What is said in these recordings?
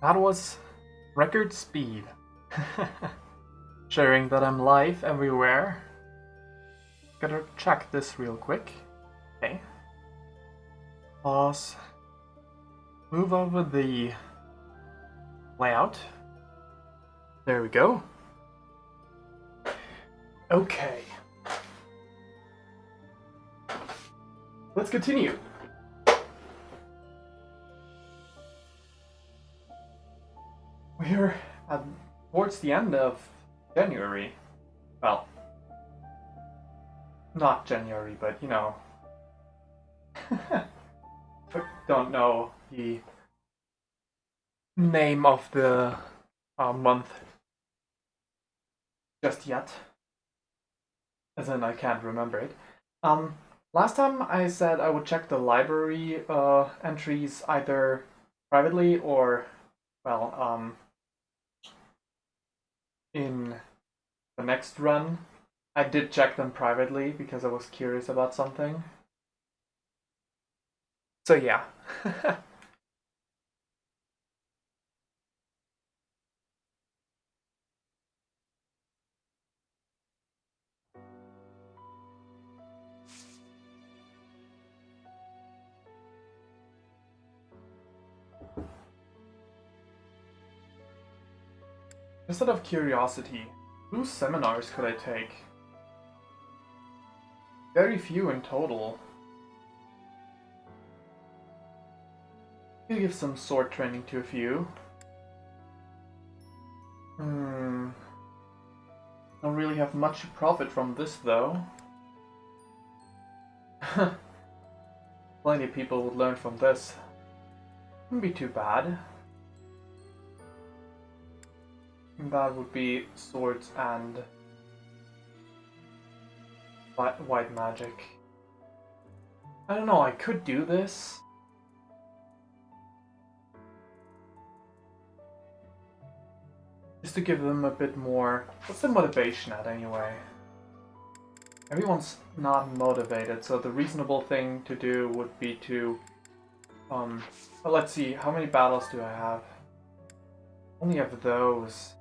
That was record speed. Sharing that I'm live everywhere. Gotta check this real quick. Okay. Pause. Move over the layout. There we go. Okay. Let's continue. We're towards the end of January. Well, not January, but you know. I don't know the name of the month just yet. As in, I can't remember it. Last time I said I would check the library entries either privately or, well, in the next run. I did check them privately because I was curious about something. So yeah. Just out of curiosity, whose seminars could I take? Very few in total. Could give some sword training to a few. Don't really have much profit from this though. Plenty of people would learn from this. Wouldn't be too bad. That would be swords and white magic. I don't know, I could do this. Just to give them a bit more... What's the motivation at anyway? Everyone's not motivated, so the reasonable thing to do would be to... well, let's see, how many battles do I have? Only have those.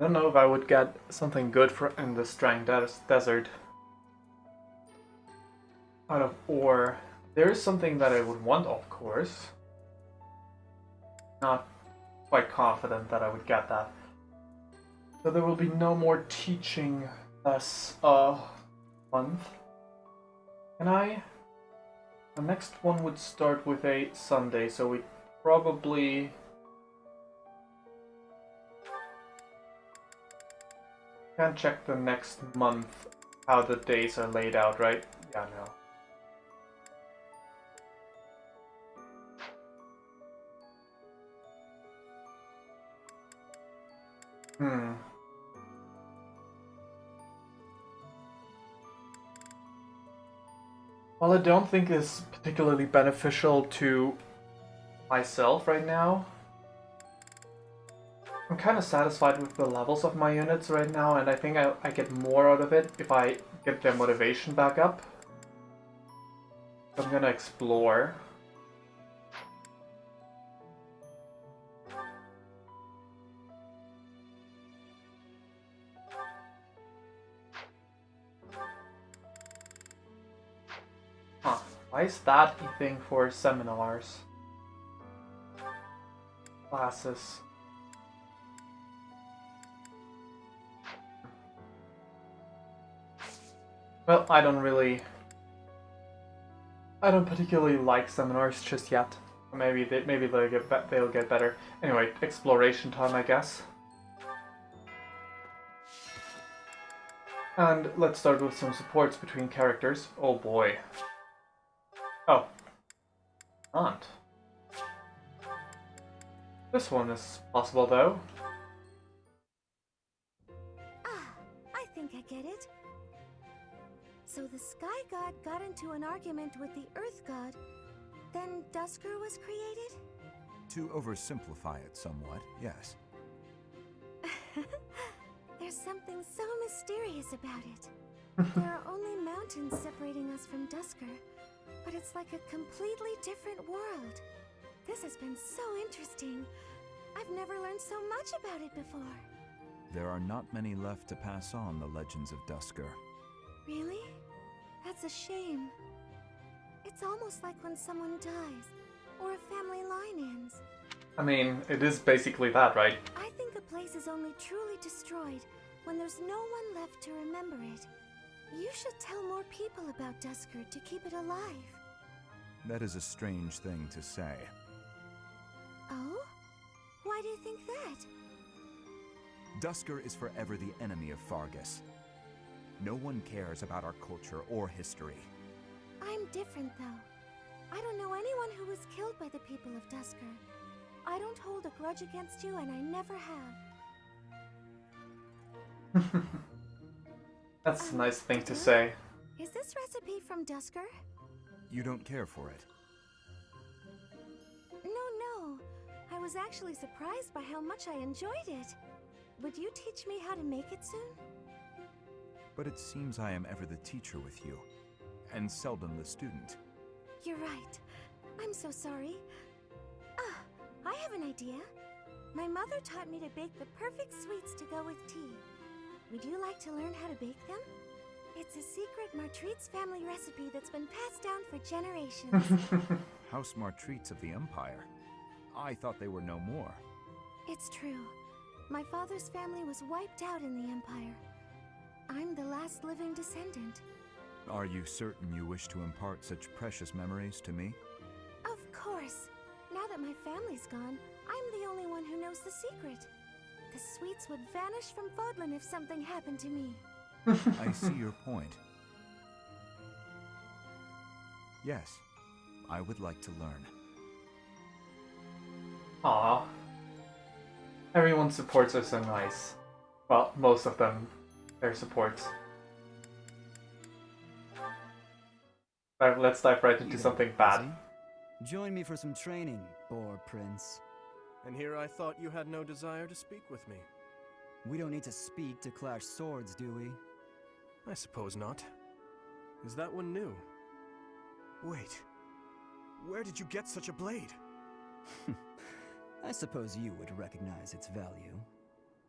I don't know if I would get something good in the Strang Desert. Out of ore. There is something that I would want, of course. Not quite confident that I would get that. So there will be no more teaching this month. Can I? The next one would start with a Sunday, so we probably... Can't check the next month how the days are laid out, right? Yeah, no. Well, I don't think it's particularly beneficial to myself right now. I'm kind of satisfied with the levels of my units right now, and I think I get more out of it if I get their motivation back up. I'm gonna explore. Huh, why is that a thing for seminars? Classes. Well, I don't particularly like seminars just yet. Maybe they'll get better. Anyway, exploration time, I guess. And let's start with some supports between characters. Oh boy. Oh. Aunt. This one is possible though. Ah, I think I get it. So the Sky God got into an argument with the Earth God, then Dusker was created? To oversimplify it somewhat, yes. There's something so mysterious about it. There are only mountains separating us from Dusker, but it's like a completely different world. This has been so interesting. I've never learned so much about it before. There are not many left to pass on the legends of Dusker. Really? That's a shame. It's almost like when someone dies, or a family line ends. I mean, it is basically that, right? I think a place is only truly destroyed when there's no one left to remember it. You should tell more people about Dusker to keep it alive. That is a strange thing to say. Oh? Why do you think that? Dusker is forever the enemy of Fargus. No one cares about our culture or history. I'm different, though. I don't know anyone who was killed by the people of Dusker. I don't hold a grudge against you, and I never have. That's a nice thing to say. Is this recipe from Dusker? You don't care for it. No. I was actually surprised by how much I enjoyed it. Would you teach me how to make it soon? But it seems I am ever the teacher with you, and seldom the student. You're right. I'm so sorry. I have an idea. My mother taught me to bake the perfect sweets to go with tea. Would you like to learn how to bake them? It's a secret Martritz family recipe that's been passed down for generations. House Martritz of the Empire. I thought they were no more. It's true. My father's family was wiped out in the Empire. I'm the last living descendant. Are you certain you wish to impart such precious memories to me? Of course. Now that my family's gone, I'm the only one who knows the secret. The sweets would vanish from Fodlan if something happened to me. I see your point. Yes, I would like to learn. Aww. Everyone's supports are so nice. Well, most of them, their supports. Alright, let's dive right into something bad. Join me for some training, Boar Prince. And here I thought you had no desire to speak with me. We don't need to speak to clash swords, do we? I suppose not. Is that one new? Wait. Where did you get such a blade? I suppose you would recognize its value.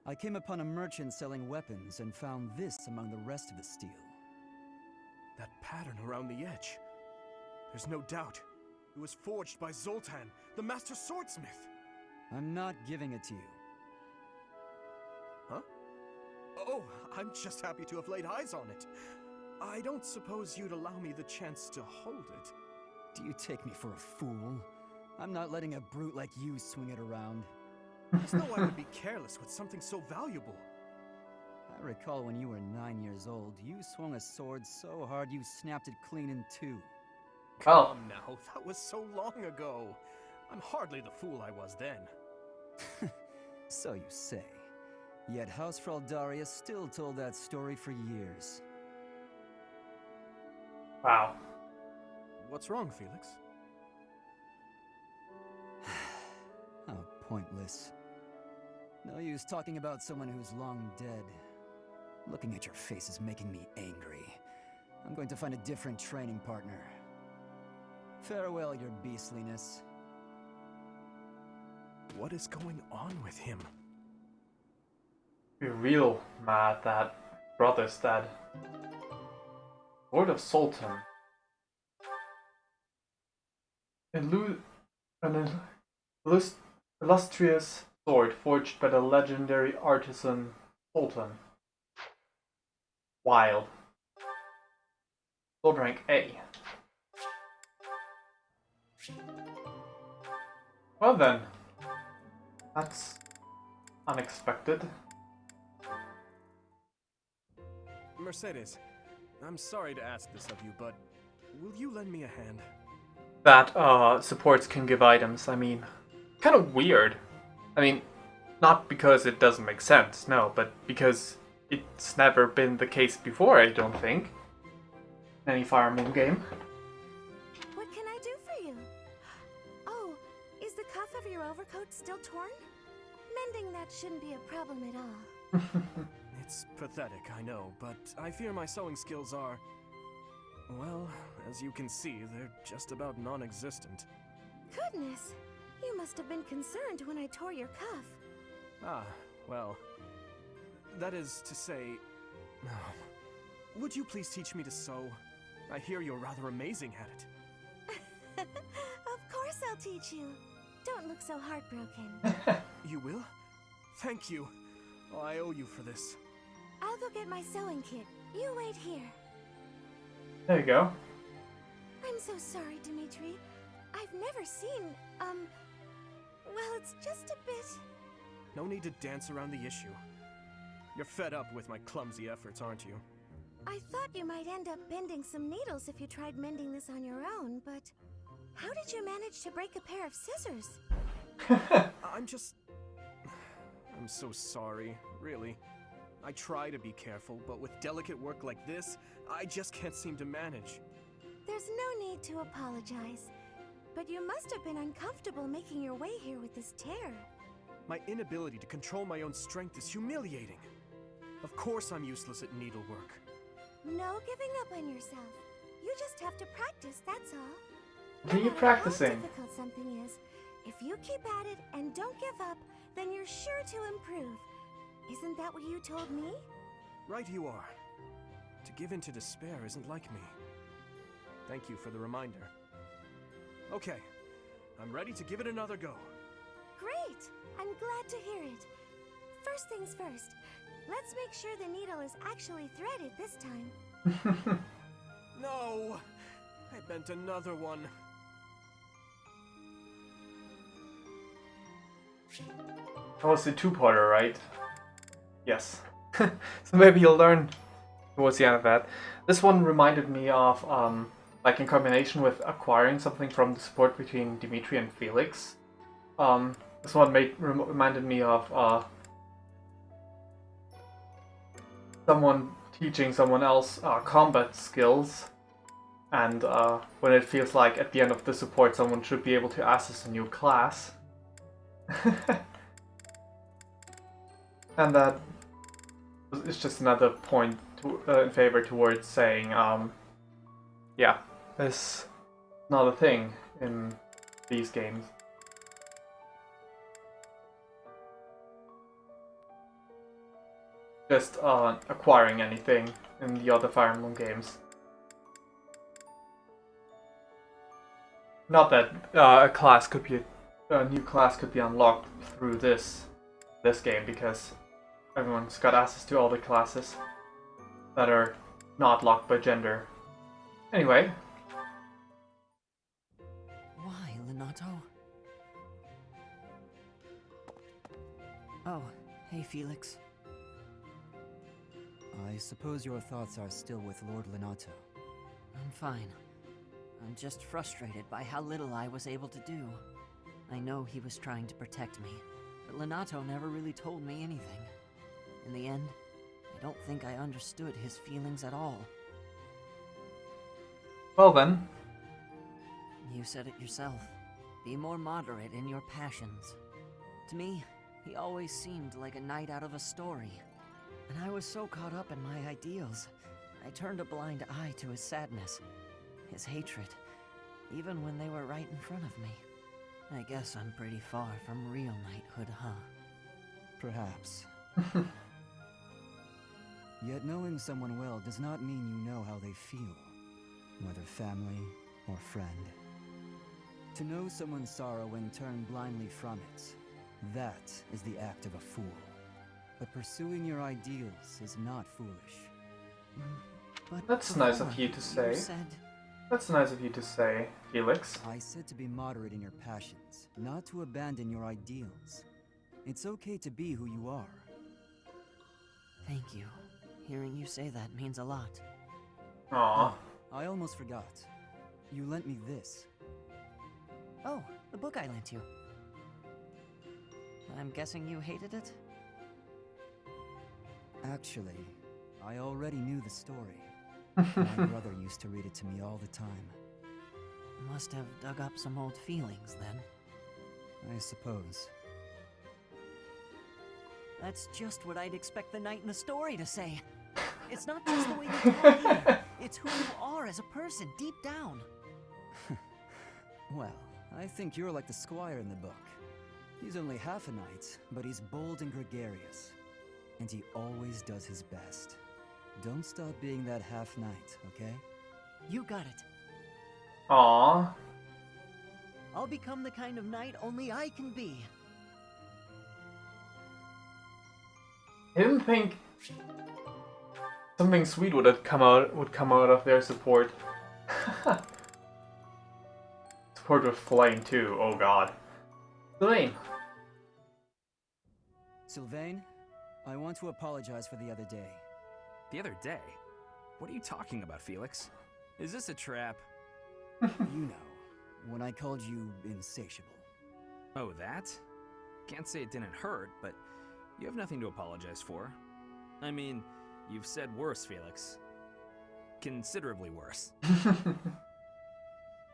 I came upon a merchant selling weapons and found this among the rest of the steel. That pattern around the edge. There's no doubt. It was forged by Zoltan, the master swordsmith. I'm not giving it to you. Huh? Oh, I'm just happy to have laid eyes on it. I don't suppose you'd allow me the chance to hold it. Do you take me for a fool? I'm not letting a brute like you swing it around. As though I would be careless with something so valuable. I recall when you were 9 years old, you swung a sword so hard you snapped it clean in two. Well, Come now, that was so long ago. I'm hardly the fool I was then. So you say. Yet Housefrau Darius still told that story for years. wow. What's wrong, Felix? How pointless. No use talking about someone who's long dead. Looking at your face is making me angry. I'm going to find a different training partner. Farewell, your beastliness. What is going on with him? Be real mad that brother's dead. Lord of Sultan. An illustrious sword forged by the legendary artisan Sultan. Wild. Sword rank A. Well then. That's unexpected. Mercedes, I'm sorry to ask this of you, but will you lend me a hand? That supports can give items. I mean, kind of weird. I mean, not because it doesn't make sense, no, but because it's never been the case before, I don't think. In any Fire Emblem game. What can I do for you? Oh, is the cuff of your overcoat still torn? Mending that shouldn't be a problem at all. It's pathetic, I know, but I fear my sewing skills are... Well, as you can see, they're just about non-existent. Goodness, You must have been concerned when I tore your cuff. Ah, well... That is to say... Would you please teach me to sew? I hear you're rather amazing at it. Of course I'll teach you. Don't look so heartbroken. You will? Thank you. Oh, I owe you for this. I'll go get my sewing kit. You wait here. There you go. I'm so sorry, Dimitri. I've never seen, well, it's just a bit... No need to dance around the issue. You're fed up with my clumsy efforts, aren't you? I thought you might end up bending some needles if you tried mending this on your own, but... How did you manage to break a pair of scissors? I'm so sorry, really. I try to be careful, but with delicate work like this, I just can't seem to manage. There's no need to apologize. But you must have been uncomfortable making your way here with this tear. My inability to control my own strength is humiliating. Of course I'm useless at needlework. No giving up on yourself. You just have to practice, that's all. What are you No matter practicing? How difficult something is, if you keep at it and don't give up, then you're sure to improve. Isn't that what you told me? Right you are. To give in to despair isn't like me. Thank you for the reminder. Okay, I'm ready to give it another go. Great! I'm glad to hear it. First things first, let's make sure the needle is actually threaded this time. No! I bent another one. That was the two-parter, right? Yes. So maybe you'll learn towards the end of that. This one reminded me of, like in combination with acquiring something from the support between Dimitri and Felix. This one reminded me of someone teaching someone else combat skills. And when it feels like at the end of the support someone should be able to access a new class. And that is just another point in favor towards saying, yeah, it's not a thing in these games. Just acquiring anything in the other Fire Emblem games. Not that a new class could be unlocked through this game, because everyone's got access to all the classes that are not locked by gender. Anyway. Why, Lenato? Oh, hey Felix. I suppose your thoughts are still with Lord Lenato. I'm fine. I'm just frustrated by how little I was able to do. I know he was trying to protect me, but Lenato never really told me anything. In the end, I don't think I understood his feelings at all. Well then. You said it yourself. Be more moderate in your passions. To me, he always seemed like a knight out of a story. And I was so caught up in my ideals, I turned a blind eye to his sadness, his hatred, even when they were right in front of me. I guess I'm pretty far from real knighthood, huh? Perhaps. Yet knowing someone well does not mean you know how they feel, whether family or friend. To know someone's sorrow and turn blindly from it, that is the act of a fool. But pursuing your ideals is not foolish. But That's nice of you to say. That's nice of you to say, Felix. I said to be moderate in your passions, not to abandon your ideals. It's okay to be who you are. Thank you. Hearing you say that means a lot. Aww. I almost forgot. You lent me this. Oh, the book I lent you. I'm guessing you hated it? Actually, I already knew the story. My brother used to read it to me all the time. Must have dug up some old feelings, then. I suppose. That's just what I'd expect the knight in the story to say. It's not just the way you talk either. It's who you are as a person, deep down. Well, I think you're like the squire in the book. He's only half a knight, but he's bold and gregarious. And he always does his best. Don't stop being that half knight, okay? You got it. Aww. I'll become the kind of knight only I can be. I didn't think something sweet would come out of their support. Support with flame too. Oh god. Flame. Sylvain, I want to apologize for the other day. The other day? What are you talking about, Felix? Is this a trap? You know, when I called you insatiable. Oh, that? Can't say it didn't hurt, but you have nothing to apologize for. I mean, you've said worse, Felix. Considerably worse.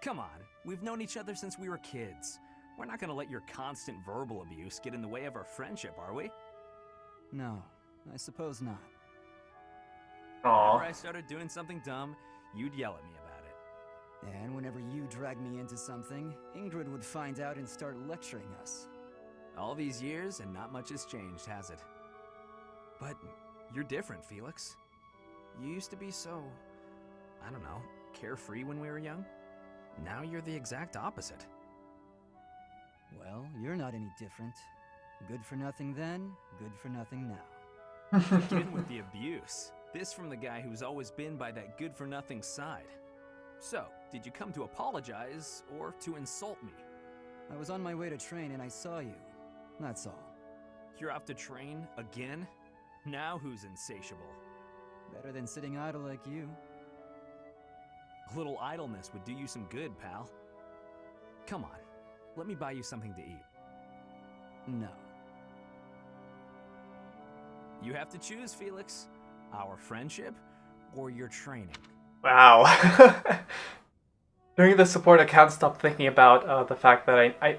Come on, we've known each other since we were kids. We're not gonna let your constant verbal abuse get in the way of our friendship, are we? No, I suppose not. Aww. Whenever I started doing something dumb, you'd yell at me about it. And whenever you dragged me into something, Ingrid would find out and start lecturing us. All these years, and not much has changed, has it? But you're different, Felix. You used to be so, I don't know, carefree when we were young. Now you're the exact opposite. Well, you're not any different. Good for nothing then, good for nothing now. Begin with the abuse. This from the guy who's always been by that good-for-nothing side. So, did you come to apologize, or to insult me? I was on my way to train and I saw you. That's all. You're off to train again? Now who's insatiable? Better than sitting idle like you. A little idleness would do you some good, pal. Come on, let me buy you something to eat. No. You have to choose, Felix. Our friendship, or your training. Wow. During the support, I can't stop thinking about the fact that I...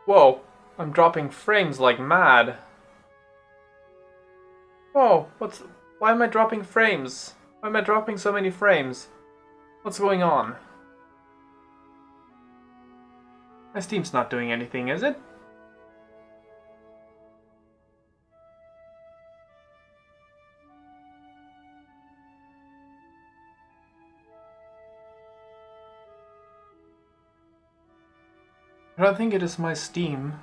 Whoa, I'm dropping frames like mad. Whoa, why am I dropping frames? Why am I dropping so many frames? What's going on? My Steam's not doing anything, is it? I don't think it is my Steam.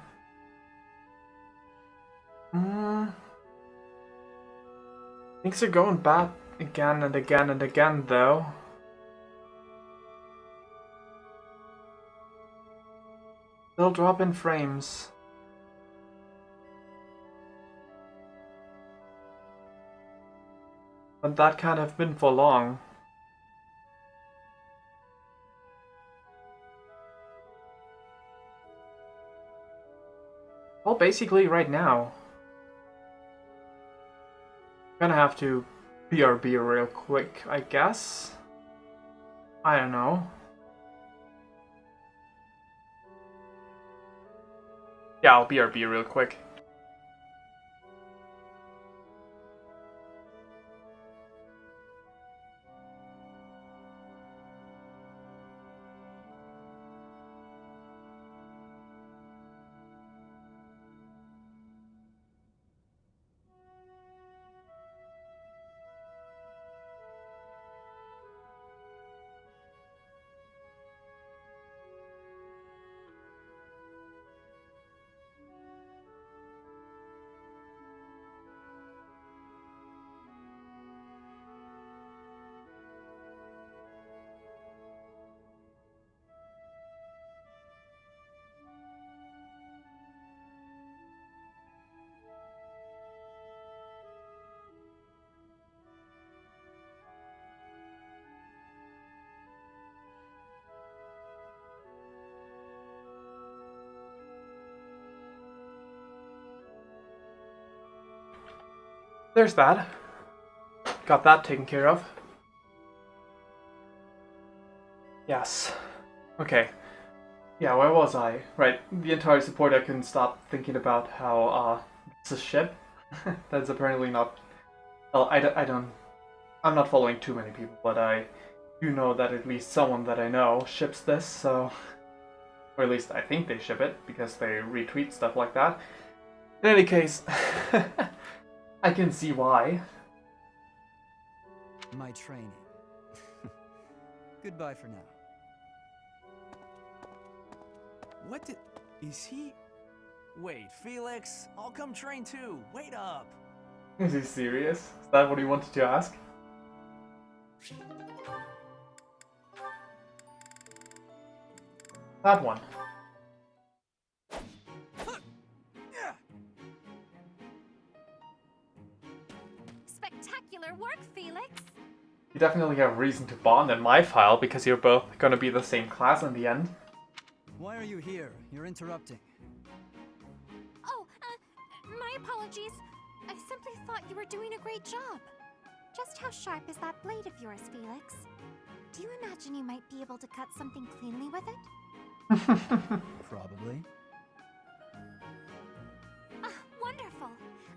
Things are going bad again and again and again, though. Still dropping frames. But that can't have been for long. Well, basically right now. I'm gonna have to BRB real quick, I guess. I don't know. Yeah, I'll BRB real quick. There's that. Got that taken care of. Yes. Okay. Yeah, where was I? Right, the entire support I couldn't stop thinking about how, it's a ship. That's apparently not... Well, I'm not following too many people, but I do know that at least someone that I know ships this, so... Or at least I think they ship it, because they retweet stuff like that. In any case, I can see why. My training. Goodbye for now. What did... Is he... Wait, Felix, I'll come train too. Wait up. Is he serious? Is that what he wanted to ask? That one. Spectacular work, Felix! You definitely have reason to bond in my file, because you're both gonna be the same class in the end. Why are you here? You're interrupting. Oh, my apologies. I simply thought you were doing a great job. Just how sharp is that blade of yours, Felix? Do you imagine you might be able to cut something cleanly with it? Probably. Ah, wonderful.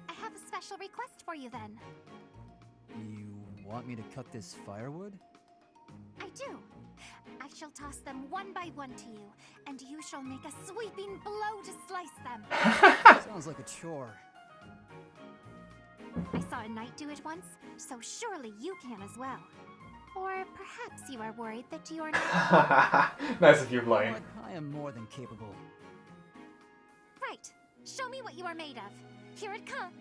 I have a special request for you then. You want me to cut this firewood? I do. I shall toss them one by one to you, and you shall make a sweeping blow to slice them. Sounds like a chore. I saw a knight do it once, so surely you can as well. Or perhaps you are worried that you are not... Nice of you, Blaine. But I am more than capable. Right. Show me what you are made of. Here it comes.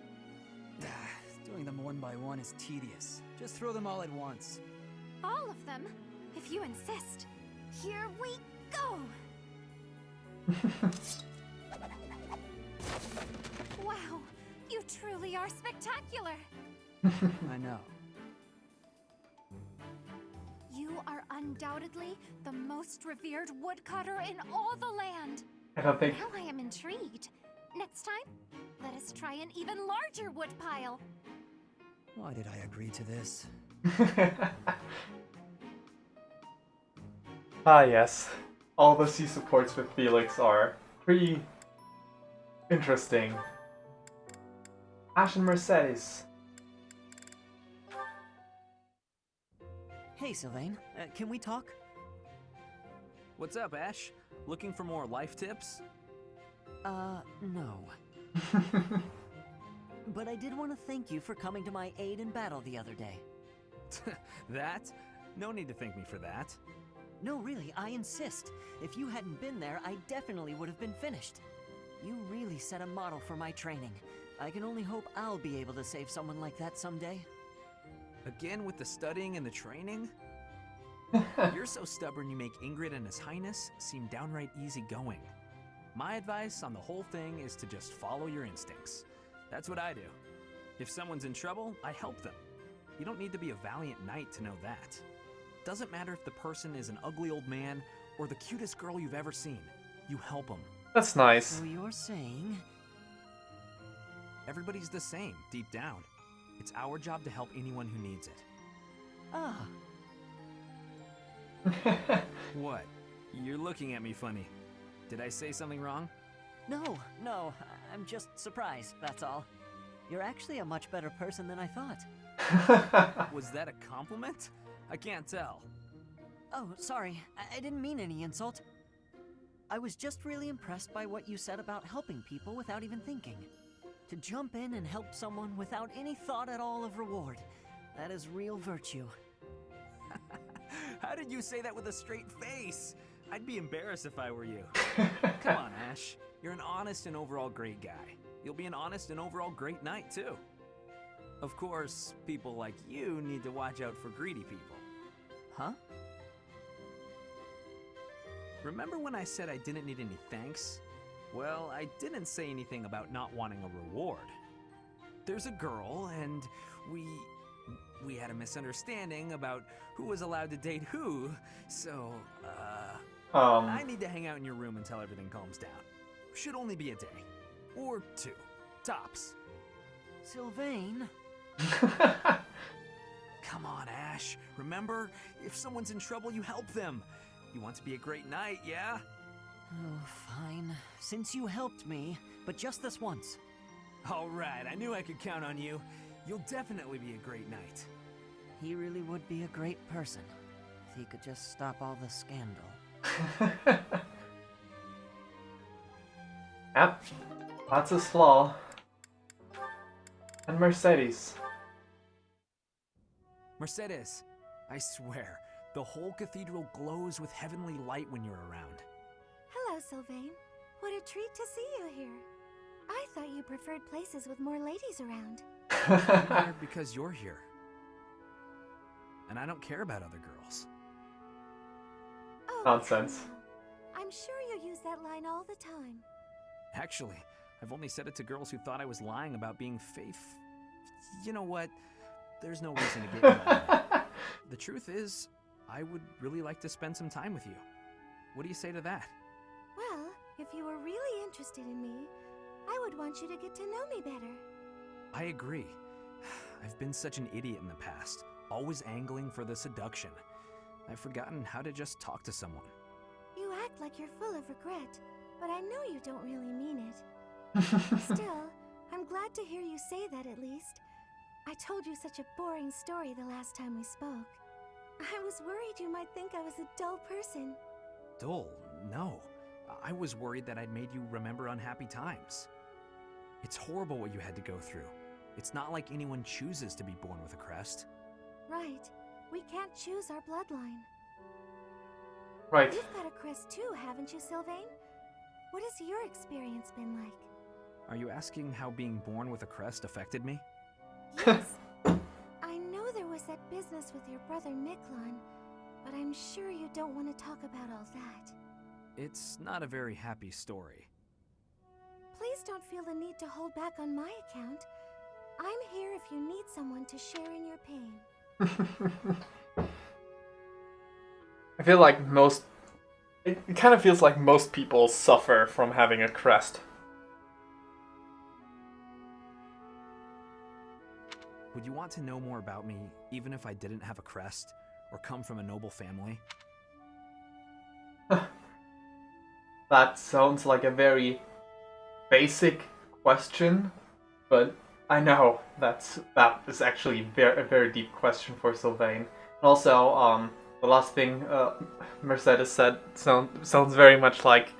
Doing them one by one is tedious. Just throw them all at once. All of them? If you insist. Here we go! Wow, you truly are spectacular! I know. You are undoubtedly the most revered woodcutter in all the land. I don't think... Now I am intrigued. Next time, let us try an even larger wood pile. Why did I agree to this? Ah, yes. All the C supports with Felix are pretty interesting. Ash and Mercedes. Hey, Sylvain. Can we talk? What's up, Ash? Looking for more life tips? No. But I did want to thank you for coming to my aid in battle the other day. That? No need to thank me for that. No, really, I insist. If you hadn't been there, I definitely would have been finished. You really set a model for my training. I can only hope I'll be able to save someone like that someday. Again with the studying and the training? You're so stubborn you make Ingrid and His Highness seem downright easygoing. My advice on the whole thing is to just follow your instincts. That's what I do. If someone's in trouble, I help them. You don't need to be a valiant knight to know that. Doesn't matter if the person is an ugly old man or the cutest girl you've ever seen. You help them. That's nice. So you're saying... Everybody's the same, deep down. It's our job to help anyone who needs it. Ah, What? You're looking at me funny. Did I say something wrong? no, I'm just surprised, that's all. You're actually a much better person than I thought. Was that a compliment? I can't tell. Oh, sorry, I didn't mean any insult. I was just really impressed by what you said about helping people without even thinking. To jump in and help someone without any thought at all of reward. That is real virtue. How did you say that with a straight face? I'd be embarrassed if I were you. Come on, Ash. You're an honest and overall great guy. You'll be an honest and overall great knight, too. Of course, people like you need to watch out for greedy people. Huh? Remember when I said I didn't need any thanks? Well, I didn't say anything about not wanting a reward. There's a girl, and we had a misunderstanding about who was allowed to date who, so, I need to hang out in your room until everything calms down. Should only be a day. Or 2. Tops. Sylvain? Come on, Ash. Remember, if someone's in trouble, you help them. You want to be a great knight, yeah? Oh, fine. Since you helped me, but just this once. All right, I knew I could count on you. You'll definitely be a great knight. He really would be a great person. If he could just stop all the scandal. Yep, that's his flaw. And Mercedes. Mercedes, I swear, the whole cathedral glows with heavenly light when you're around. Hello, Sylvain. What a treat to see you here. I thought you preferred places with more ladies around. I'm here because you're here. And I don't care about other girls. Oh, Nonsense. come on. I'm sure you use that line all the time. Actually, I've only said it to girls who thought I was lying about being You know what? There's no reason to get involved. The truth is, I would really like to spend some time with you. What do you say to that? Well, if you were really interested in me, I would want you to get to know me better. I agree. I've been such an idiot in the past, always angling for the seduction. I've forgotten how to just talk to someone. You act like you're full of regret, but I know you don't really mean it. Still, I'm glad to hear you say that at least. I told you such a boring story the last time we spoke. I was worried you might think I was a dull person. Dull? No. I was worried that I'd made you remember unhappy times. It's horrible what you had to go through. It's not like anyone chooses to be born with a crest. Right. We can't choose our bloodline. Right. You've got a crest too, haven't you, Sylvain? What has your experience been like? Are you asking how being born with a crest affected me? Yes. I know there was that business with your brother Miklon, but I'm sure you don't want to talk about all that. It's not a very happy story. Please don't feel the need to hold back on my account. I'm here if you need someone to share in your pain. I feel like it kind of feels like most people suffer from having a crest. Would you want to know more about me, even if I didn't have a crest, or come from a noble family? That sounds like a very basic question, but I know that is actually a very deep question for Sylvain. And also, the last thing Mercedes said sounds very much like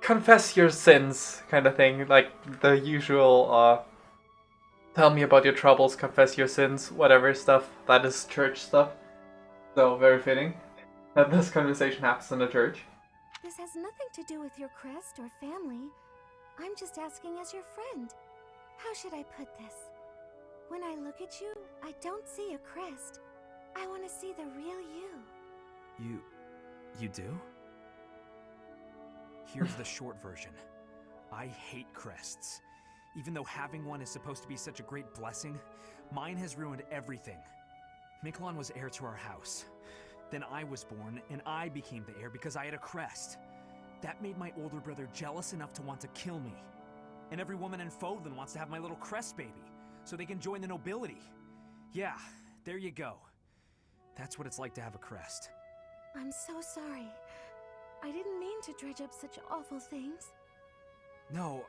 confess your sins kind of thing, like the usual tell me about your troubles, confess your sins, whatever stuff. That is church stuff. So very fitting that this conversation happens in a church. This has nothing to do with your crest or family. I'm just asking as your friend. How should I put this? When I look at you, I don't see a crest. I want to see the real you. You do? Here's the short version. I hate crests. Even though having one is supposed to be such a great blessing, mine has ruined everything. Miklon was heir to our house. Then I was born, and I became the heir because I had a crest. That made my older brother jealous enough to want to kill me. And every woman in Fodlan wants to have my little crest baby, so they can join the nobility. Yeah, there you go. That's what it's like to have a crest. I'm so sorry. I didn't mean to dredge up such awful things. No,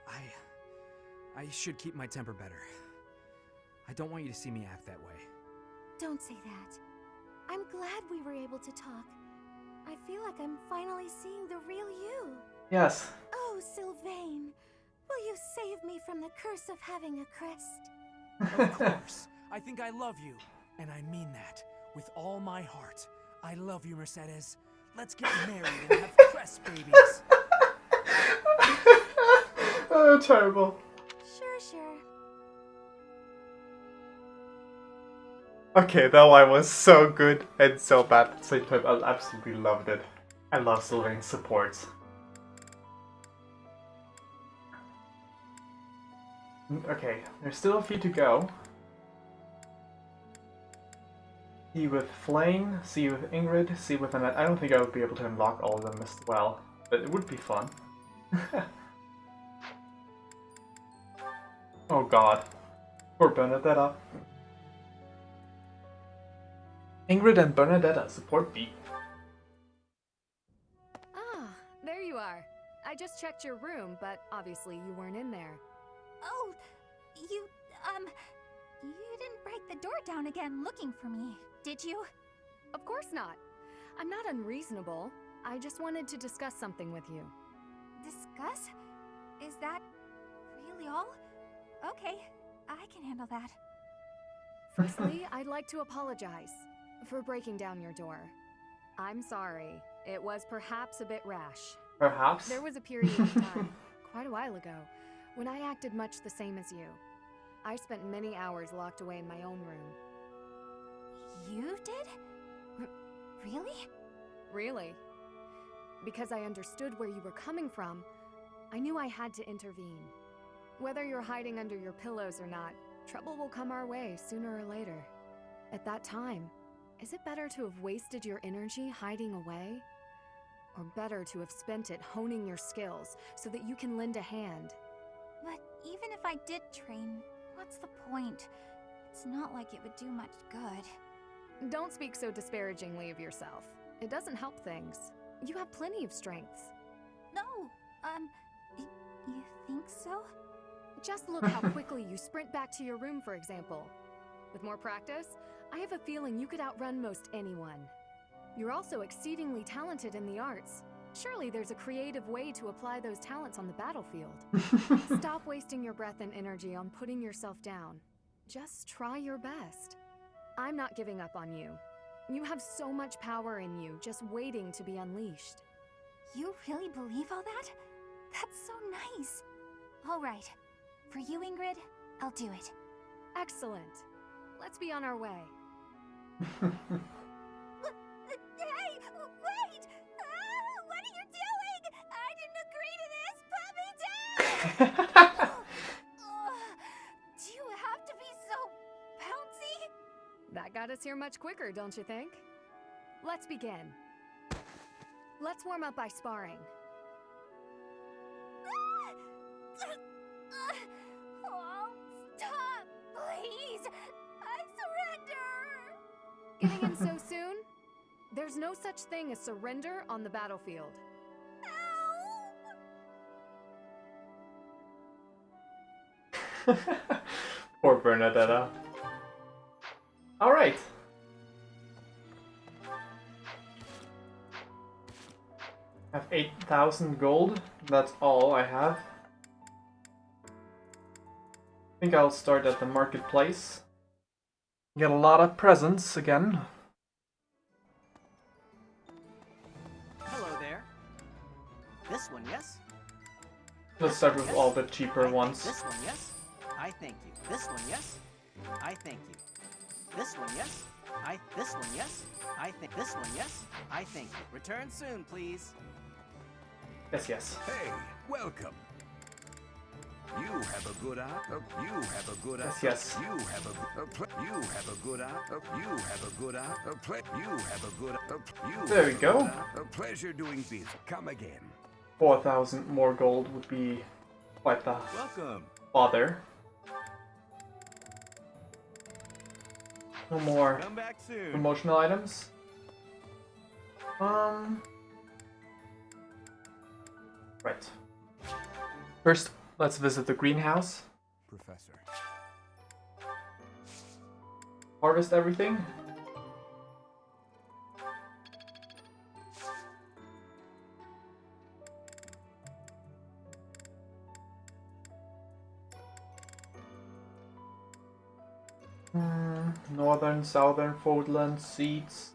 I should keep my temper better. I don't want you to see me act that way. Don't say that. I'm glad we were able to talk. I feel like I'm finally seeing the real you. Yes. Oh, Sylvain, will you save me from the curse of having a crest? Of course. I think I love you. And I mean that. With all my heart. I love you, Mercedes. Let's get married and have crest babies. Oh, terrible. Sure. Okay, that line was so good and so bad at the same time. I absolutely loved it. I love Sylvain's supports. Okay, there's still a few to go. See with Flame, see with Ingrid, see with Annette. I don't think I would be able to unlock all of them as well, but it would be fun. Oh god. Poor Bernadetta. Ingrid and Bernadetta support B. Ah, there you are. I just checked your room, but obviously you weren't in there. Oh, you didn't break the door down again looking for me, did you? Of course not. I'm not unreasonable. I just wanted to discuss something with you. Discuss? Is that really all? Okay, I can handle that. Firstly, I'd like to apologize for breaking down your door. I'm sorry. It was perhaps a bit rash. Perhaps. There was a period of time, quite a while ago, when I acted much the same as you. I spent many hours locked away in my own room. You did? Really? Really? Because I understood where you were coming from, I knew I had to intervene. Whether you're hiding under your pillows or not, trouble will come our way sooner or later. At that time, is it better to have wasted your energy hiding away? Or better to have spent it honing your skills so that you can lend a hand? But even if I did train, what's the point? It's not like it would do much good. Don't speak so disparagingly of yourself. It doesn't help things. You have plenty of strengths. No, you think so? Just look how quickly you sprint back to your room, for example. With more practice, I have a feeling you could outrun most anyone. You're also exceedingly talented in the arts. Surely there's a creative way to apply those talents on the battlefield. Stop wasting your breath and energy on putting yourself down. Just try your best. I'm not giving up on you. You have so much power in you, just waiting to be unleashed. You really believe all that? That's so nice. All right. For you, Ingrid, I'll do it. Excellent. Let's be on our way. Hey, wait! What are you doing? I didn't agree to this! Put me down! Do you have to be so bouncy? That got us here much quicker, don't you think? Let's begin. Let's warm up by sparring. Oh, stop, please! I surrender! Getting in so soon? There's no such thing as surrender on the battlefield. Poor Bernadetta. Alright. I have 8,000 gold. That's all I have. I think I'll start at the marketplace. Get a lot of presents again. Hello there. This one, yes? Let's start with all the cheaper ones. This one, yes? I thank you. This one, yes? I thank you. This one, yes? This one, yes? I think this one, yes? I thank you. Return soon, please. Yes, yes. Hey, welcome. You have a good eye. You have a good eye. Yes, yes. You have you have a good eye. You have a good eye. You have a good you There we have a go. good eye. A pleasure doing business. Come again. 4,000 more gold would be quite the Welcome. bother. No more Come back soon. promotional items. Right. First, let's visit the greenhouse. Professor. Harvest everything. Northern, southern Fodland seeds.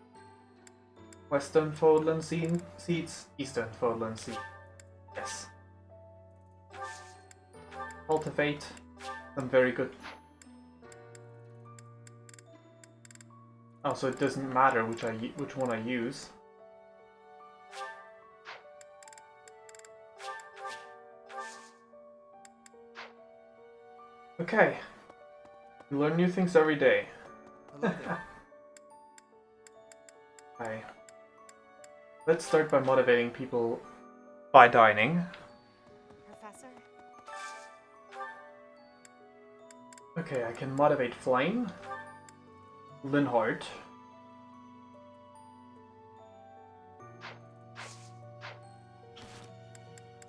Western Fodland seeds. Eastern Fodland seeds. Yes. Cultivate. I'm very good. Oh, so it doesn't matter which one I use. Okay. You learn new things every day. Hello there. Hi. Let's start by motivating people by dining. Professor? Okay, I can motivate Flame, Linhardt,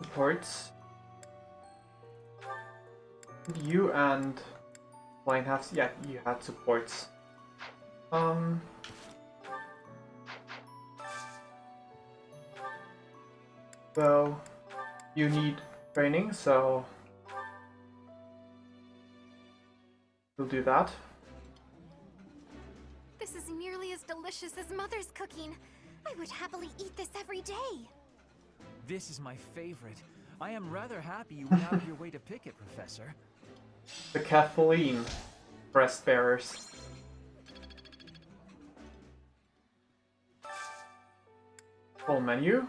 supports, you and Flame have, yeah, you had supports. So you need training, so we'll do that. This is nearly as delicious as Mother's cooking. I would happily eat this every day. This is my favorite. I am rather happy you went out of your way to pick it, Professor. The Kathleen breast bearers. Full menu.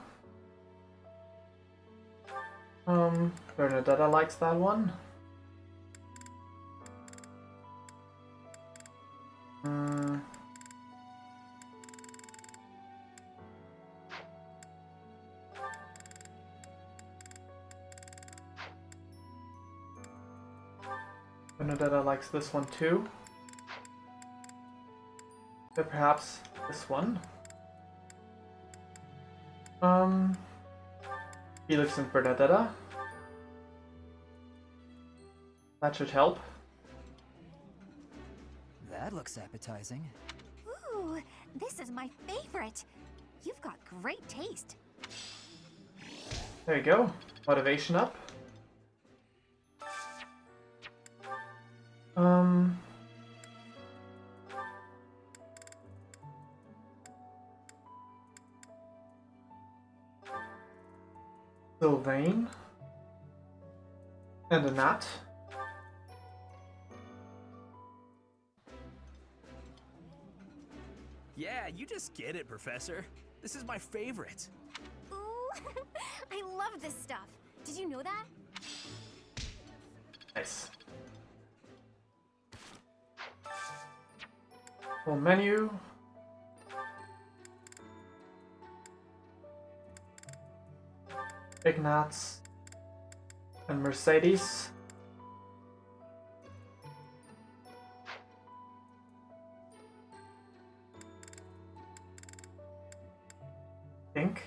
Bernadetta likes that one. Bernadetta likes this one too. Then perhaps this one. Felix and Bernadetta. That should help. That looks appetizing. Ooh, this is my favorite. You've got great taste. There you go. Motivation up. Sylvain. And a gnat. Yeah, you just get it, Professor. This is my favorite. Ooh, I love this stuff. Did you know that? Nice. Full menu. Ignatz and Mercedes. Think.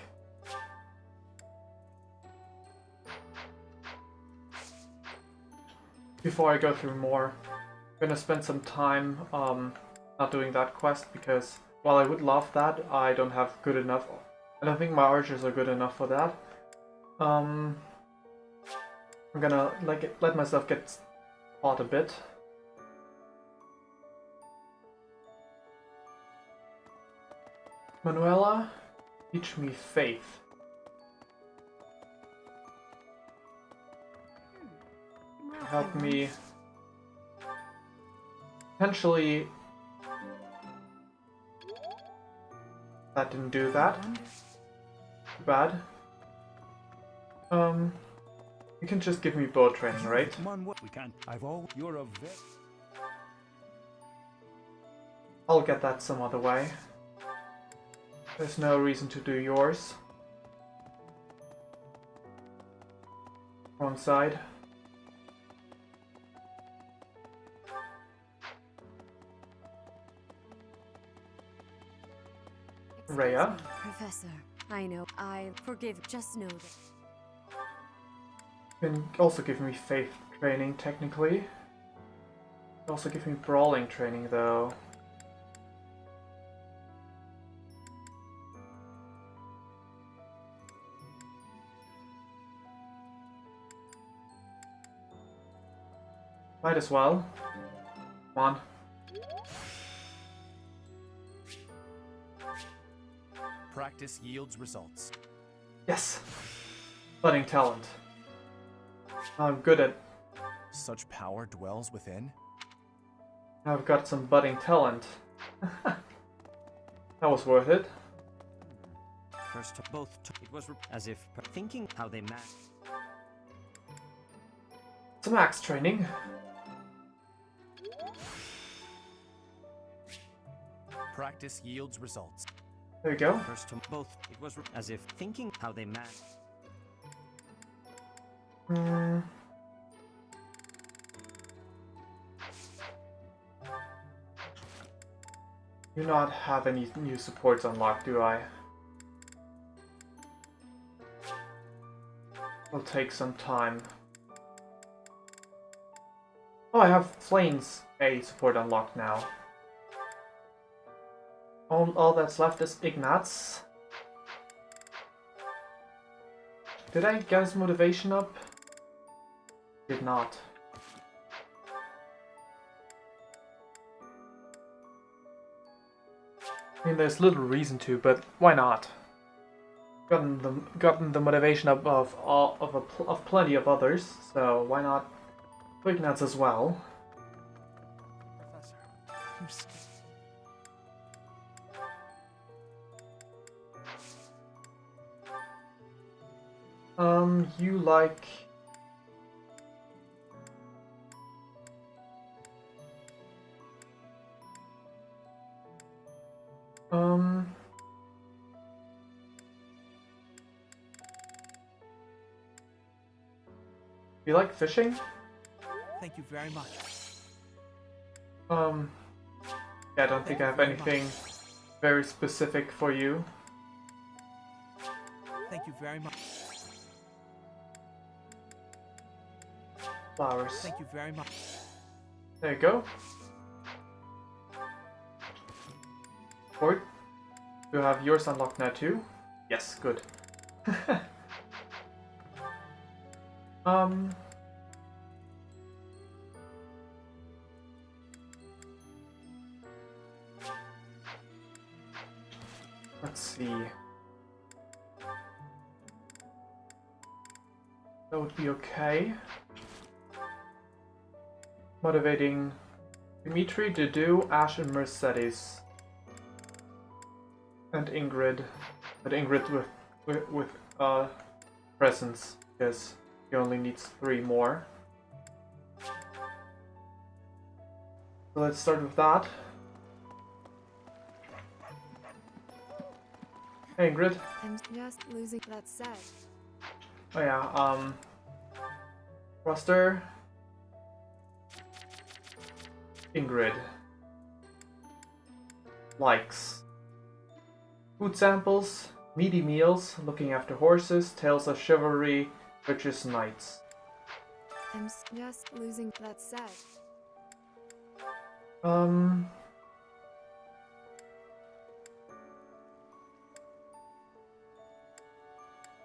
Before I go through more, I'm gonna spend some time not doing that quest because while I would love that, I don't have good enough. I don't think my archers are good enough for that. I'm gonna let myself get caught a bit. Manuela, teach me faith. Help me potentially. That didn't do that. Too bad. You can just give me bow training, right? We can't. You're a vet. I'll get that some other way. There's no reason to do yours. Wrong side. Rhea. Professor, I know. Forgive. Just know that. You can also give me faith training, technically. Also give me brawling training, though. Might as well. Come on. Practice yields results. Yes! Budding talent. I'm good at... Such power dwells within. I've got some budding talent. That was worth it. First, it was as if thinking how they match. Some axe training. Practice yields results. There you go. First, it was as if thinking how they match. Do not have any new supports unlocked, do I? It'll take some time. Oh, I have Flames A support unlocked now. All that's left is Ignatz. Did I get his motivation up? Did not. I mean, there's little reason to, but why not? Gotten the motivation of plenty of others, so why not Quignats as well? Professor, I'm scared. You like... You like fishing? Thank you very much. Yeah, I don't think I have anything very specific for you. Thank you very much. Flowers. Thank you very much. There you go. Ford, you have yours unlocked now too? Yes, good. um... Let's see. That would be okay. Motivating Dimitri, Dudu, Ash, and Mercedes. And Ingrid. But Ingrid with presence, because he only needs 3 more. So let's start with that. Hey Ingrid. I'm just losing that said. Oh yeah, roster. Ingrid. Likes. Food samples, meaty meals, looking after horses, tales of chivalry, virtuous knights. I'm just losing that said.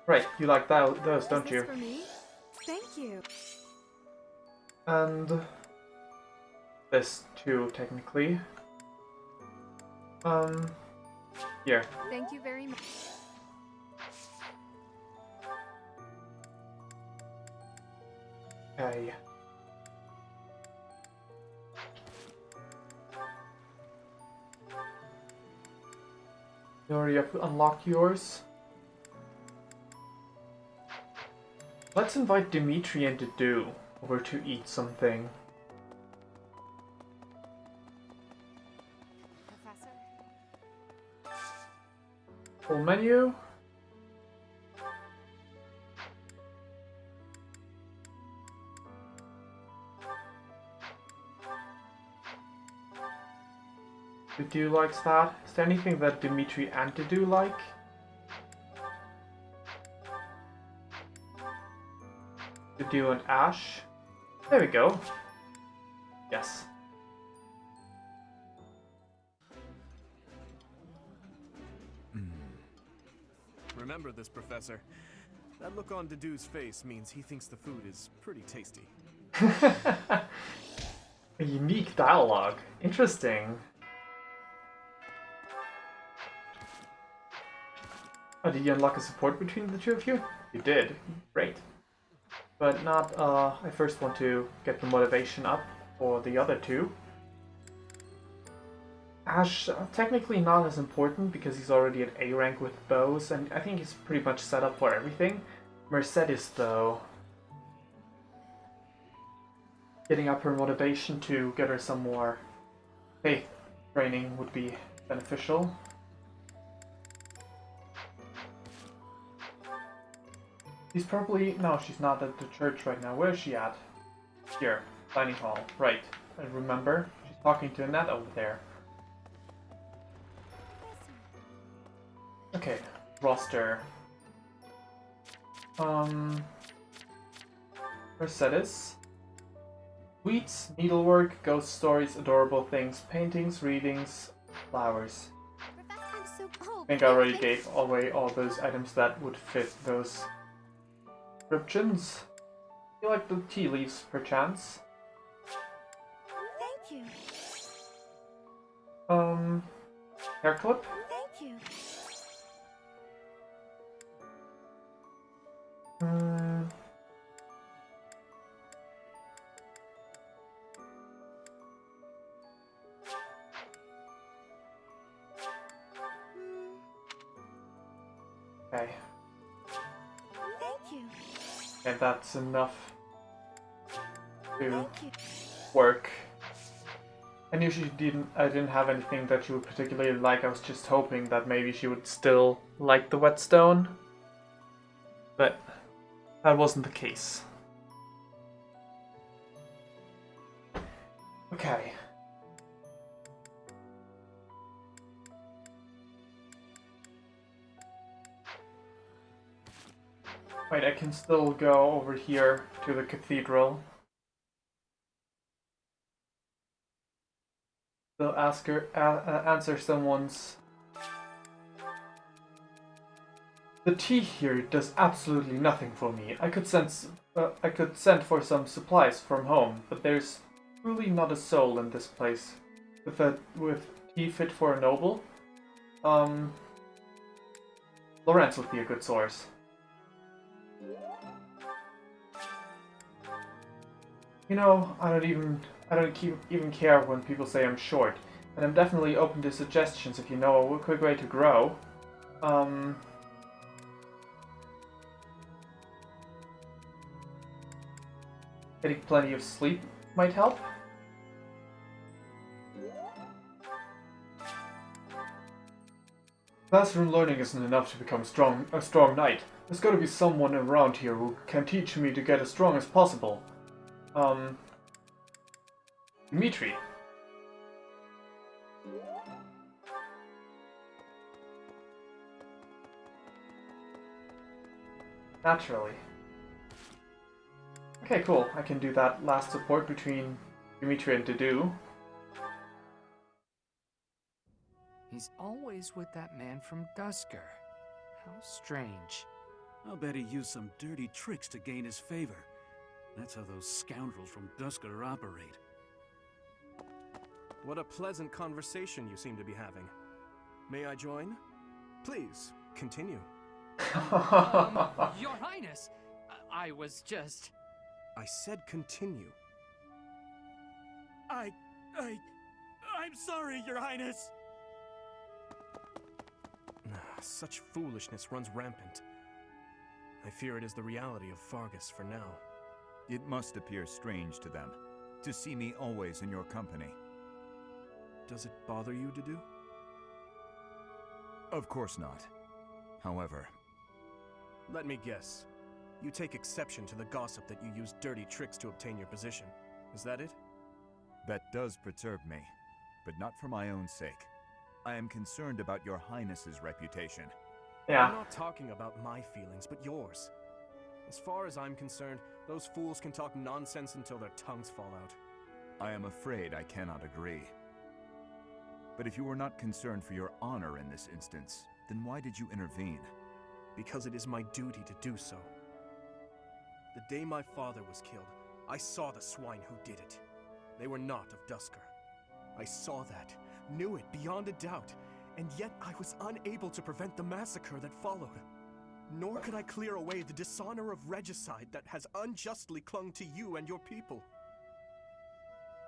Right, you like those, don't Is you? this for me? Thank you. And this too, technically. Here. Thank you very much. Okay. You already have unlocked yours. Let's invite Dimitri and Dudu over to eat something. Professor? Full menu. Dudu likes that. Is there anything that Dimitri and Dudu like? Dudu and Ash. There we go. Yes. Remember this, Professor. That look on Dedu's face means he thinks the food is pretty tasty. A unique dialogue. Interesting. Oh, did you unlock a support between the two of you? You did. Great. But not, I first want to get the motivation up for the other two. Ash, technically not as important because he's already at A rank with bows, and I think he's pretty much set up for everything. Mercedes, though. Getting up her motivation to get her some more faith training would be beneficial. She's probably... No, she's not at the church right now. Where is she at? Here. Dining hall. Right. I remember. She's talking to Annette over there. Okay. Roster. Mercedes. Sweets, needlework, ghost stories, adorable things, paintings, readings, flowers. Professor, I'm so... Oh, I think I already gave away all those items that would fit those descriptions. You like the tea leaves, perchance? Thank you. Hair clip? Thank you. Hmm. Okay. Thank you. And that's enough to Thank you. work. I knew I didn't have anything that she would particularly like. I was just hoping that maybe she would still like the whetstone. But that wasn't the case. Okay. Wait, I can still go over here to the cathedral. They'll ask her, answer someone's. The tea here does absolutely nothing for me. I could send for some supplies from home, but there's truly not a soul in this place. With tea fit for a noble, Lorenz would be a good source. You know, I don't even care when people say I'm short, and I'm definitely open to suggestions if you know a quick way to grow. Getting plenty of sleep might help. Classroom learning isn't enough to become a strong knight. There's gotta be someone around here who can teach me to get as strong as possible. Dimitri. Naturally. Okay, cool. I can do that last support between Dimitri and Dedu. He's always with that man from Dusker. How strange. I'll bet he used some dirty tricks to gain his favor. That's how those scoundrels from Dusker operate. What a pleasant conversation you seem to be having. May I join? Please, continue. Your Highness! I was just... I said continue. I'm sorry, Your Highness! Such foolishness runs rampant. I fear it is the reality of Fargus for now. It must appear strange to them, to see me always in your company. Does it bother you, Dedu? Of course not. However... Let me guess. You take exception to the gossip that you use dirty tricks to obtain your position. Is that it? That does perturb me, but not for my own sake. I am concerned about your Highness's reputation. Yeah. I'm not talking about my feelings, but yours. As far as I'm concerned, those fools can talk nonsense until their tongues fall out. I am afraid I cannot agree. But if you were not concerned for your honor in this instance, then why did you intervene? Because it is my duty to do so. The day my father was killed, I saw the swine who did it. They were not of Dusker. I saw that, knew it beyond a doubt, and yet I was unable to prevent the massacre that followed. Nor could I clear away the dishonor of regicide that has unjustly clung to you and your people.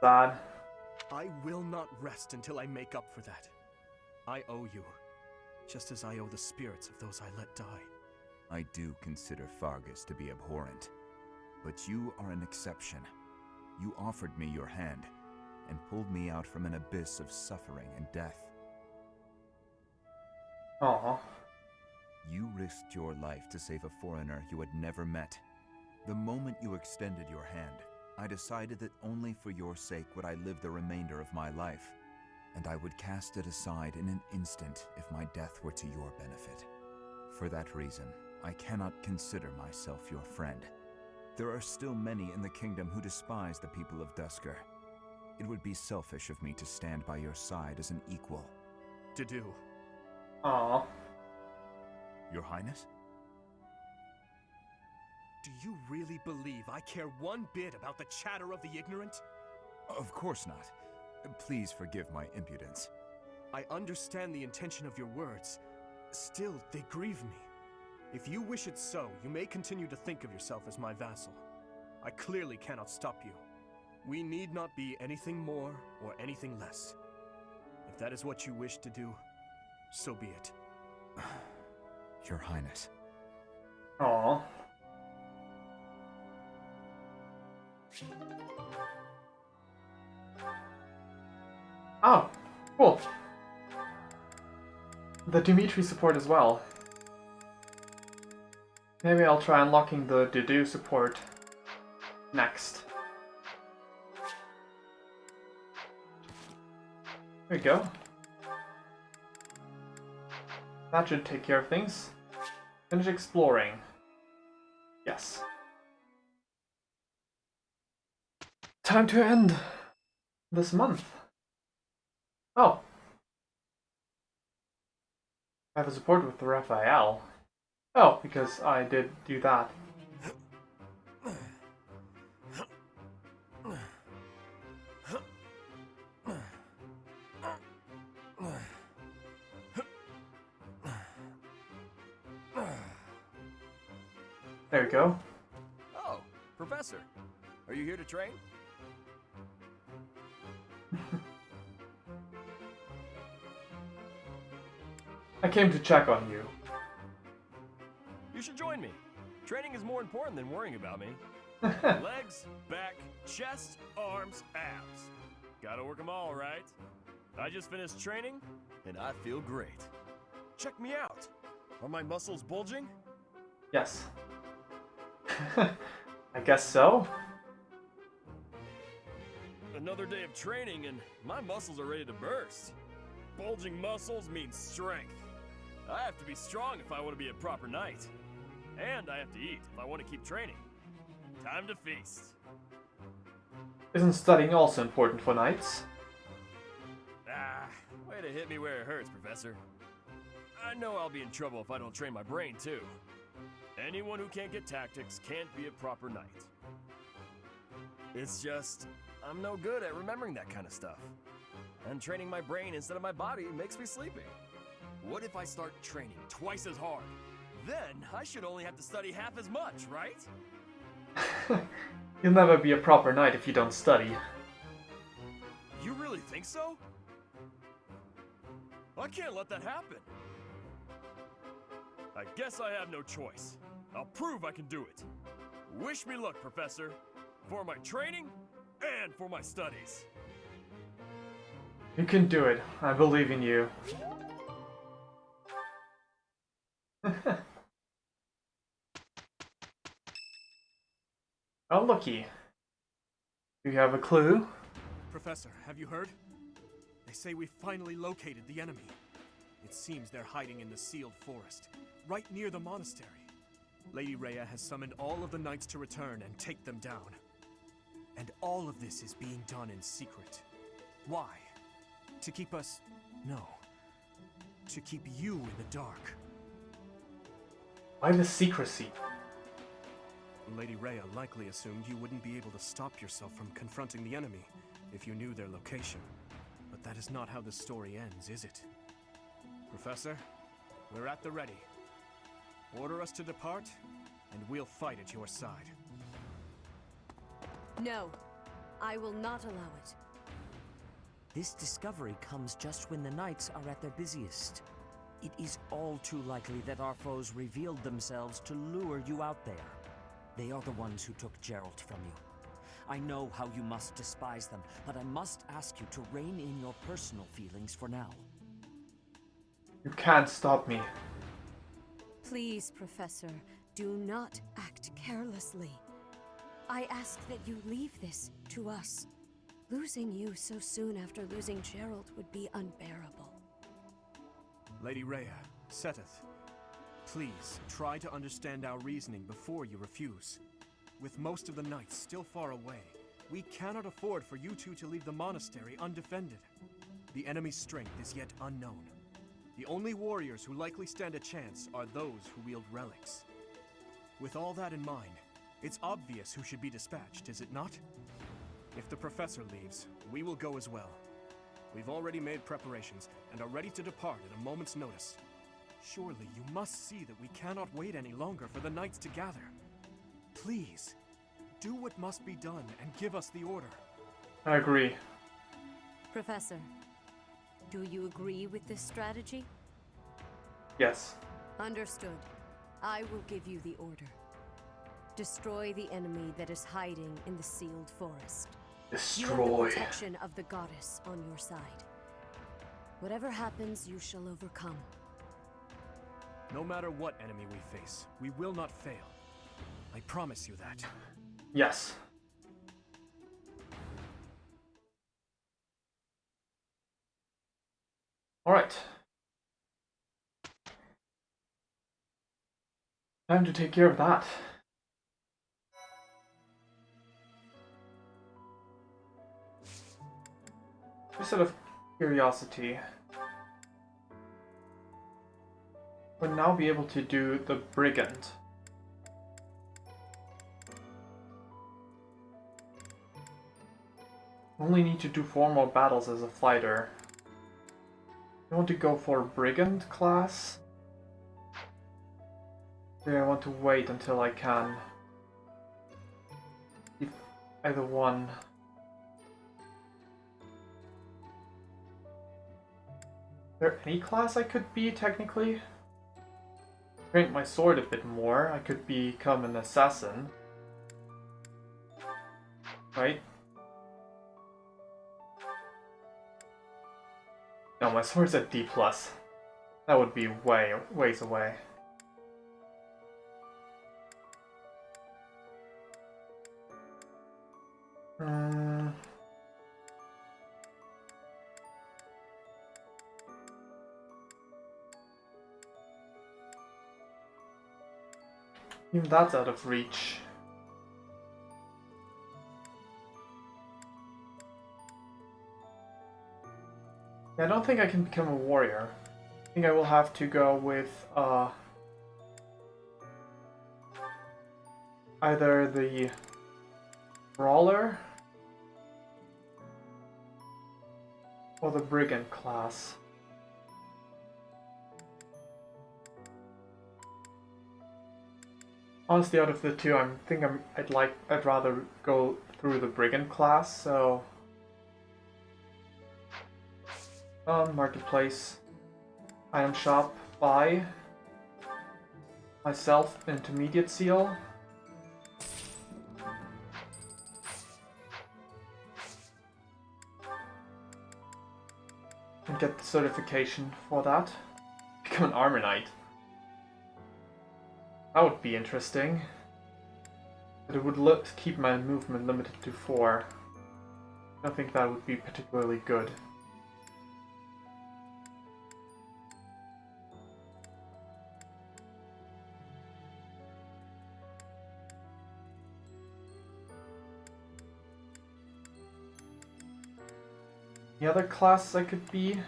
Sad. I will not rest until I make up for that. I owe you, just as I owe the spirits of those I let die. I do consider Fargus to be abhorrent, but you are an exception. You offered me your hand, and pulled me out from an abyss of suffering and death. Aww. You risked your life to save a foreigner you had never met. The moment you extended your hand, I decided that only for your sake would I live the remainder of my life, and I would cast it aside in an instant if my death were to your benefit. For that reason, I cannot consider myself your friend. There are still many in the kingdom who despise the people of Dusker. It would be selfish of me to stand by your side as an equal. Dedu. Aww. Your Highness? Do you really believe I care one bit about the chatter of the ignorant? Of course not. Please forgive my impudence. I understand the intention of your words. Still, they grieve me. If you wish it so, you may continue to think of yourself as my vassal. I clearly cannot stop you. We need not be anything more or anything less. If that is what you wish to do, so be it. Your Highness. Aww. Oh, cool. The Dimitri support as well. Maybe I'll try unlocking the Dudu support next. There we go. That should take care of things. Finish exploring. Yes. Time to end this month. Oh. I have a support with Raphael. Oh, because I did do that. There we go. Oh, Professor. Are you here to train? I came to check on you. You should join me. Training is more important than worrying about me. Legs, back, chest, arms, abs. Gotta work them all, right? I just finished training, and I feel great. Check me out. Are my muscles bulging? Yes. I guess so. Another day of training, and my muscles are ready to burst. Bulging muscles means strength. I have to be strong if I want to be a proper knight. And I have to eat if I want to keep training. Time to feast. Isn't studying also important for knights? Ah, way to hit me where it hurts, Professor. I know I'll be in trouble if I don't train my brain, too. Anyone who can't get tactics can't be a proper knight. It's just, I'm no good at remembering that kind of stuff. And training my brain instead of my body makes me sleepy. What if I start training twice as hard? Then I should only have to study half as much, right? You'll never be a proper knight if you don't study. You really think so? I can't let that happen. I guess I have no choice. I'll prove I can do it. Wish me luck, Professor. For my training and for my studies. You can do it. I believe in you. Oh, looky. Do you have a clue? Professor, have you heard? They say we finally located the enemy. It seems they're hiding in the sealed forest, right near the monastery. Lady Rhea has summoned all of the knights to return and take them down. And all of this is being done in secret. Why? To keep us... no. To keep you in the dark. Why the secrecy? Lady Rhea likely assumed you wouldn't be able to stop yourself from confronting the enemy if you knew their location. But that is not how the story ends, is it? Professor, we're at the ready. Order us to depart, and we'll fight at your side. No, I will not allow it. This discovery comes just when the knights are at their busiest. It is all too likely that our foes revealed themselves to lure you out there. They are the ones who took Geralt from you. I know how you must despise them, but I must ask you to rein in your personal feelings for now. You can't stop me. Please, Professor, do not act carelessly. I ask that you leave this to us. Losing you so soon after losing Geralt would be unbearable. Lady Rhea, Seteth, please try to understand our reasoning before you refuse. With most of the knights still far away, we cannot afford for you two to leave the monastery undefended. The enemy's strength is yet unknown. The only warriors who likely stand a chance are those who wield relics. With all that in mind, It's obvious who should be dispatched, is it not? If the professor leaves, we will go as well. We've already made preparations and are ready to depart at a moment's notice. Surely you must see that we cannot wait any longer for the knights to gather. Please, do what must be done and give us the order. I agree. Professor, do you agree with this strategy? Yes. Understood. I will give you the order. Destroy the enemy that is hiding in the sealed forest. You have the Destroy. protection of the goddess on your side. Whatever happens, you shall overcome. No matter what enemy we face, we will not fail. I promise you that. Yes. Alright. Time to take care of that. Just out of curiosity, we'll now be able to do the brigand. Only need to do 4 more battles as a fighter. I want to go for brigand class. I want to wait until I can. If either one. Is there any class I could be technically? Train my sword a bit more. I could become an assassin. Right? No, my sword's at D+. That would be ways away. Even that's out of reach. I don't think I can become a warrior. I think I will have to go with either the brawler or the brigand class. Honestly, out of the two, I'd rather go through the brigand class. So, marketplace, item shop, buy myself intermediate seal. And get the certification for that. Become an armor knight. That would be interesting. But it would keep my movement limited to 4. I don't think that would be particularly good. The other class I could be,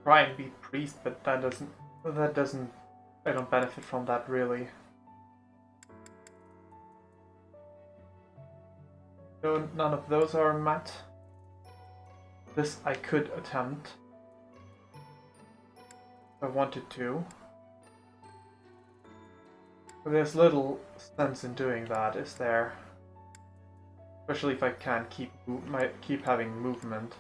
try and be priest, but I don't benefit from that really. So none of those are met. This I could attempt if I wanted to. But there's little sense in doing that, is there? Especially if I can't keep having movement.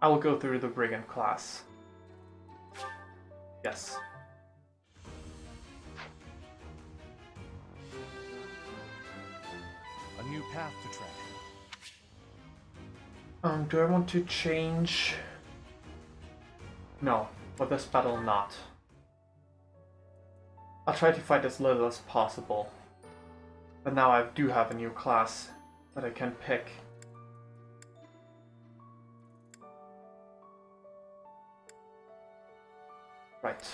I will go through the brigand class. Yes. A new path to tread. Do I want to change? No, for this battle not. I'll try to fight as little as possible. But now I do have a new class that I can pick. Right.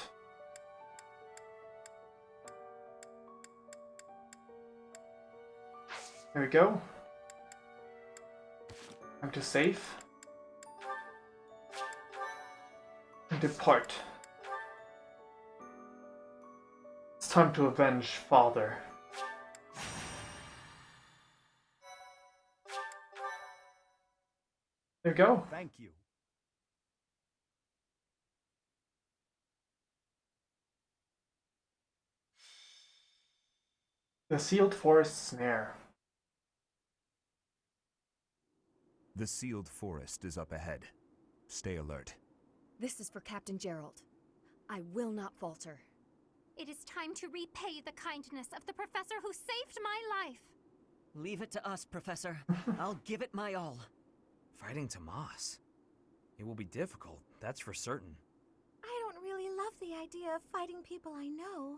There we go. Time to save. And depart. time to avenge father. There you go. Thank you. The sealed forest snare. The sealed forest is up ahead. Stay alert. This is for Captain Gerald. I will not falter. It is time to repay the kindness of the professor who saved my life. Leave it to us, Professor. I'll give it my all. Fighting Tomas. It will be difficult, that's for certain. I don't really love the idea of fighting people I know.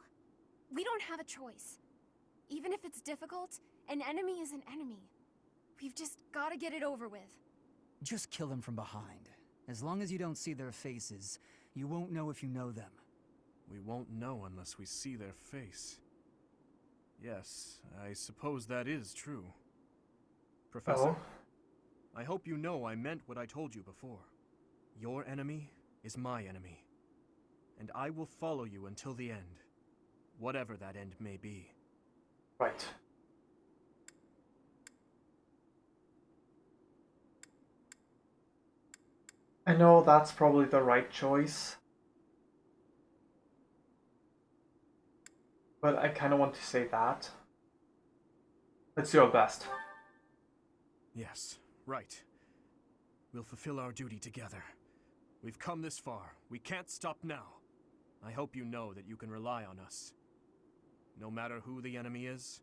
We don't have a choice. Even if it's difficult, an enemy is an enemy. We've just gotta get it over with. Just kill them from behind. As long as you don't see their faces, you won't know if you know them. We won't know unless we see their face. Yes, I suppose that is true. Professor, I hope you know I meant what I told you before. Your enemy is my enemy. And I will follow you until the end. Whatever that end may be. Right. I know that's probably the right choice. But I kind of want to say that. Let's do our best. Yes, right. We'll fulfill our duty together. We've come this far. We can't stop now. I hope you know that you can rely on us. No matter who the enemy is,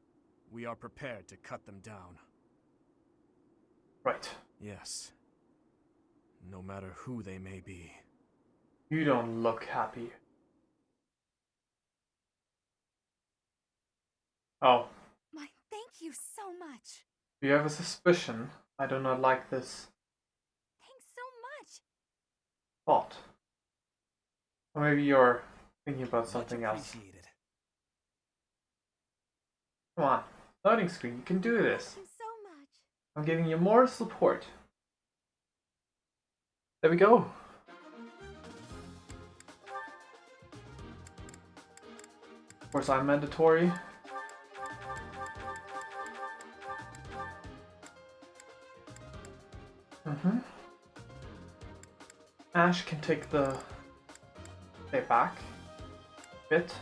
we are prepared to cut them down. Right. Yes. No matter who they may be. You don't look happy. Oh. My thank you so much. Do you have a suspicion? I do not like this Thanks so much. thought. Or maybe you're thinking about something else. Come on. Loading screen, you can do this. Thank you so much. I'm giving you more support. There we go. Of course, I'm mandatory. Ash can take the stay back a bit.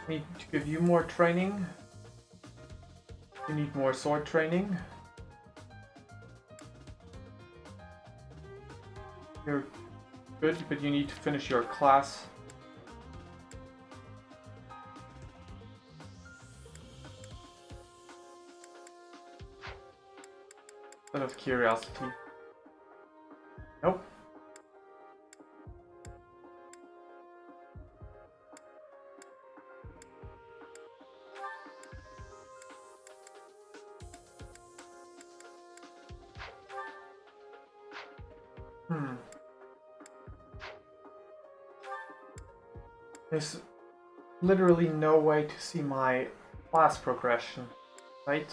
Need to give you more training. You need more sword training. You're good, but you need to finish your class. Out of curiosity. Nope. There's literally no way to see my class progression, right?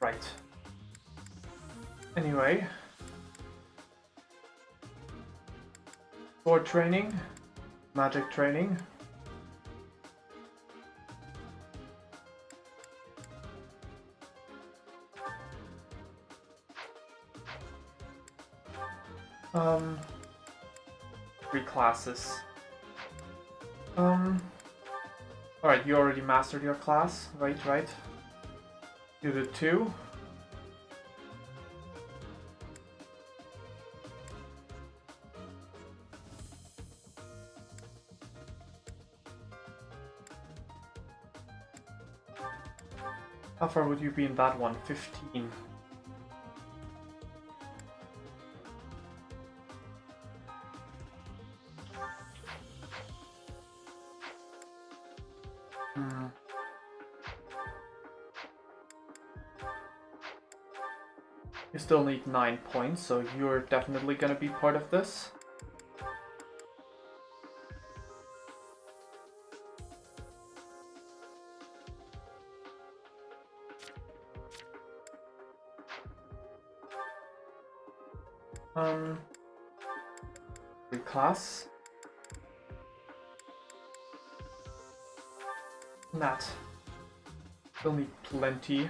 Right. Anyway. Sword training. Magic training. Three classes. Alright, you already mastered your class, right? You did two. How far would you be in that one? 15. Hmm. You still need 9 points, so you're definitely gonna be part of this. Your class. Nat. Still need plenty.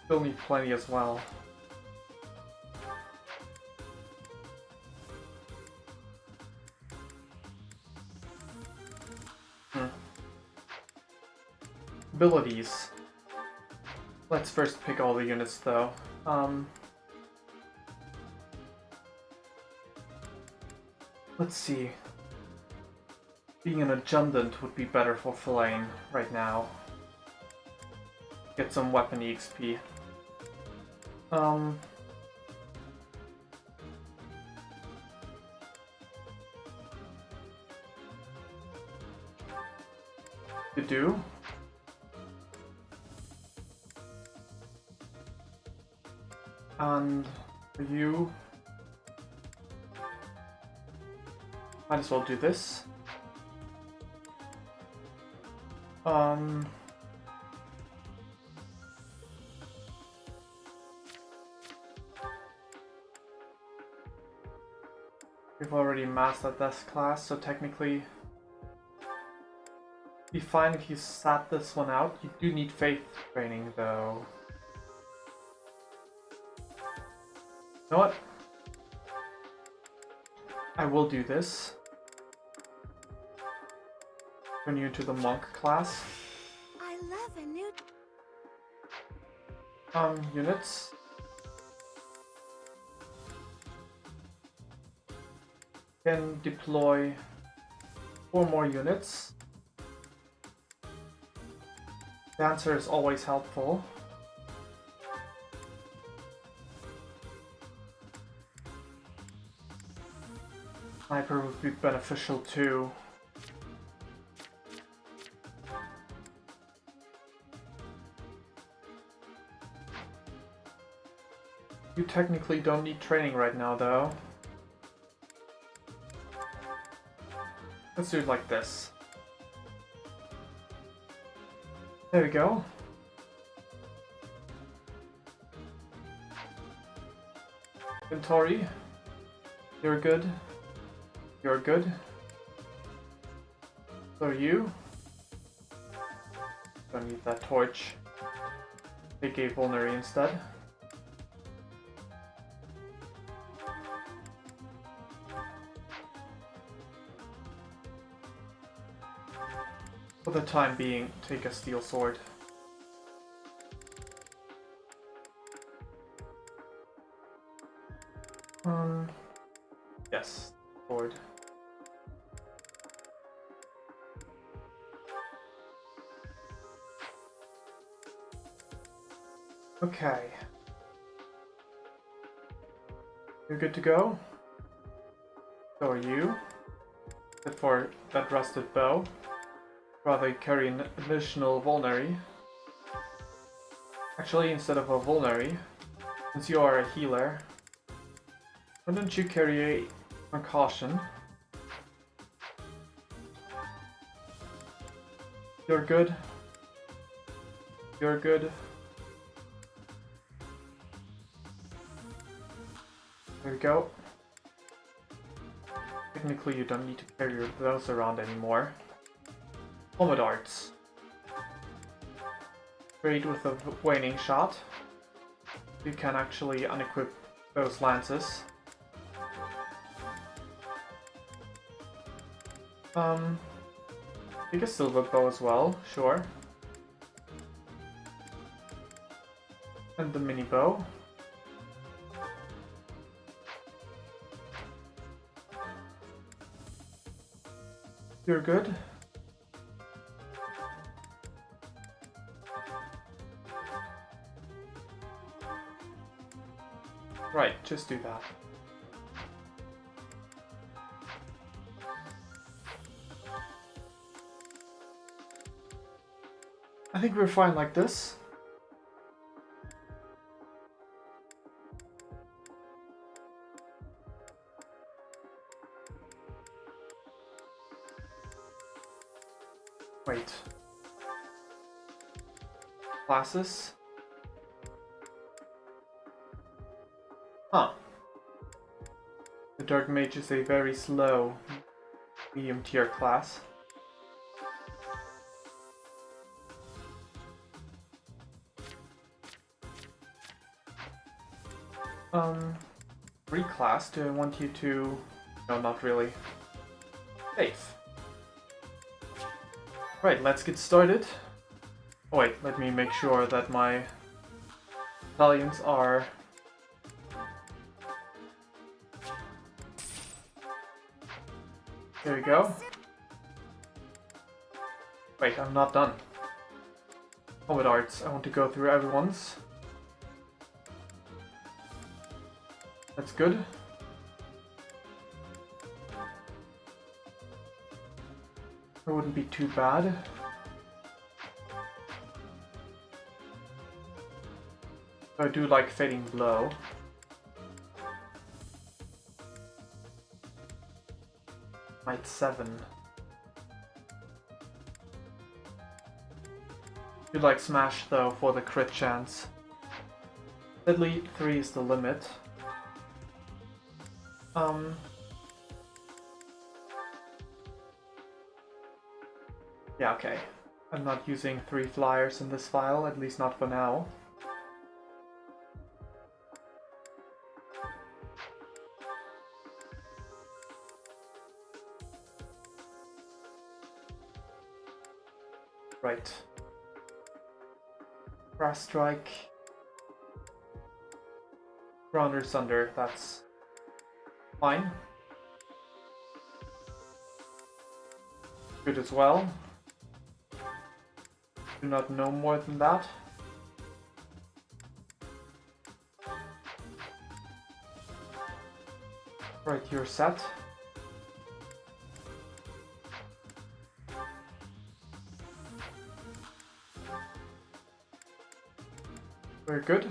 Still need plenty as well. Abilities. Let's first pick all the units though. Let's see. Being an adjutant would be better for Flame right now. Get some weapon EXP. You do? And for you, might as well do this. We've already mastered this class, so technically be fine if you sat this one out. You do need faith training though. You know what? I will do this. Turn you into the monk class. I love a new... Units. Can deploy 4 more units. Dancer is always helpful. Sniper would be beneficial too. You technically don't need training right now though. Let's do it like this. There we go. Inventory. You're good. You're good. So are you. Don't need that torch. Take a vulnerary instead. For the time being, take a steel sword. Yes, sword. Okay. You're good to go? So are you. Except for that rusted bow. Rather carry an additional vulnerary. Actually, instead of a vulnerary, since you are a healer, why don't you carry a concussion? You're good. You're good. There we go. Technically, you don't need to carry those around anymore. Helmet darts. Great with a waning shot. You can actually unequip those lances. Take a silver bow as well, sure. And the mini bow. You're good. Right, just do that. think we're fine like this. Wait. Classes? Huh. The Dark Mage is a very slow medium tier class. Reclass, do I want you to... No, not really. Safe. Right, let's get started. Oh wait, let me make sure that my battalions are... There we go. Wait, I'm not done. Combat arts, I want to go through everyone's. That's good. It wouldn't be too bad. I do like Fading Blow. Might 7. Do like Smash though for the crit chance. Deadly 3 is the limit. Yeah, okay. I'm not using 3 flyers in this file, at least not for now. Right. Brass Strike. Grounder Sunder, that's fine. Good as well. Do not know more than that. Right, you're set. Very good.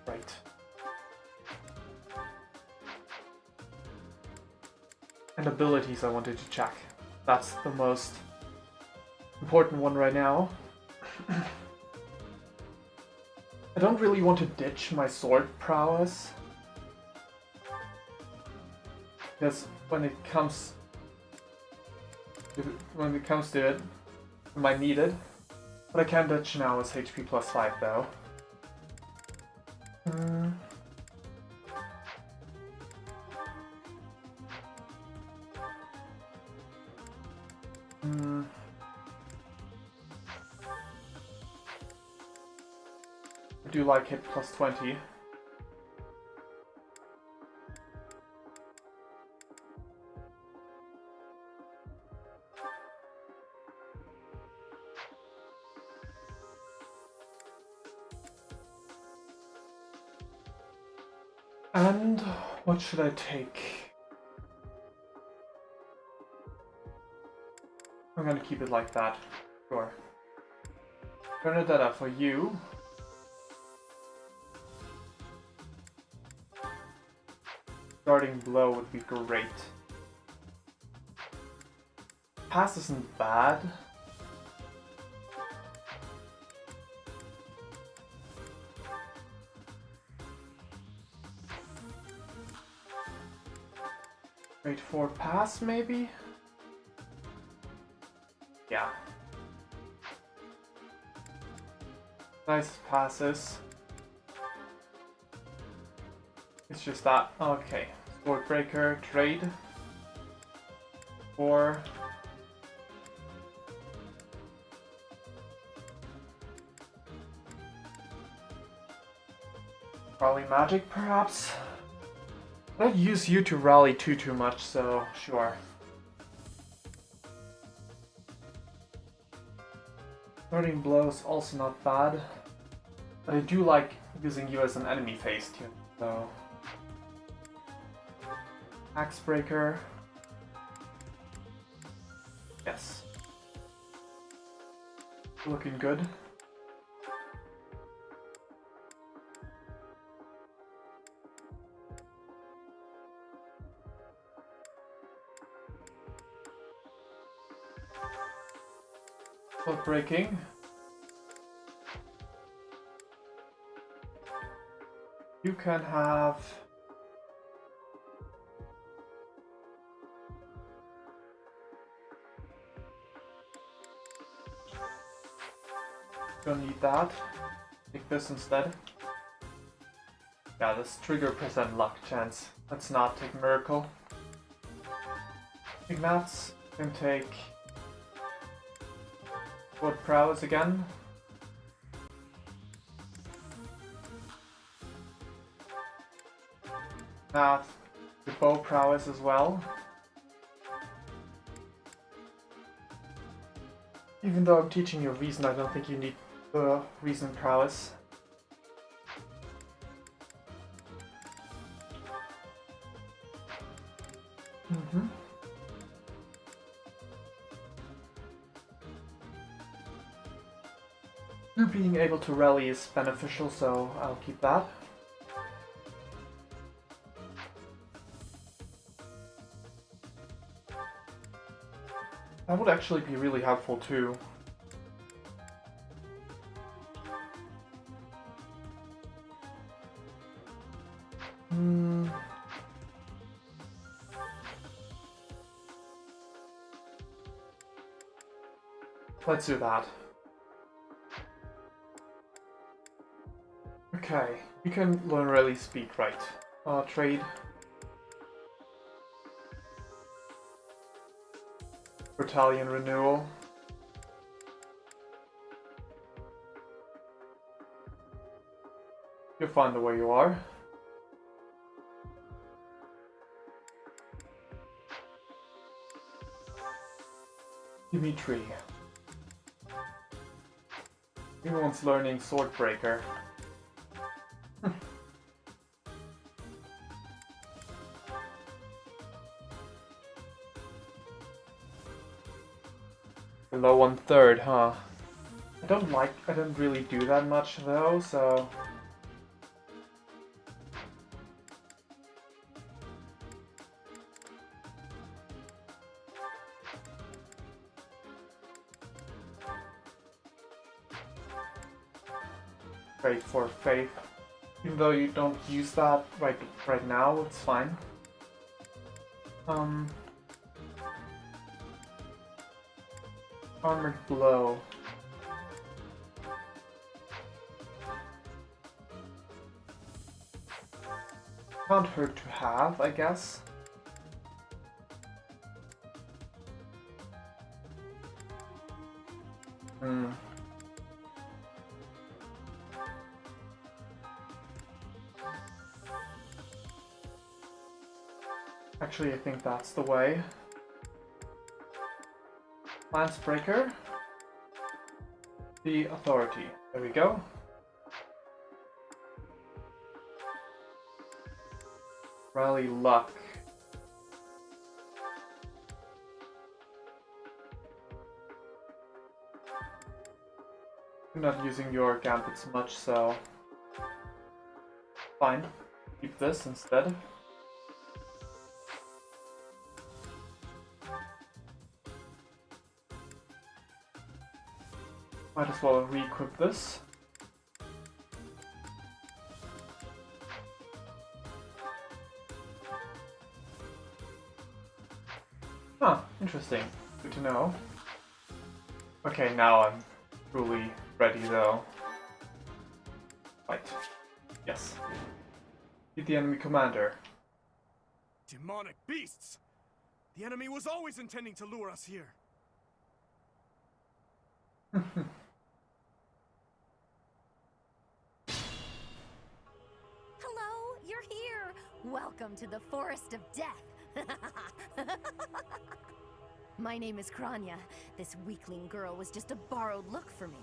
Right. And abilities I wanted to check. That's the most important one right now. I don't really want to ditch my sword prowess. Because when it comes to it, I might need it. What I can ditch now is HP plus 5 though. I do like hit plus 20. And what should I take? I'm gonna keep it like that. Sure. Bernadetta, for you. Starting blow would be great. Pass isn't bad. Wait for pass, maybe? Yeah. Nice passes. It's just that. Okay. Sword Breaker, trade. 4. Rally Magic, perhaps? I don't use you to rally too much, so sure. Starting blow is also not bad, but I do like using you as an enemy phase too. So Axe Breaker. Yes. Looking good. Foot breaking. You can have don't need that. Take this instead. Yeah, this trigger percent luck chance. Let's not take miracle. Ignatz can take wood prowess again. Have the bow prowess as well. Even though I'm teaching you reason, I don't think you need the reason prowess. Being able to rally is beneficial, so I'll keep that. That would actually be really helpful too. Let's do that. Okay, you can learn rally speed, right? Trade. Battalion renewal. You'll find the way you are. Dimitri. Everyone's learning Swordbreaker. Below 1/3, huh? I don't really do that much though, so... Great for faith. Even though you don't use that right now, it's fine. Armored blow. Can't hurt to have, I guess. Actually, I think that's the way. Lancebreaker. The authority. There we go. Rally luck. You're not using your gambits much, so fine. Keep this instead. Might as well re-equip this. Huh, interesting. Good to know. Okay, now I'm truly ready though. Right. Yes. Beat the enemy commander. Demonic beasts! The enemy was always intending to lure us here. Hello, you're here! Welcome to the Forest of Death! My name is Kranya. This weakling girl was just a borrowed look for me.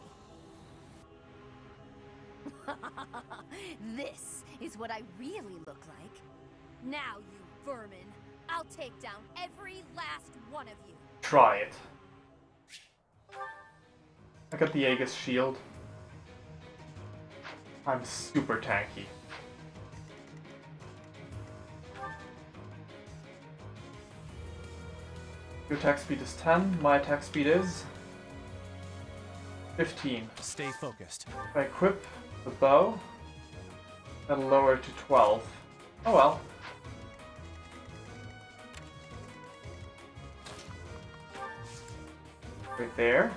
This is what I really look like. Now, you vermin, I'll take down every last one of you. Try it. I got the Aegis shield. I'm super tanky. Your attack speed is 10, my attack speed is 15. Stay focused. If I equip the bow, that'll lower it to 12. Oh well. Right there.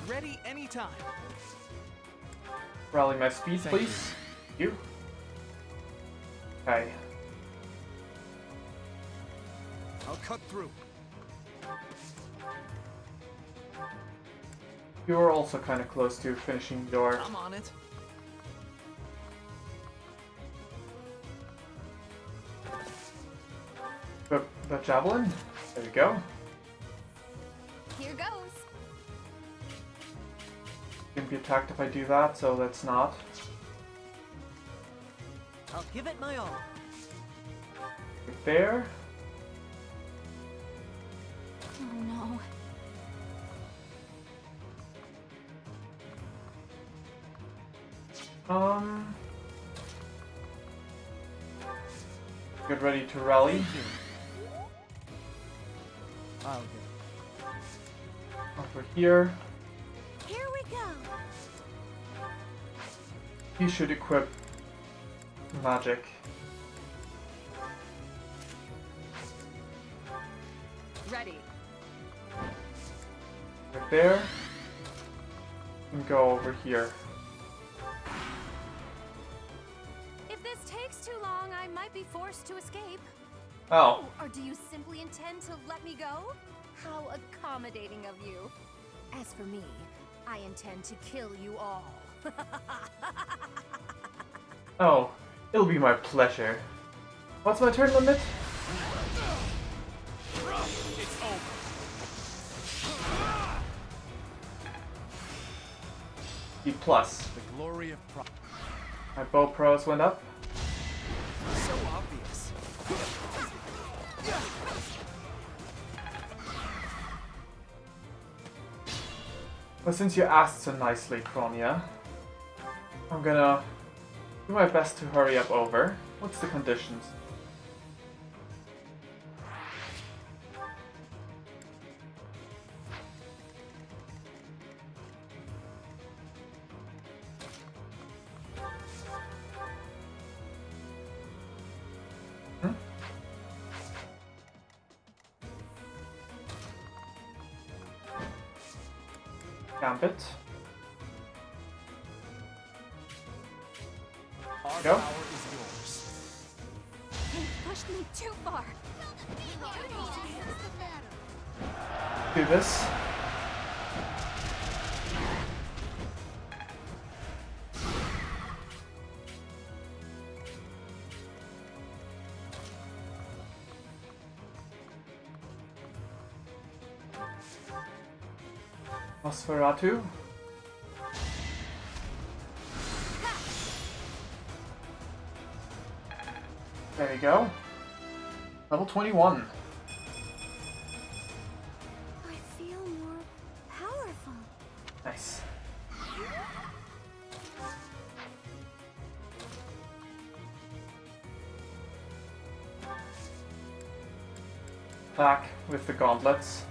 Ready anytime. Rally my speed, Thank please. Thank you. Okay. I'll cut through. You're also kind of close to finishing your... I'm on it. The javelin. There you go. Here goes. Can be attacked if I do that, so let's not. I'll give it my all. Right there. Oh no. Get ready to rally. I'll get it. Over here. Here we go. He should equip magic. Ready. Right there. And go over here. If this takes too long, I might be forced to escape. Oh. Or do you simply intend to let me go? How accommodating of you. As for me, I intend to kill you all. Oh. It'll be my pleasure. What's my turn limit? It's over. E plus. The glory of My bow pros went up. so obvious. Well, since you asked so nicely, Kronia, I'm gonna do my best to hurry up over. What's the conditions? Hmm? Gambit. Our Go. power is yours. They pushed me too far. Do this. Nosferatu. There you go. Level 21. I feel more powerful. Nice. Attack with the gauntlets.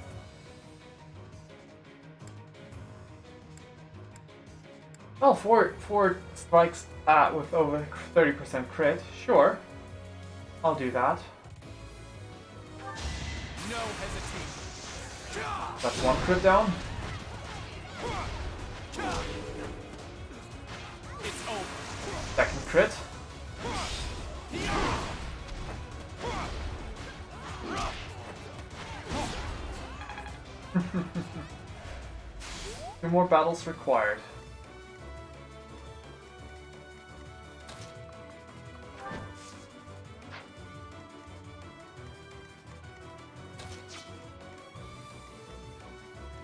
Oh, four strikes with over 30% crit. Sure. I'll do that. No hesitation. That's one crit down. It's over. Second crit. Two more battles required.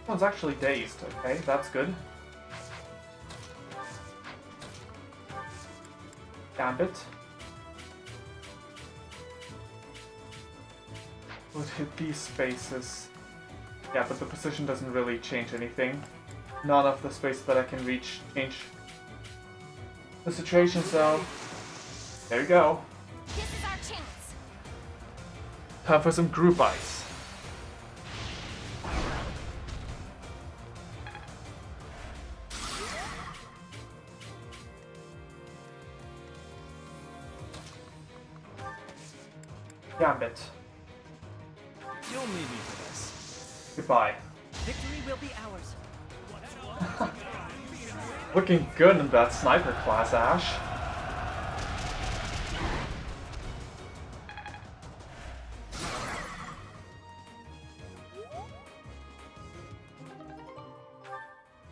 One's actually dazed. Okay, that's good. Gambit. would hit these spaces. Yeah, but the position doesn't really change anything. None of the space that I can reach change the situation, so there you go. This is our chance. Time for some group ice. Gambit. You'll need me for this. Goodbye. Victory will be ours. Looking good in that sniper class, Ash.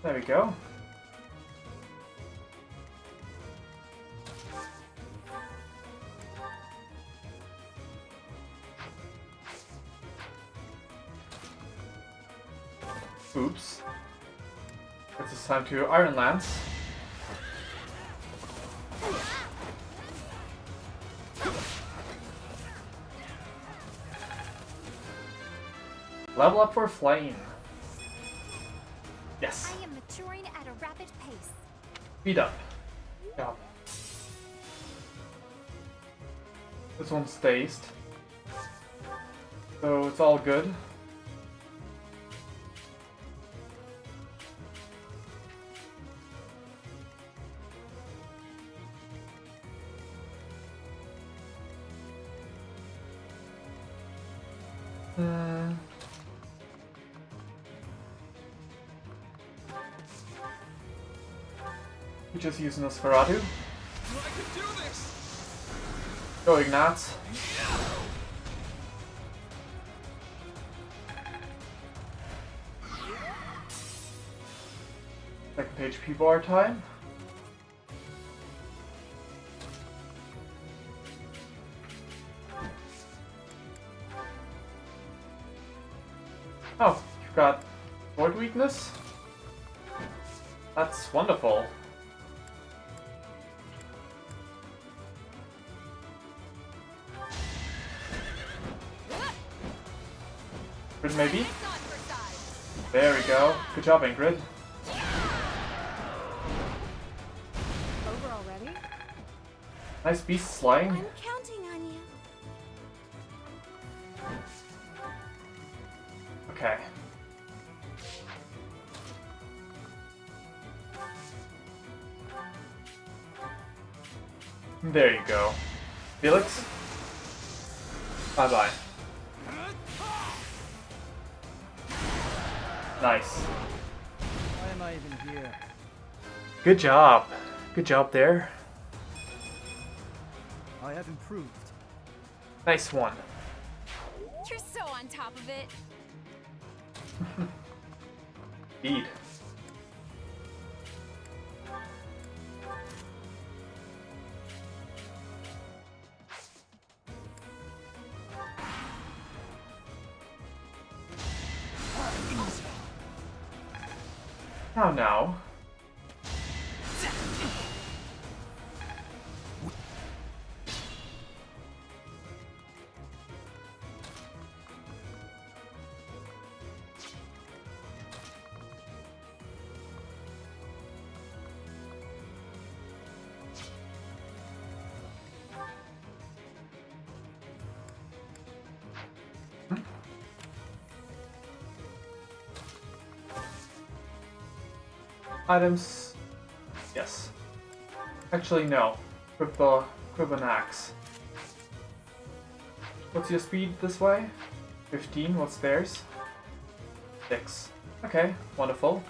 There we go. Oops. It's time to Iron Lance. Level up for Flame. Yes. I am maturing at a rapid pace. Speed up. Yeah. This one's dazed. So it's all good. We just use Nosferatu. I can do this! Go Ignatz. Second HP bar time. Oh, you've got Void Weakness? That's wonderful. Ingrid, maybe? There we go. Good job, Ingrid. Over already? Nice beast slaying. I'm counting on you. Okay. There you go. Felix? Bye-bye. Nice. Why am I even here? Good job. Good job there. I have improved. Nice one. You're so on top of it. Indeed. Now. Items. Yes. Actually, no. Equip an axe. What's your speed this way? 15. What's theirs? 6. Okay, wonderful.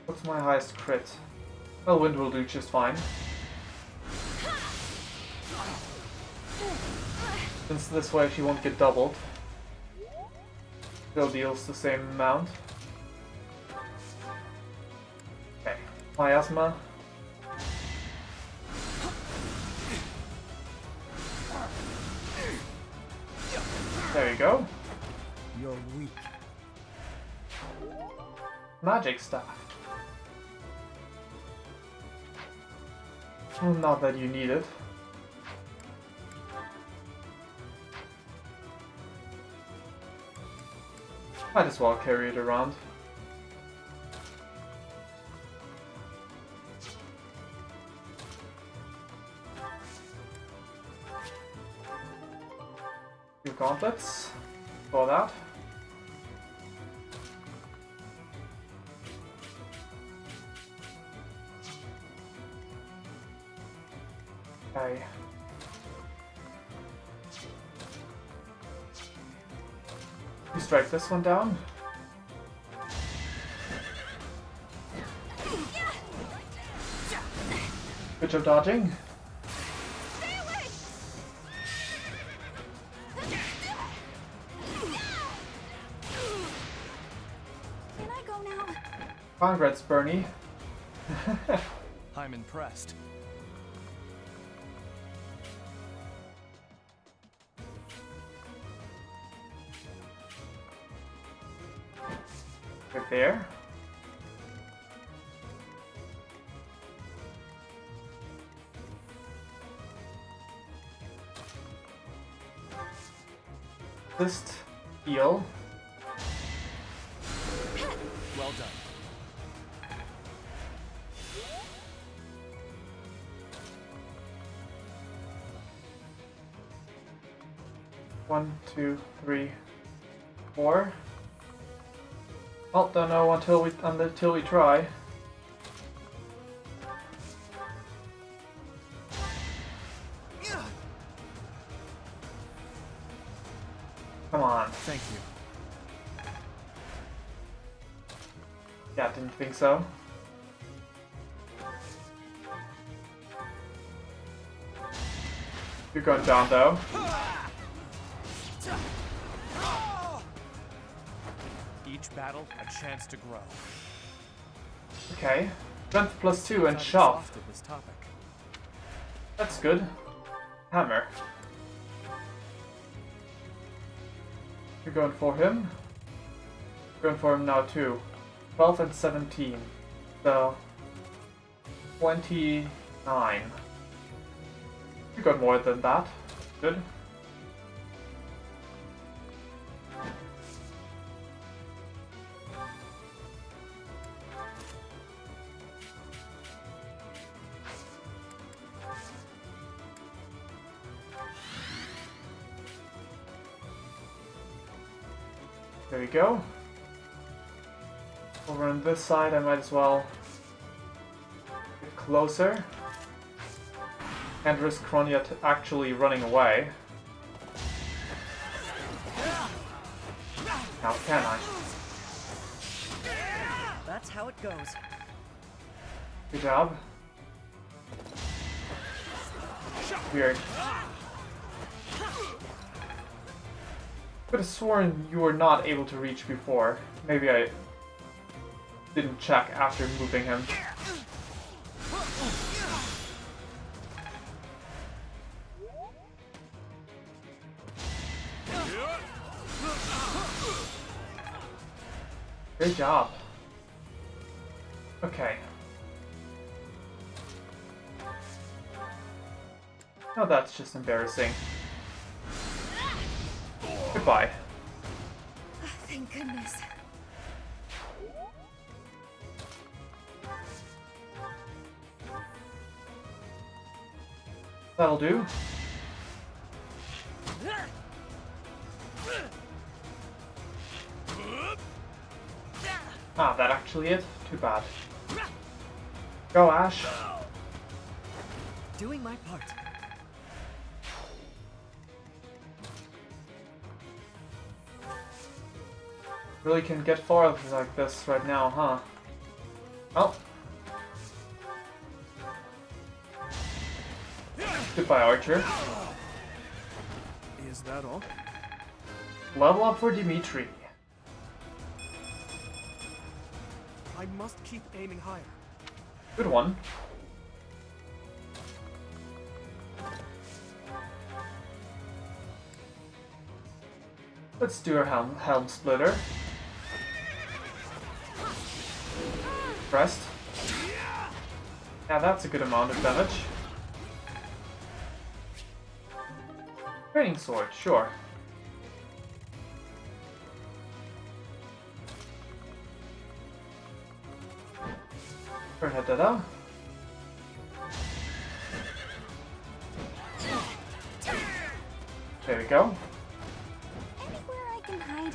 What's my highest crit? Well, wind will do just fine. Since this way she won't get doubled. Still deals the same amount. Okay, miasma. There you go. You're weak. Magic staff. Well, not that you need it. Might as well carry it around. Few gauntlets for that. Okay. You strike this one down. Good job dodging. Can I go now? Congrats, Bernie. I'm impressed. Right there. Just heal. Well done. 1, 2, 3, 4. Well, don't know until we try. Come on. Thank you. Yeah, didn't think so. You're going down though. Each battle, a chance to grow. Okay. Strength +2 and I've shove. exhausted this topic. That's good. Hammer. You're going for him. Going for him now too. 12 and 17. So 29. You got more than that. Good. There we go. Over on this side, I might as well get closer and risk Kronia actually running away. Now can I? That's how it goes. Good job. Weird. Could have sworn you were not able to reach before. Maybe I didn't check after moving him. Great job. Okay. Oh, that's just embarrassing. Goodbye. Oh, thank goodness. That'll do. Ah, that actually is? Too bad. Go, Ash. Doing my part. Really can get far like this right now, huh? Oh. Goodbye, Archer. Is that all? Level up for Dimitri. I must keep aiming higher. Good one. Let's do our helm splitter. Pressed. Yeah, that's a good amount of damage. Training sword, sure. Da-da-da. There we go. Anywhere I can hide.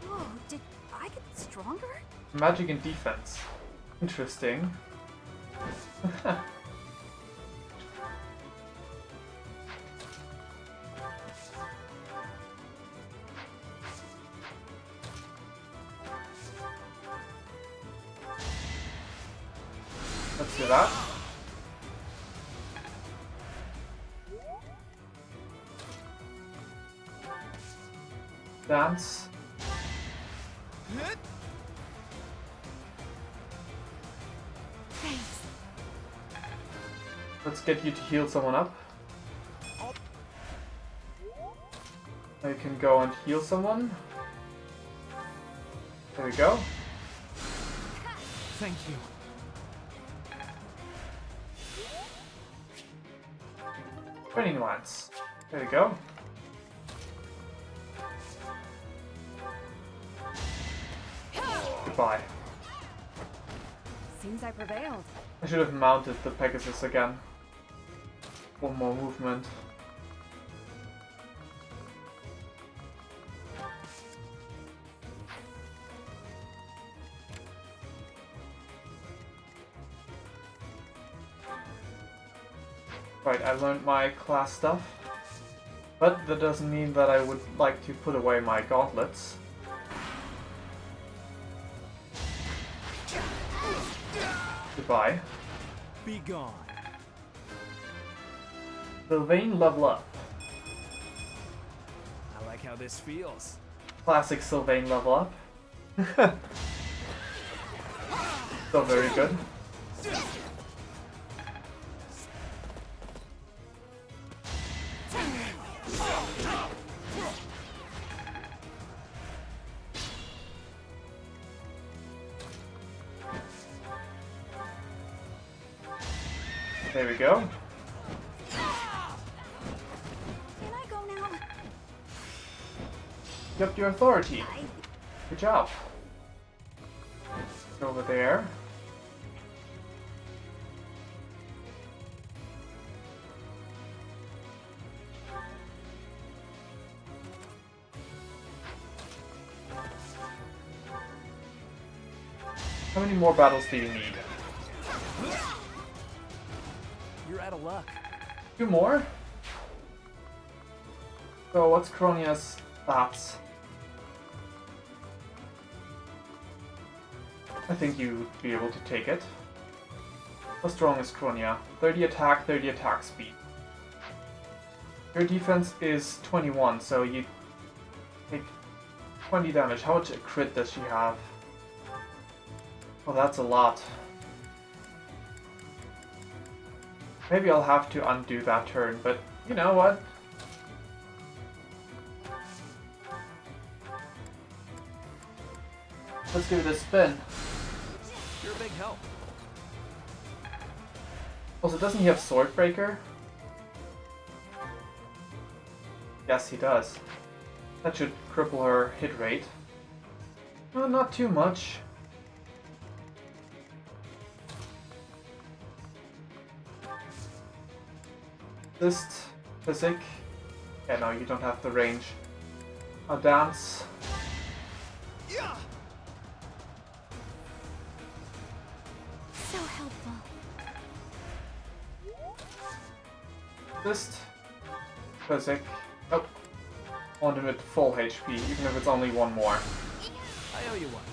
Whoa, did I get stronger? Magic and defense. Interesting. Let's do that. Dance. Thanks. Let's get you to heal someone up. Now you can go and heal someone. There we go. Thank you. Training lance. There we go. Goodbye. Seems I prevailed. I should have mounted the Pegasus again. One more movement. Right, I learned my class stuff. But that doesn't mean that I would like to put away my gauntlets. Goodbye. Be gone. Sylvain level up. I like how this feels. Classic Sylvain level up. Still very good. There we go. Can I go now? You upped your authority. Good job. Go over there. How many more battles do you need? You're out of luck. 2 more? So what's Cronia's stats? I think you'd be able to take it. How strong is Cronia? 30 attack speed. Your defense is 21, so you take 20 damage. How much crit does she have? Oh, that's a lot. Maybe I'll have to undo that turn, but you know what? Let's give it a spin. You're a big help. Also, doesn't he have Swordbreaker? Yes, he does. That should cripple her hit rate. Well, not too much. Just physic. Yeah, no, you don't have the range. A dance. So helpful. Just physic. Oh, want him at full HP, even if it's only 1 more. I owe you one.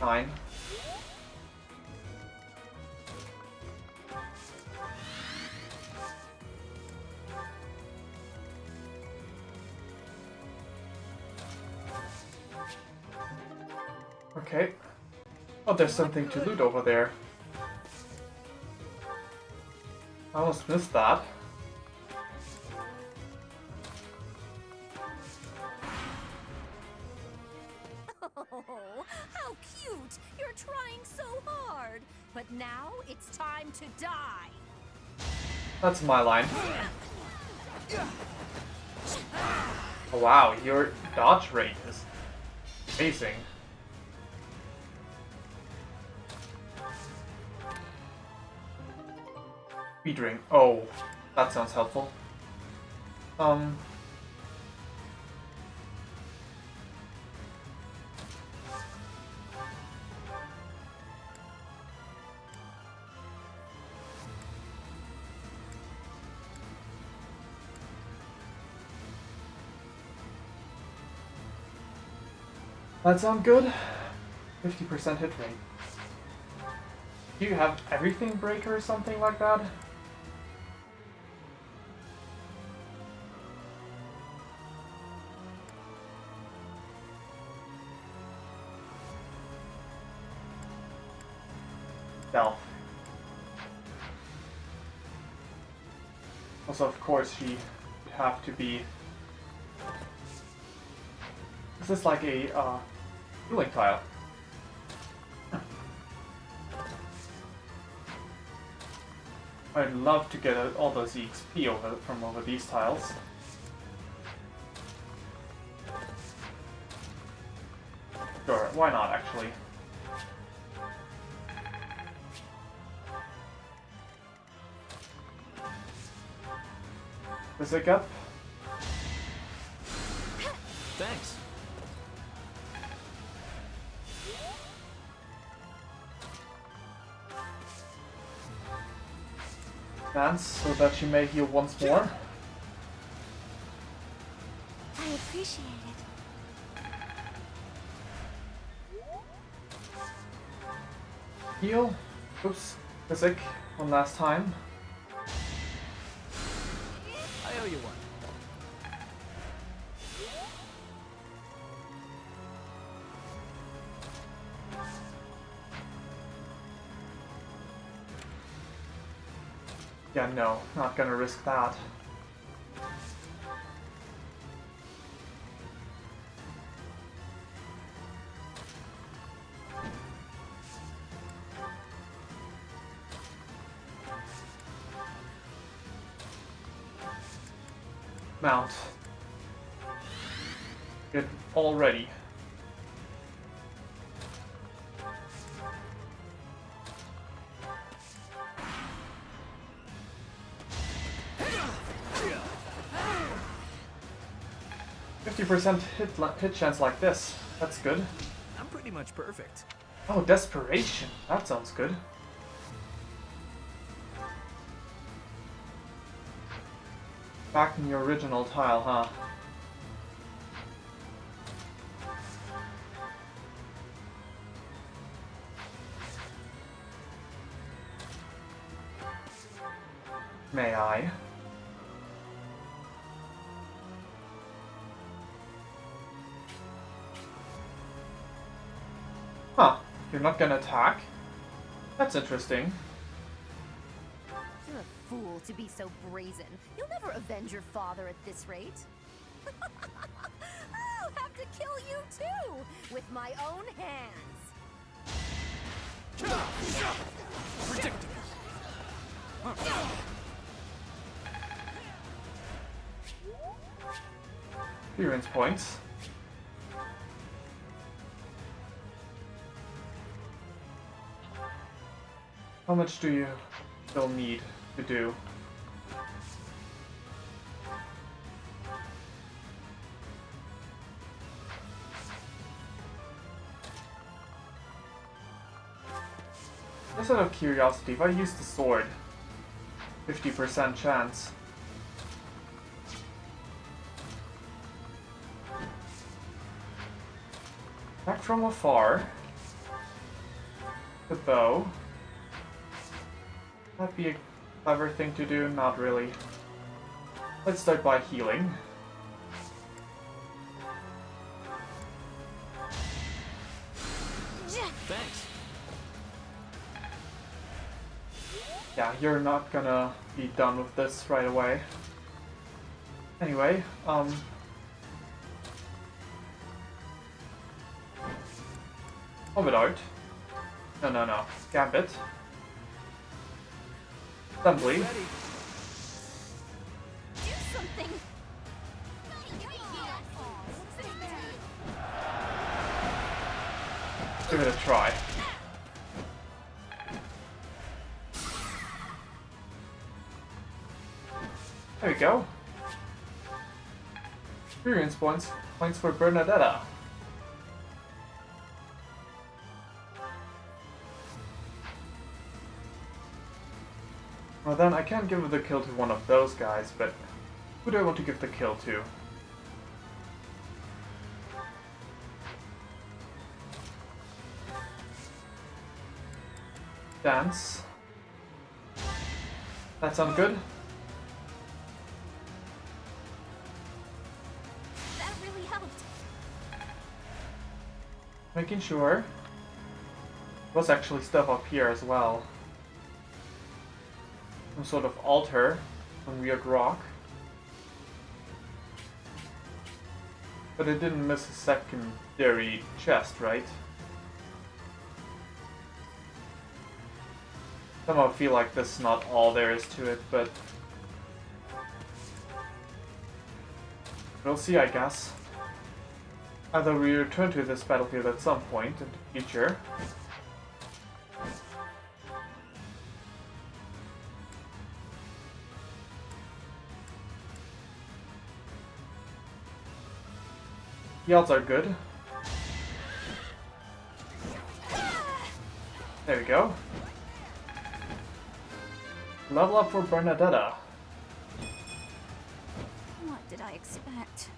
9. Okay. Oh, there's something to loot over there. I almost missed that. Oh, how cute! You're trying so hard. But now it's time to die. That's my line. Oh, wow, your dodge rate is amazing. Speed ring. Oh, that sounds helpful. That sound good? 50% hit rate. Do you have everything breaker or something like that? Stealth. Also, of course, you have to be... Is this like a healing tile? I'd love to get all those EXP from over these tiles. Sure, why not actually? Physic up. Thanks. Dance so that you may heal once more. I appreciate it. Heal. Oops. Physic. One last time. I owe you one. Yeah, no, not gonna risk that. Mount. Good already. %50 hit chance like this. That's good. I'm pretty much perfect. Oh, desperation. That sounds good. Back in the original tile, huh? May I? Huh, you're not gonna attack? That's interesting. You're a fool to be so brazen. You'll never avenge your father at this rate. I'll have to kill you too, with my own hands. Experience points. How much do you still need to do? Just out of curiosity, if I use the sword, 50% chance. Attack from afar. The bow. That'd be a clever thing to do, not really. Let's start by healing. Thanks. Yeah, you're not gonna be done with this right away. Anyway, Orbit Art. No. Gambit. Assembly. Do something! Give it a try. There we go. Experience points. Points for Bernadetta. Well then, I can't give the kill to one of those guys, but who do I want to give the kill to? Dance. That sounds good. That really helped. Making sure. There's actually stuff up here as well. Some sort of altar, some weird rock. But it didn't miss a secondary chest, right? Somehow I feel like this is not all there is to it, but we'll see, I guess. Either we return to this battlefield at some point in the future. The odds are good. There we go. Level up for Bernadetta. What did I expect?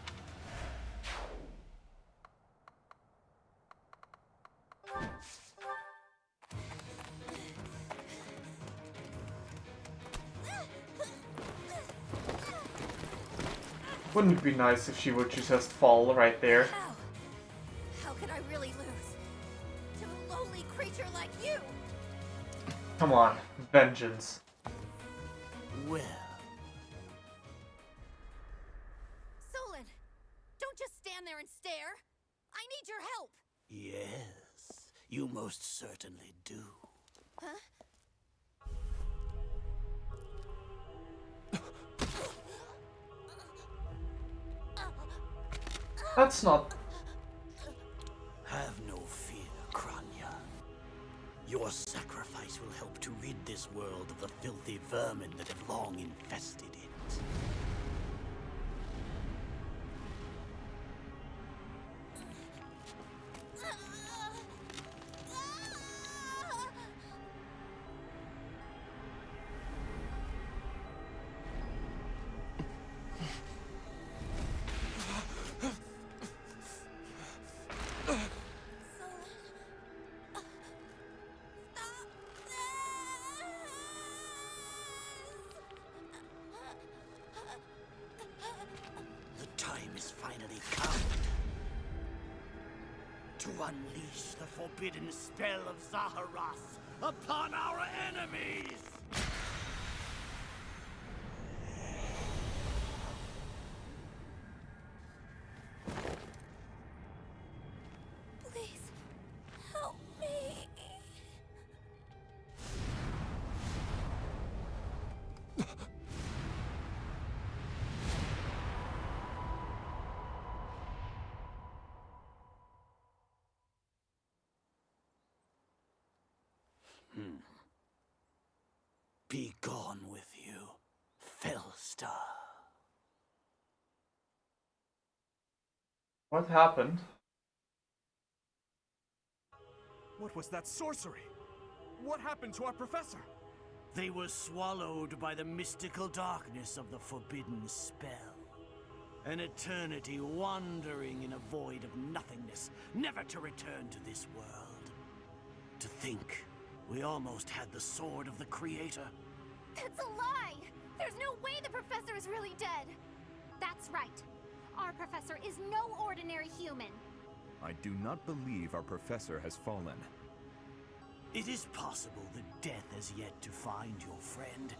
Wouldn't it be nice if she would just fall right there? How could I really lose? To a lowly creature like you? Come on, vengeance. Well. Solon, don't just stand there and stare. I need your help. Yes, you most certainly do. Huh? That's not... Have no fear, Kranya. Your sacrifice will help to rid this world of the filthy vermin that have long infested it. To unleash the forbidden spell of Zaharas upon our enemies! Please, help me. Be gone with you, Fellstar. What happened? What was that sorcery? What happened to our professor? They were swallowed by the mystical darkness of the forbidden spell. An eternity wandering in a void of nothingness, never to return to this world. To think, we almost had the sword of the Creator. That's a lie! There's no way the professor is really dead! That's right. Our professor is no ordinary human. I do not believe our professor has fallen. It is possible that death has yet to find your friend,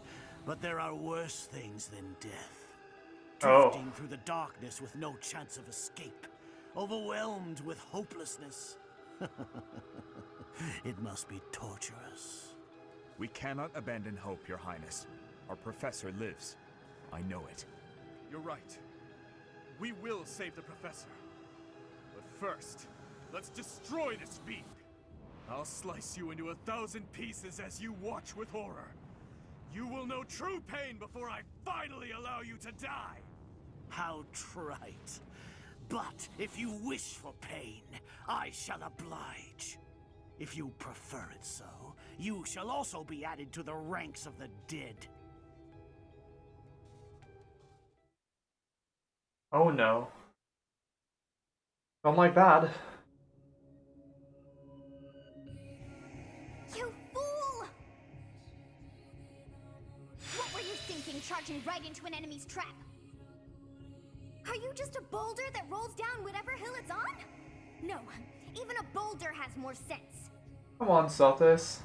but there are worse things than death. Drifting through the darkness with no chance of escape, overwhelmed with hopelessness. It must be torturous. We cannot abandon hope, Your Highness. Our professor lives. I know it. You're right. We will save the professor. But first, let's destroy this fiend. I'll slice you into 1,000 pieces as you watch with horror. You will know true pain before I finally allow you to die. How trite. But if you wish for pain, I shall oblige. If you prefer it so, you shall also be added to the ranks of the dead. Oh no. Don't like that. You fool! What were you thinking, charging right into an enemy's trap? Are you just a boulder that rolls down whatever hill it's on? No, even a boulder has more sense. Come on, Sothis.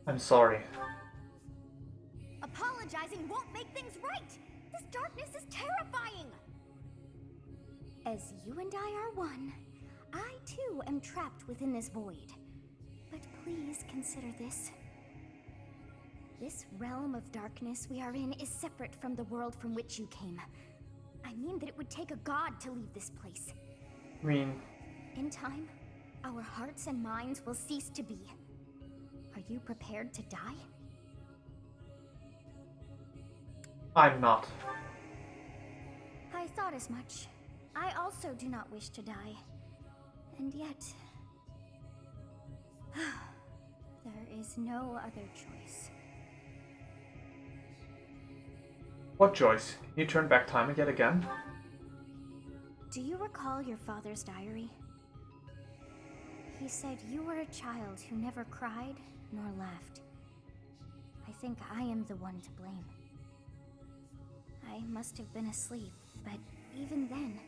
I'm sorry. Apologizing won't make things right! This darkness is terrifying! As you and I are one, I too am trapped within this void. But please consider this. This realm of darkness we are in is separate from the world from which you came. I mean that it would take a god to leave this place. I mean, In time, our hearts and minds will cease to be. Are you prepared to die? I'm not. I thought as much. I also do not wish to die. And yet... there is no other choice. What choice? Can you turn back time yet again? Do you recall your father's diary? He said you were a child who never cried nor laughed. I think I am the one to blame. I must have been asleep, but even then,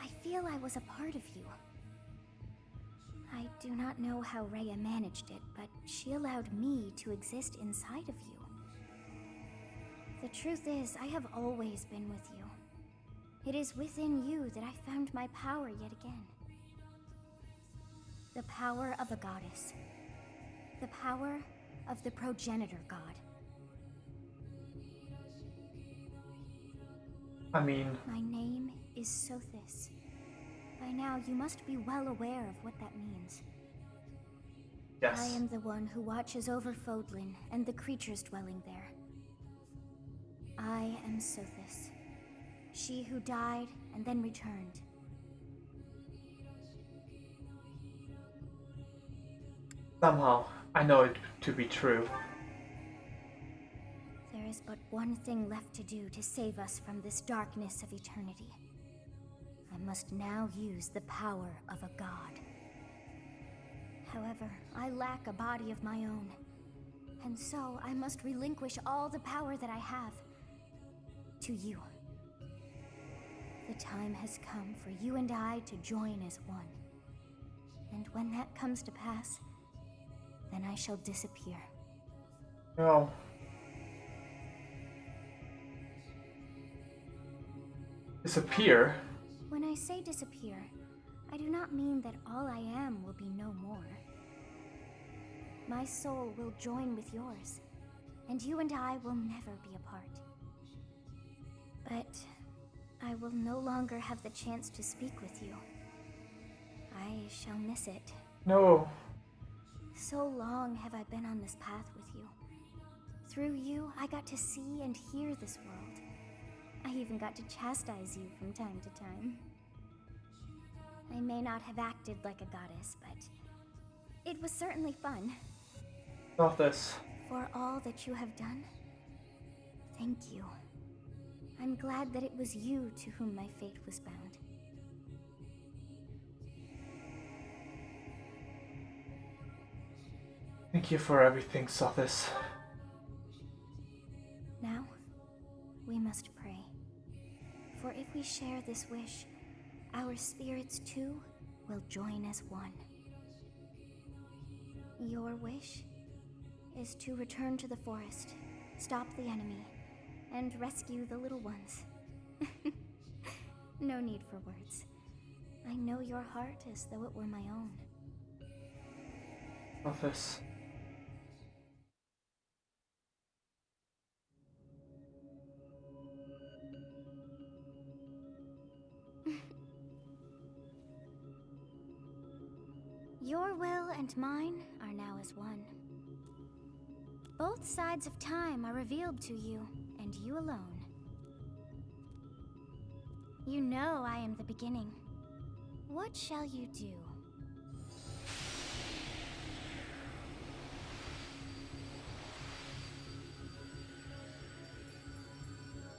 I feel I was a part of you. I do not know how Rhea managed it, but she allowed me to exist inside of you. The truth is, I have always been with you. It is within you that I found my power yet again. The power of a goddess. The power of the progenitor god. I mean... My name is Sothis. By now, you must be well aware of what that means. Yes. I am the one who watches over Fodlan and the creatures dwelling there. I am Sothis. She who died and then returned. Somehow, I know it to be true. There is but one thing left to do to save us from this darkness of eternity. I must now use the power of a god. However, I lack a body of my own, and so I must relinquish all the power that I have to you. The time has come for you and I to join as one. And when that comes to pass, then I shall disappear. No. Disappear? When I say disappear, I do not mean that all I am will be no more. My soul will join with yours, and you and I will never be apart. But I will no longer have the chance to speak with you. I shall miss it. No. So long have I been on this path with you. Through you, I got to see and hear this world. I even got to chastise you from time to time. I may not have acted like a goddess, but it was certainly fun. Not this. For all that you have done, thank you. I'm glad that it was you to whom my fate was bound. Thank you for everything, Sothis. Now, we must pray. For if we share this wish, our spirits too will join as one. Your wish is to return to the forest, stop the enemy, and rescue the little ones. No need for words. I know your heart as though it were my own. Of this. Your will and mine are now as one. Both sides of time are revealed to you, and you alone. You know I am the beginning. What shall you do?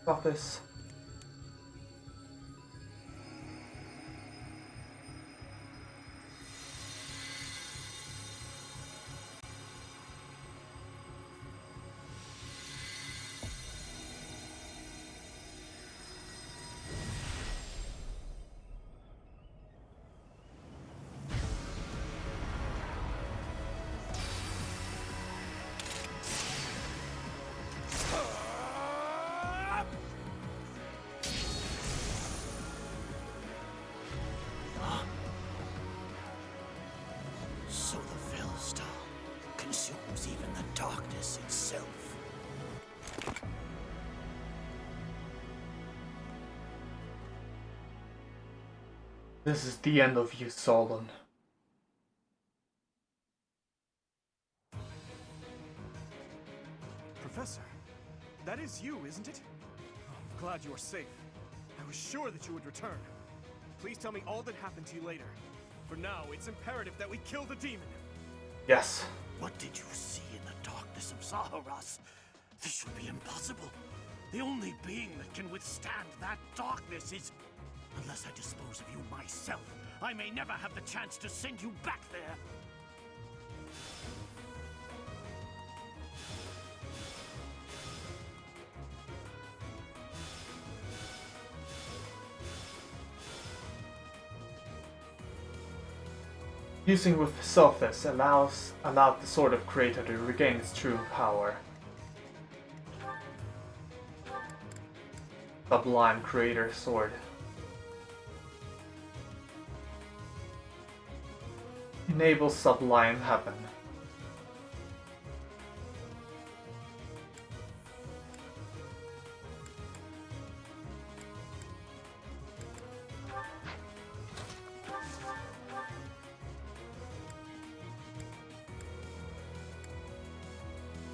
Got this. So the Fellstar consumes even the darkness itself. This is the end of you, Solon. Professor, that is you, isn't it? Oh, I'm glad you are safe. I was sure that you would return. Please tell me all that happened to you later. For now, it's imperative that we kill the demon. Yes. What did you see in the darkness of Zaharas? This should be impossible. The only being that can withstand that darkness is... Unless I dispose of you myself, I may never have the chance to send you back there. Using with Selphis allowed the Sword of Creator to regain its true power. Sublime Creator Sword. Enable Sublime Heaven.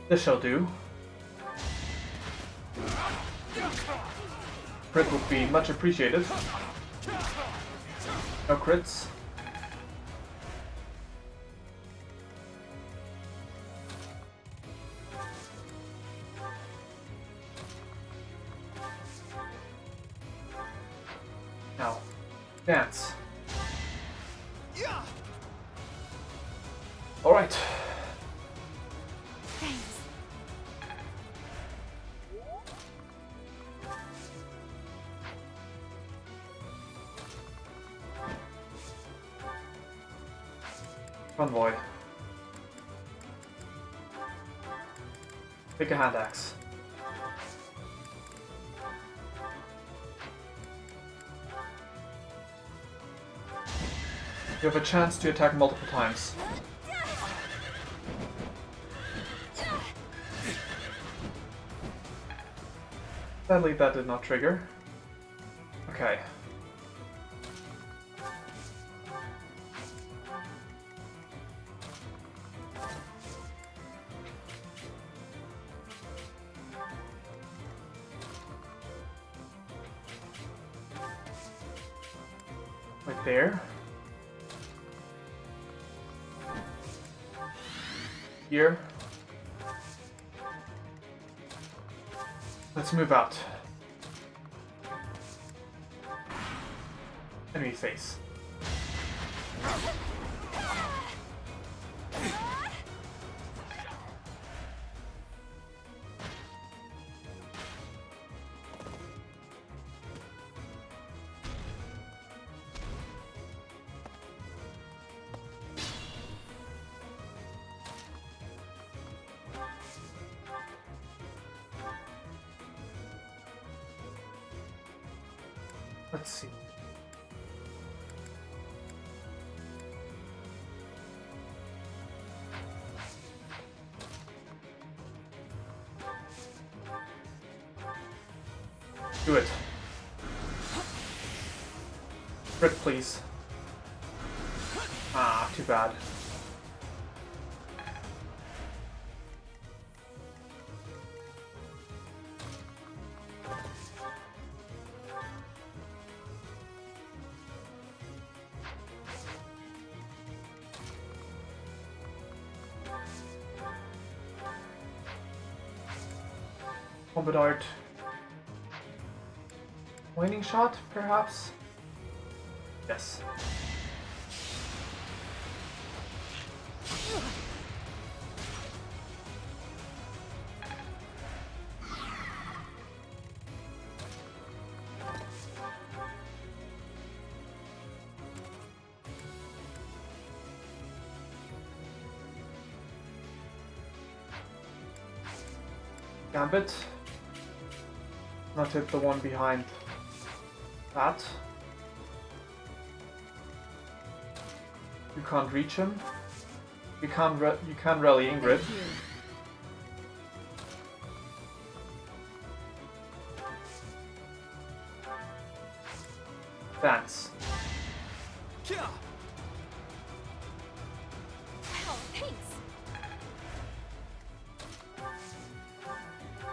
This shall do. Crit would be much appreciated. No crits. Now, dance. Alright. Convoy. Pick a hand axe. You have a chance to attack multiple times. Sadly, that did not trigger. Okay. Right there. Here. Let's move out. Enemy face. Let's see. Do it. Crit, please. Ah, too bad. Combat art. Lightning shot, perhaps? Yes. Gambit. Not hit the one behind that. You can't reach him. You can't rally Ingrid. Thanks. Oh, thanks.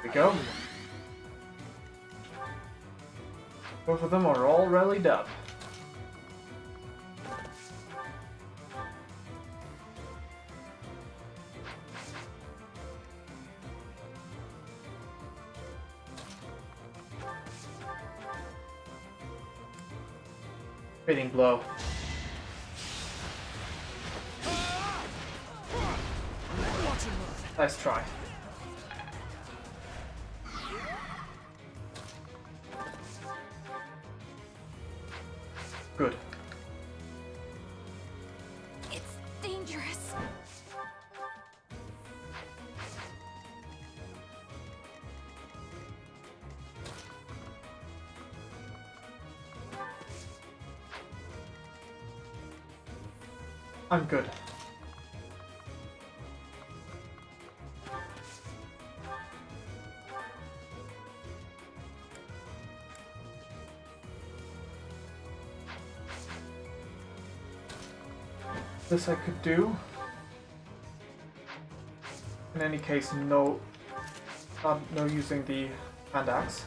Here we go. Both of them are all rallied up. Fitting blow. Nice try. Good. It's dangerous. I'm good. This I could do. In any case, no using the hand axe.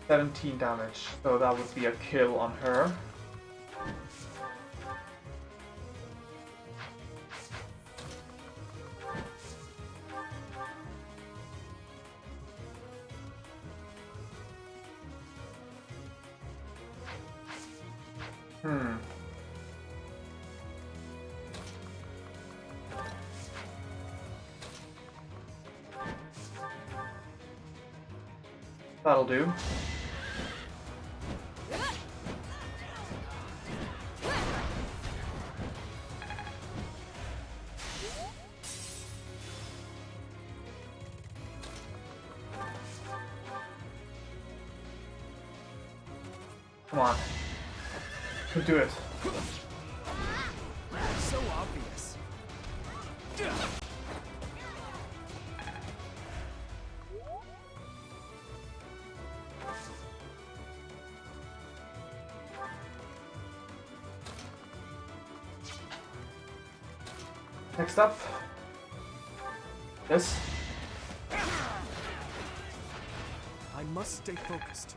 17 damage, so that would be a kill on her. That'll do. Come on. You can do it. So obvious. Next up, this. I must stay focused.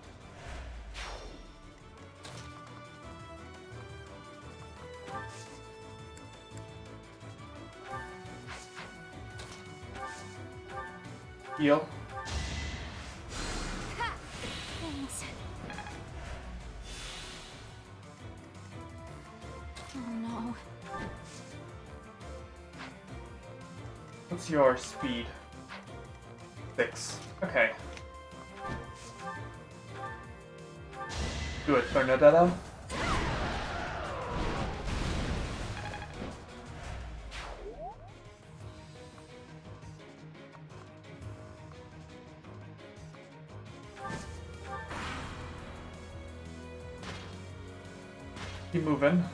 Heal. Thanks. Oh no. What's your speed? 6. Okay. Do it, Bernadetta. Keep moving.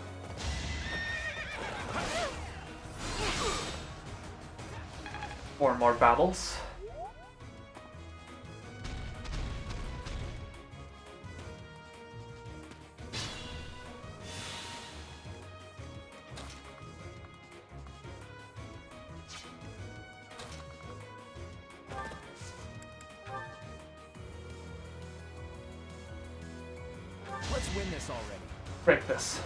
More and more battles. win this already. Break this.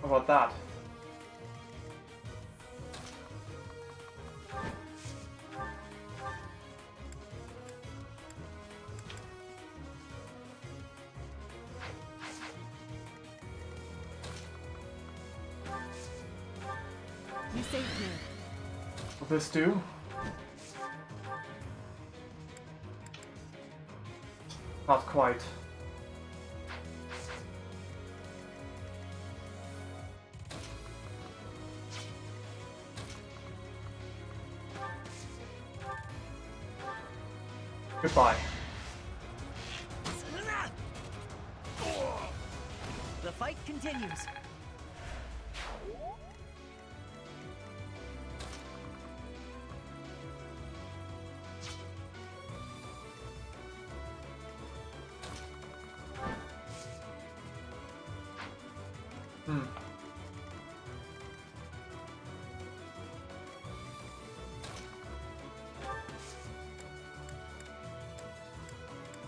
How about that? You saved me. Will this do? Not quite. Goodbye. The fight continues.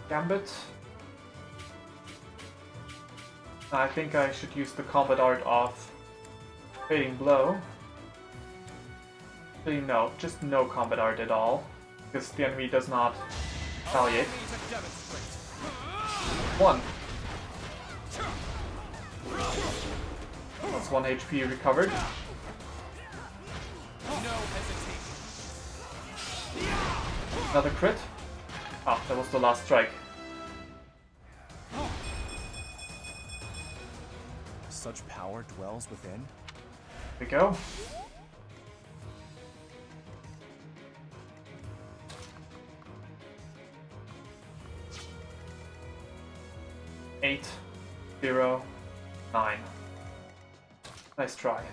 Gambit. I think I should use the combat art of Fading Blow. Actually, no, just no combat art at all, because the enemy does not retaliate. One. That's 1 HP recovered. Another crit. Ah, that was the last strike. Such power dwells within. There we go. Eight, 0, 9. Nice try.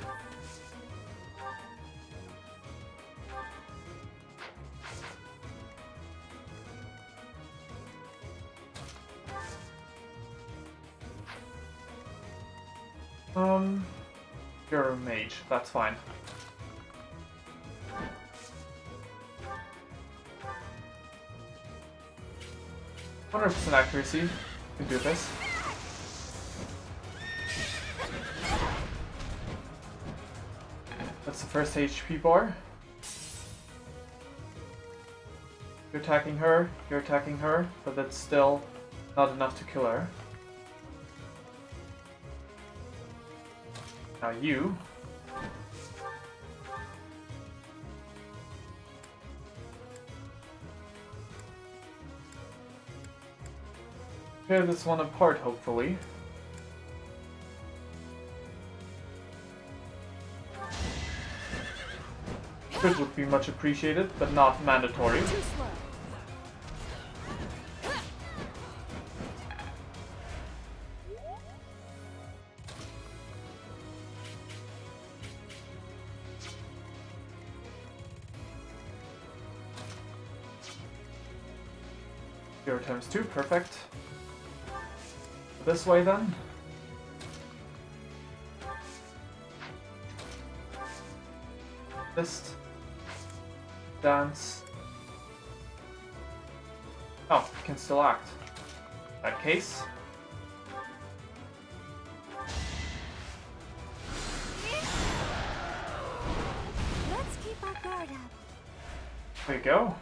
You're a mage, that's fine. %100% accuracy, can do this. That's the first HP bar. You're attacking her, but that's still not enough to kill her. Now you. Tear this one apart, hopefully. Crit would be much appreciated, but not mandatory. Too slow. Zero times 2, perfect. This way then. Fist. Dance. Oh, can still act. In that case. Let's keep our guard up. There you go.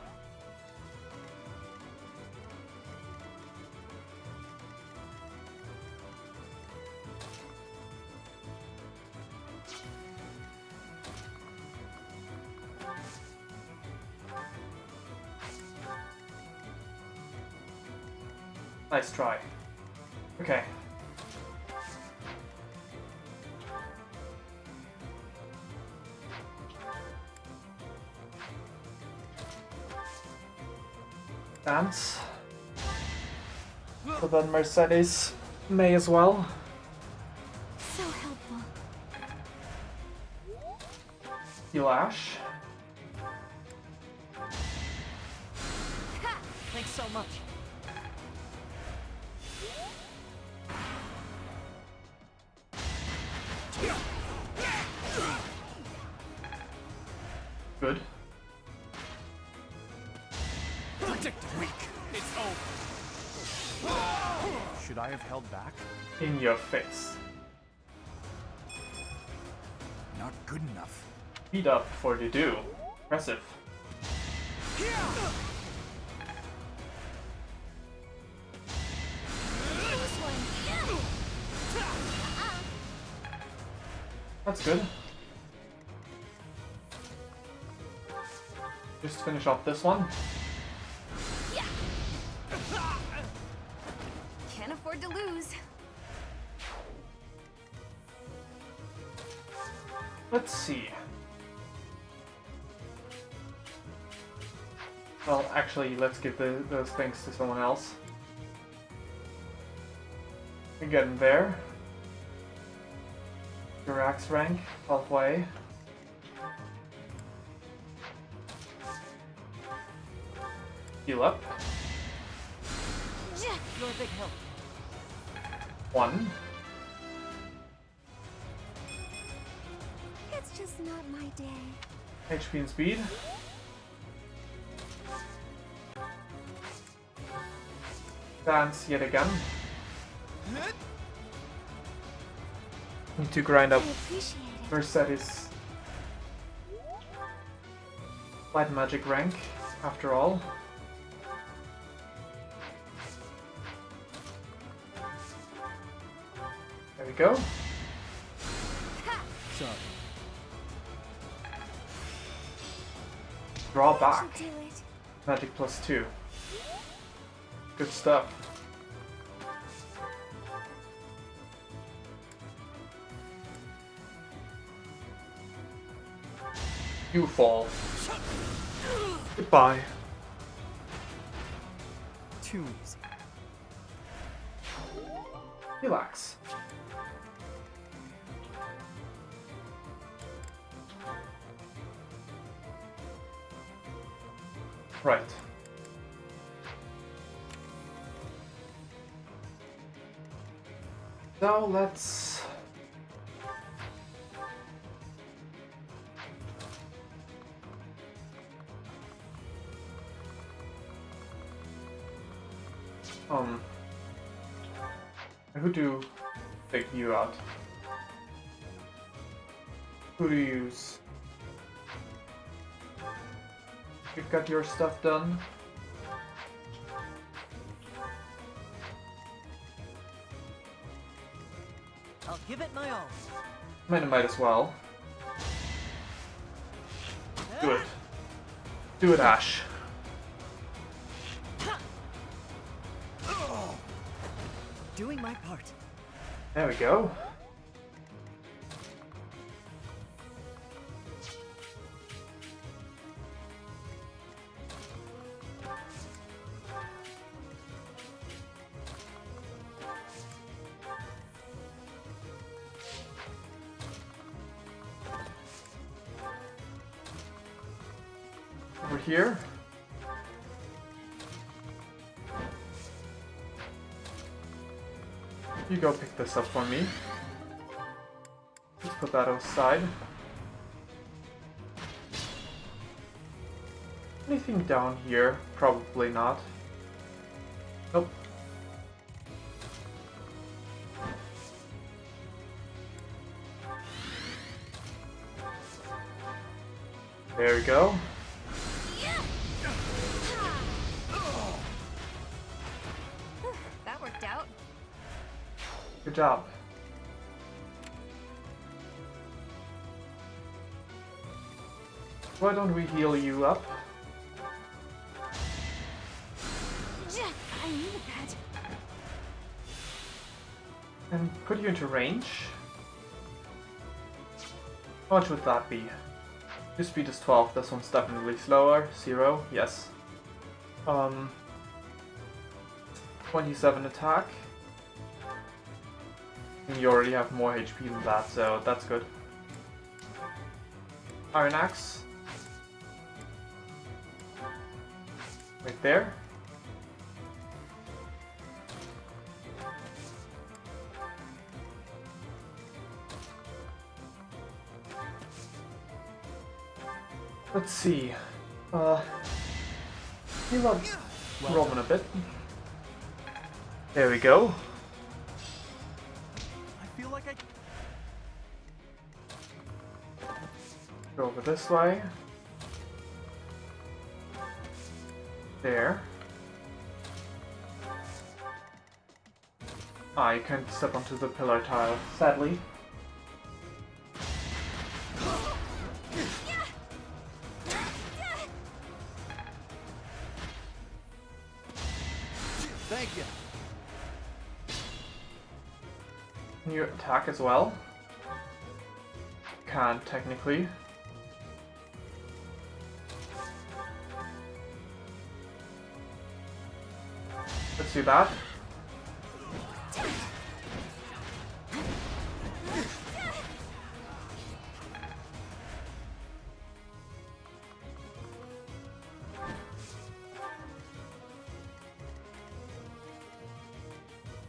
Nice try. Okay. Dance. So then Mercedes may as well. So helpful. Heal Ash. Thanks so much. Good. Predict weak. It's over. Should I have held back? In your face. Not good enough. Beat up before you do. Impressive. That's good. Just finish off this one. Can't afford to lose. Let's see. Well, actually, let's give those things to someone else. We're getting there. Your axe rank, halfway. Heal up. You're a big help. 1. It's just not my day. HP and speed. Dance yet again. Need to grind up. I appreciate it. First set is light magic rank, after all. There we go. Sorry. Draw That back. should do it. Magic +2. Good stuff. You fall. Goodbye. Too easy. Relax. Right. So let's who do take you out? Who do you use? You've got your stuff done. I'll give it my all. Might as well. Do it. Do it, Ash. Doing my part. There we go. Over here. You go pick this up for me. Let's put that aside. Anything down here? Probably not. Nope. There we go. That worked out. Good job. Why don't we heal you up? I needed that. And put you into range? How much would that be? Your speed is 12, this one's definitely slower. 0, yes. 27 attack. And you already have more HP than that, so that's good. Iron Axe. Right there. Let's see. Heal up Roman a bit. There we go. I feel like I... Go over this way. There. Ah, you can't step onto the pillar tile, sadly. Thank you. Can you attack as well? Can't, technically. Let's do that.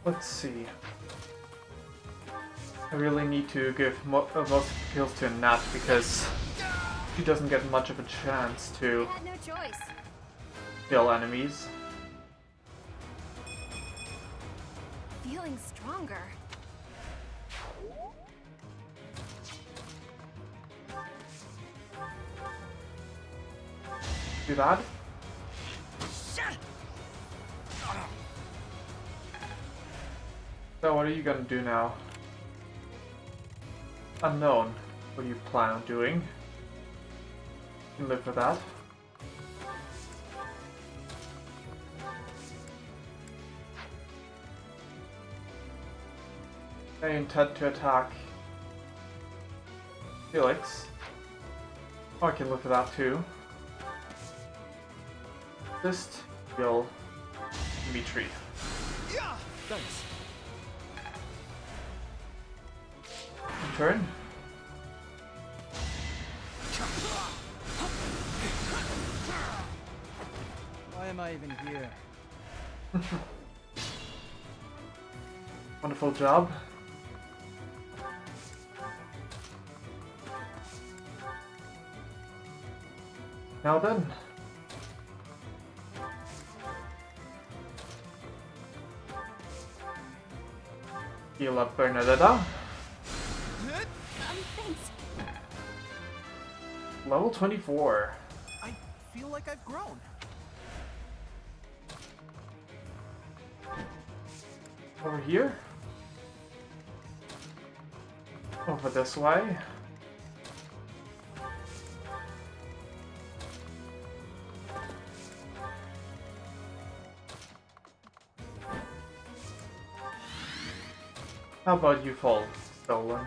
Let's see. I really need to give most kills to Nat because she doesn't get much of a chance to I had no choice. kill enemies. Feeling stronger. Do that. So what are you gonna do now? Unknown. What do you plan on doing? You can live with that. I intend to attack Felix. Oh, I can live with that too. Just kill Dimitri. Yeah! Thanks. Turn. Why am I even here? Wonderful job. Now then. Heal up Bernadetta. Thanks. Level 24. I feel like I've grown. Over here? Over this way? How about you fall, Stolen?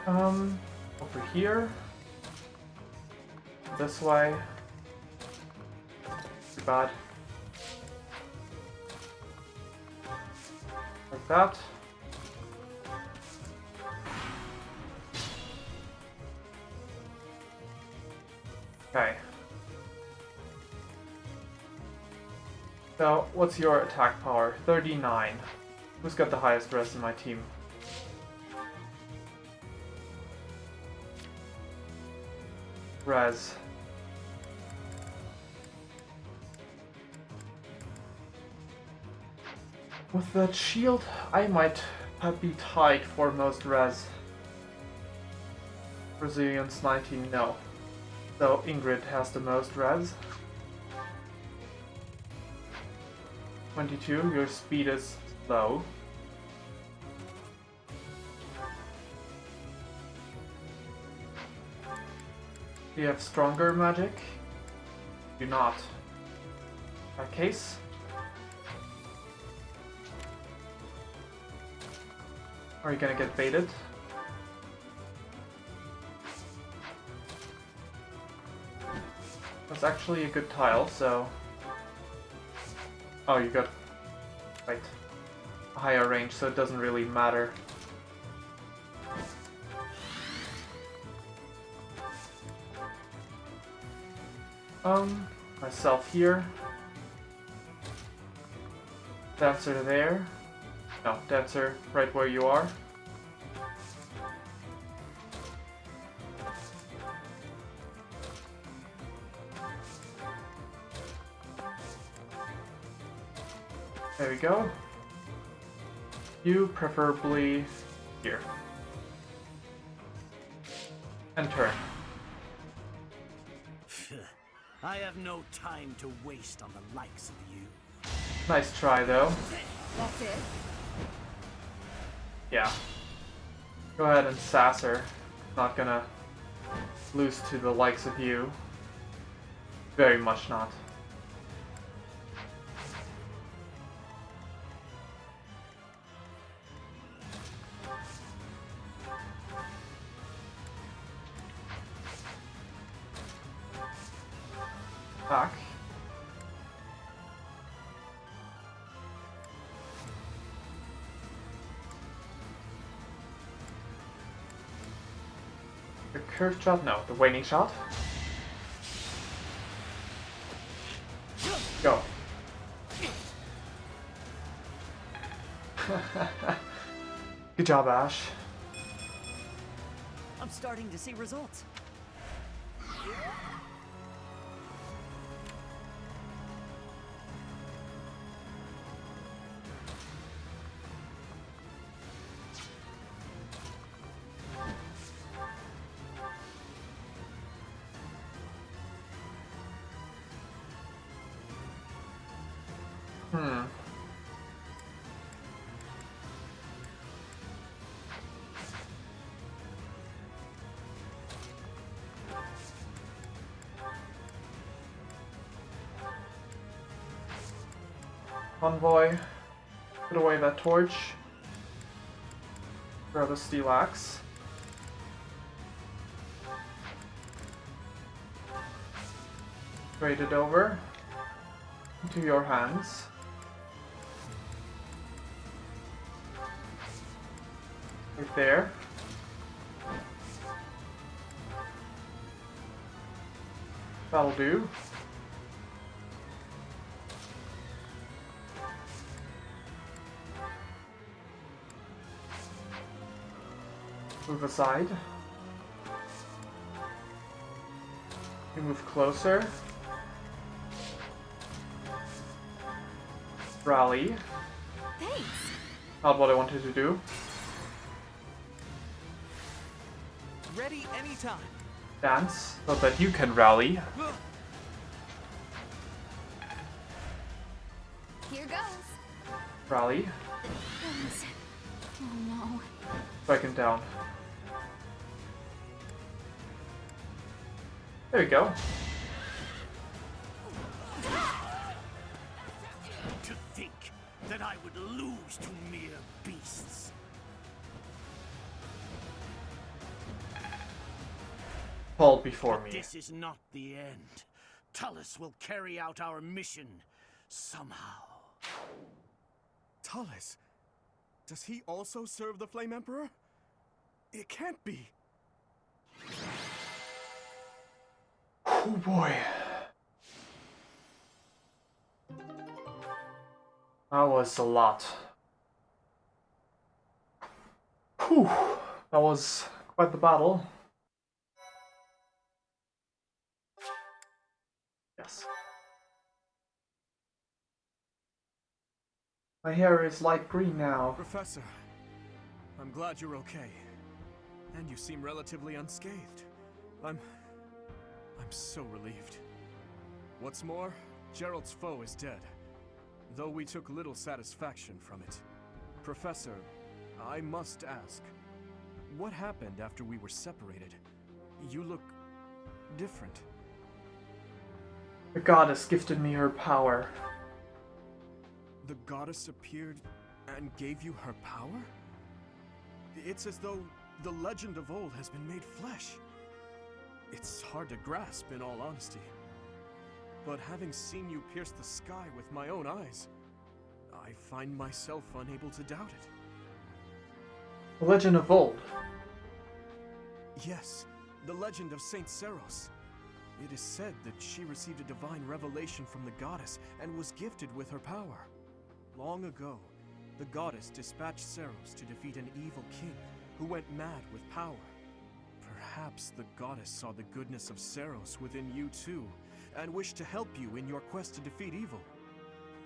Over here. This way. Too bad. Like that. Okay. So, what's your attack power? 39. Who's got the highest res in my team? Res. With that shield, I might be tied for most res. Resilience 19, no. So Ingrid has the most res. 22, your speed is low. Do you have stronger magic? Do not. In that case. Are you gonna get baited? That's actually a good tile, so... Oh, you got... Right. A higher range, so it doesn't really matter. Myself here. Dancer there. No, Dancer right where you are. There we go. You preferably here. And turn. I have no time to waste on the likes of you. Nice try though. That's it? Yeah. Go ahead and sass her. Not gonna lose to the likes of you. Very much not. Back. The curved shot? No, the waning shot. Go. Good job, Ash. I'm starting to see results. Convoy, put away that torch. Grab a steel axe. Trade it over into your hands. Right there. That'll do. Move aside. You move closer. Rally. Thanks. Not what I wanted to do. Ready anytime. Dance, so that you can rally. Here goes. Rally. Thanks. Oh no. Strike him down. There we go. To think that I would lose to mere beasts. Fall before me. This is not the end. Tullus will carry out our mission somehow. Tullus? Does he also serve the Flame Emperor? It can't be. Oh boy. That was a lot. Whew. That was quite the battle. Yes. My hair is light green now. Professor, I'm glad you're okay. And you seem relatively unscathed. I'm so relieved. What's more, Gerald's foe is dead, though we took little satisfaction from it. Professor, I must ask, what happened after we were separated? You look different. The goddess gifted me her power. The goddess appeared and gave you her power? It's as though the legend of old has been made flesh. It's hard to grasp, in all honesty. But having seen you pierce the sky with my own eyes, I find myself unable to doubt it. The legend of old. Yes, the legend of Saint Seros. It is said that she received a divine revelation from the goddess and was gifted with her power. Long ago, the goddess dispatched Seros to defeat an evil king who went mad with power. Perhaps the goddess saw the goodness of Seros within you too, and wished to help you in your quest to defeat evil.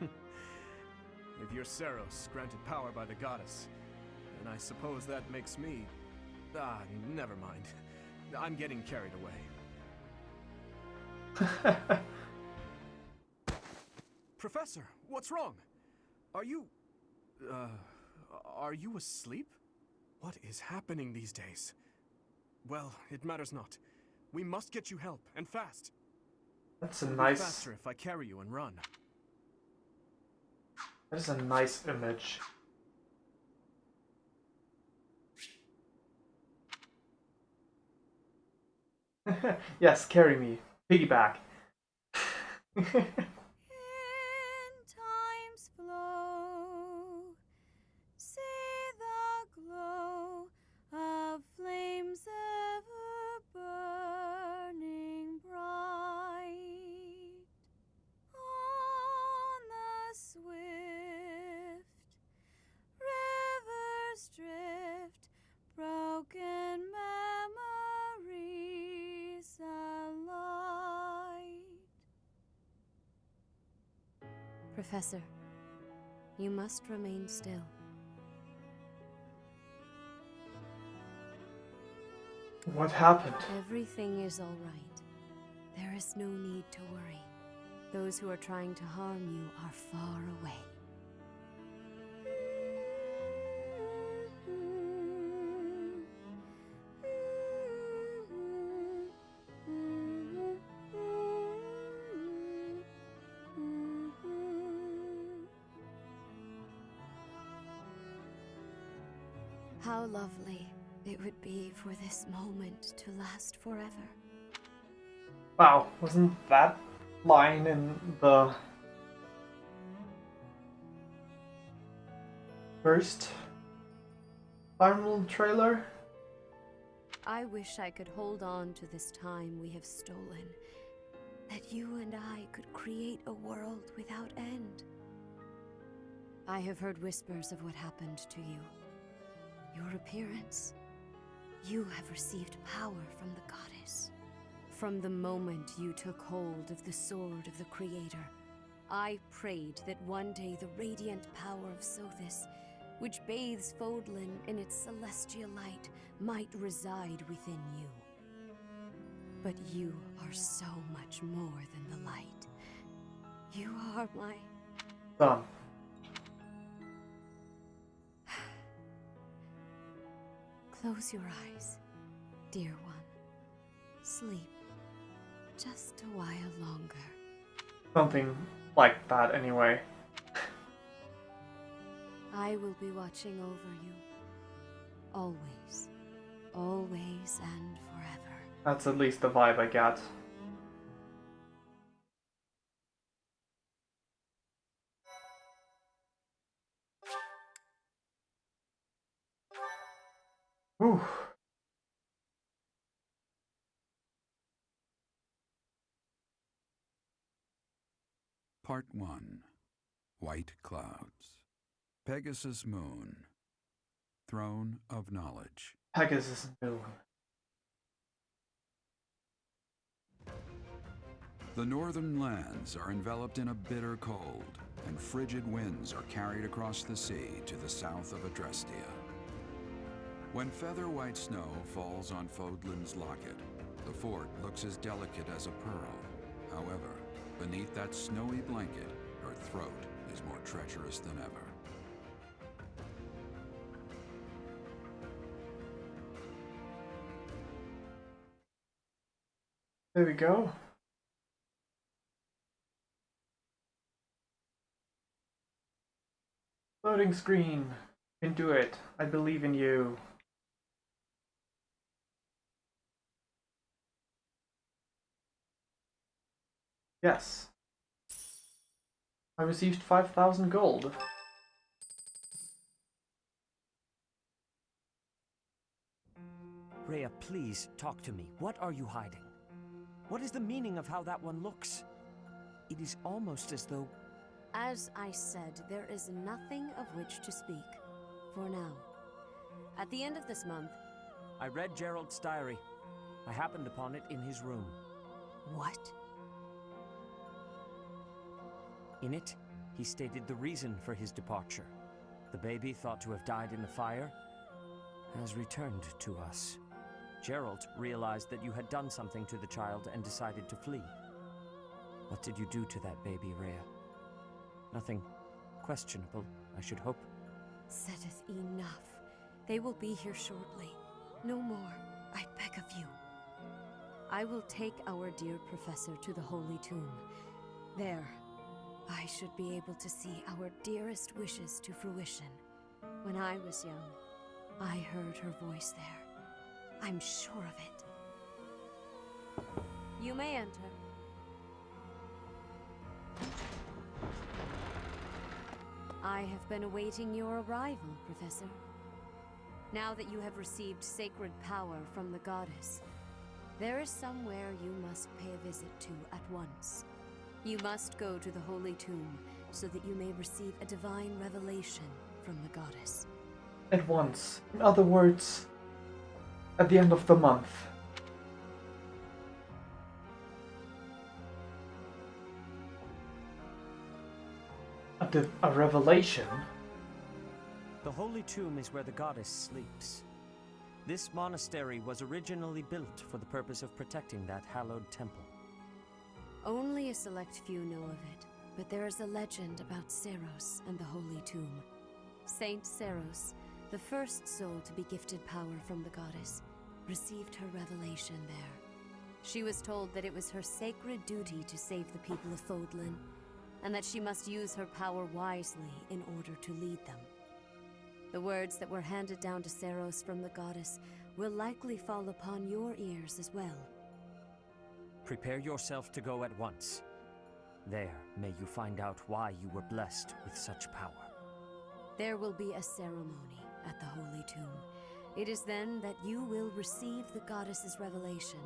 If you're Seros, granted power by the goddess, then I suppose that makes me... never mind. I'm getting carried away. Professor, what's wrong? Are you asleep? What is happening these days? Well, it matters not. We must get you help, and fast. That's a It'll nice... be faster if I carry you and run. That is a nice image. Yes, carry me. Piggyback. In time's flow, see the glow of flames ever burning bright on the swift rivers drift, broken memories alight. Professor, you must remain still. What happened? Everything is all right. There is no need to worry. Those who are trying to harm you are far away. How lovely it would be for this moment to last forever. Wow, wasn't that line in the first final trailer? I wish I could hold on to this time we have stolen, that you and I could create a world without end. I have heard whispers of what happened to you. Your appearance. You have received power from the goddess. From the moment you took hold of the sword of the Creator, I prayed that one day the radiant power of Sothis, which bathes Fodlan in its celestial light, might reside within you. But you are so much more than the light. You are my... Done. Close your eyes, dear one. Sleep just a while longer. Something like that, anyway. I will be watching over you. Always. Always and forever. That's at least the vibe I get. Whew. Part 1. White Clouds. Pegasus Moon. Throne of Knowledge. Pegasus Moon. The northern lands are enveloped in a bitter cold, and frigid winds are carried across the sea to the south of Adrestia. When feather-white snow falls on Fodlan's locket, the fort looks as delicate as a pearl. However, beneath that snowy blanket, her throat is more treacherous than ever. There we go. Loading screen. You can do it. I believe in you. Yes. I received 5,000 gold. Rhea, please talk to me. What are you hiding? What is the meaning of how that one looks? It is almost as though... As I said, there is nothing of which to speak. For now. At the end of this month... I read Gerald's diary. I happened upon it in his room. What? In it, he stated the reason for his departure. The baby, thought to have died in the fire, has returned to us. Gerald realized that you had done something to the child and decided to flee. What did you do to that baby, Rhea? Nothing questionable, I should hope. Saideth enough. They will be here shortly. No more, I beg of you. I will take our dear professor to the Holy Tomb. There, I should be able to see our dearest wishes to fruition. When I was young, I heard her voice there. I'm sure of it. You may enter. I have been awaiting your arrival, Professor. Now that you have received sacred power from the goddess, there is somewhere you must pay a visit to at once. You must go to the Holy Tomb so that you may receive a divine revelation from the goddess. At once. In other words, at the end of the month. A revelation? The Holy Tomb is where the goddess sleeps. This monastery was originally built for the purpose of protecting that hallowed temple. Only a select few know of it, but there is a legend about Seiros and the Holy Tomb. Saint Seiros, the first soul to be gifted power from the goddess, received her revelation there. She was told that it was her sacred duty to save the people of Fodlan, and that she must use her power wisely in order to lead them. The words that were handed down to Seiros from the goddess will likely fall upon your ears as well. Prepare yourself to go at once. There, may you find out why you were blessed with such power. There will be a ceremony at the Holy Tomb. It is then that you will receive the goddess's revelation.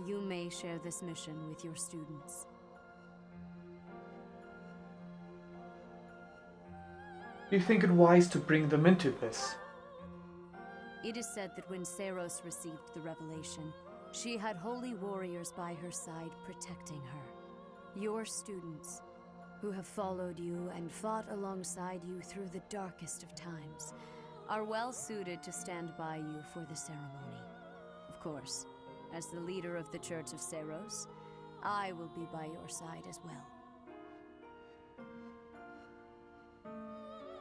You may share this mission with your students. Do you think it wise to bring them into this? It is said that when Seiros received the revelation, she had holy warriors by her side protecting her. Your students, who have followed you and fought alongside you through the darkest of times, are well suited to stand by you for the ceremony. Of course, as the leader of the Church of Seiros, I will be by your side as well.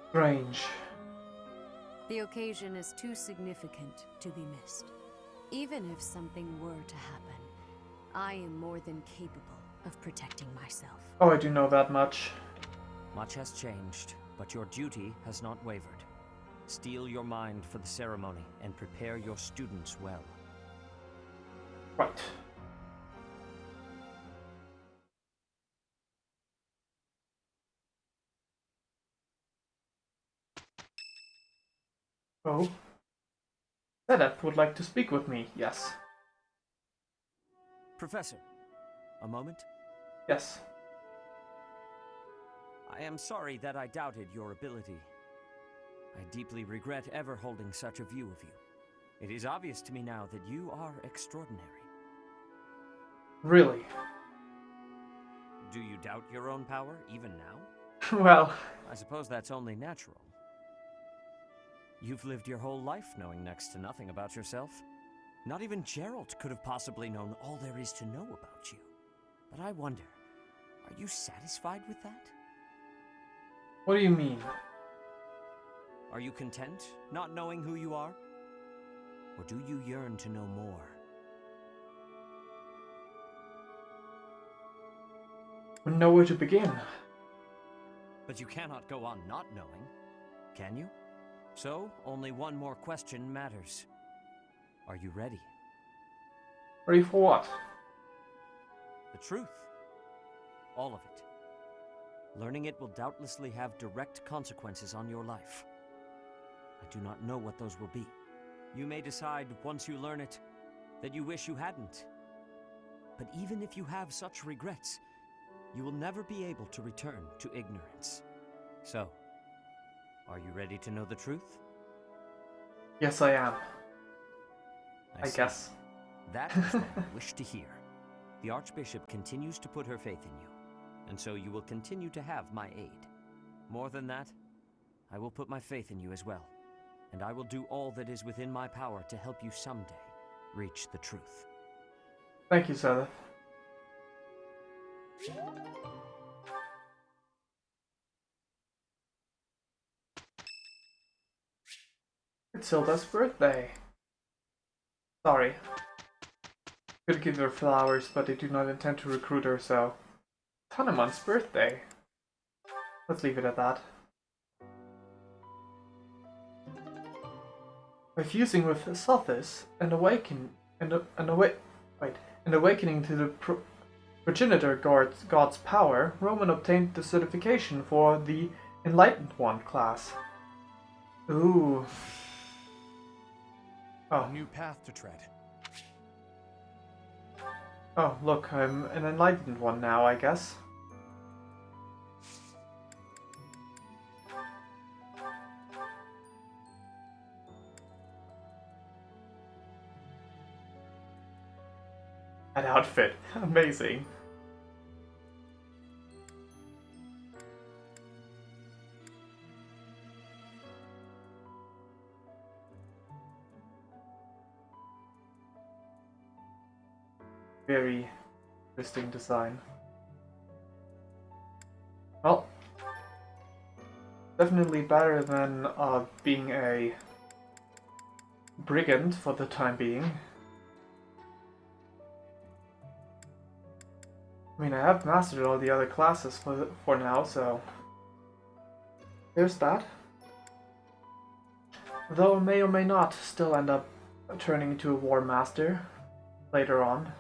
Strange. The occasion is too significant to be missed. Even if something were to happen, I am more than capable of protecting myself. Oh, I do know that much. Much has changed, but your duty has not wavered. Steel your mind for the ceremony and prepare your students well. Right. Oh. Sedeth would like to speak with me, yes. Professor, a moment? Yes. I am sorry that I doubted your ability. I deeply regret ever holding such a view of you. It is obvious to me now that you are extraordinary. Really? Do you doubt your own power, even now? Well... I suppose that's only natural. You've lived your whole life knowing next to nothing about yourself. Not even Gerald could have possibly known all there is to know about you. But I wonder, are you satisfied with that? What do you mean? Are you content, not knowing who you are? Or do you yearn to know more? Know where to begin. But you cannot go on not knowing, can you? So, only one more question matters. Are you ready? Ready for what? The truth. All of it. Learning it will doubtlessly have direct consequences on your life. I do not know what those will be. You may decide, once you learn it, that you wish you hadn't. But even if you have such regrets, you will never be able to return to ignorance. So, are you ready to know the truth? Yes, I am. I see. guess. That is what I wish to hear. The Archbishop continues to put her faith in you, and so you will continue to have my aid. More than that, I will put my faith in you as well, and I will do all that is within my power to help you someday reach the truth. Thank you, Seth. It's Hilda's birthday. Sorry. Could give her flowers, but they do not intend to recruit her, so... Tanemon's birthday. Let's leave it at that. By fusing with Sothis and awakening to the progenitor god's power, Roman obtained the certification for the Enlightened One class. Ooh. Oh. A new path to tread. Oh, look, I'm an Enlightened One now, I guess. That outfit, amazing. Very interesting design. Well, definitely better than being a brigand for the time being. I mean, I have mastered all the other classes for now, so there's that. Though I may or may not still end up turning into a war master later on.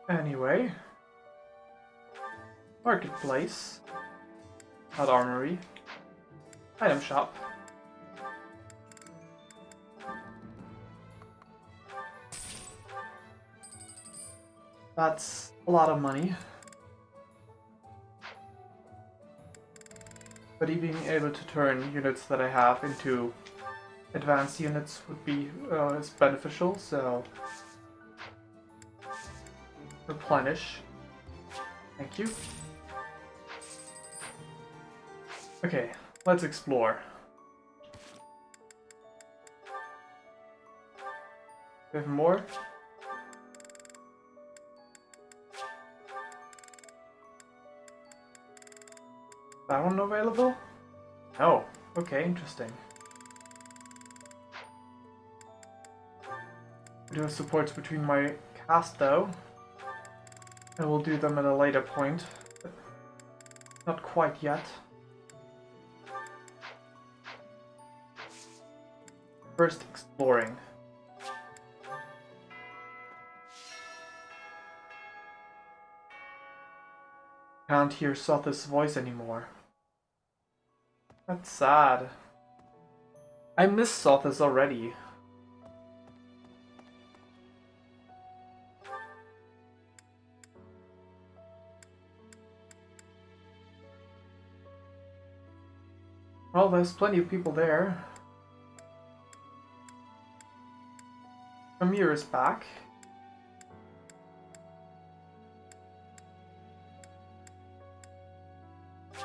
Anyway, marketplace, not armory, item shop. That's a lot of money. But even being able to turn units that I have into advanced units would be is beneficial, so replenish. Thank you. Okay, let's explore. We have more? That one available? Oh, okay, interesting. I do have supports between my cast though. And we'll do them at a later point. But not quite yet. First, exploring. Can't hear Sothis' voice anymore. That's sad. I miss Sothis already. Well, there's plenty of people there. Amir is back.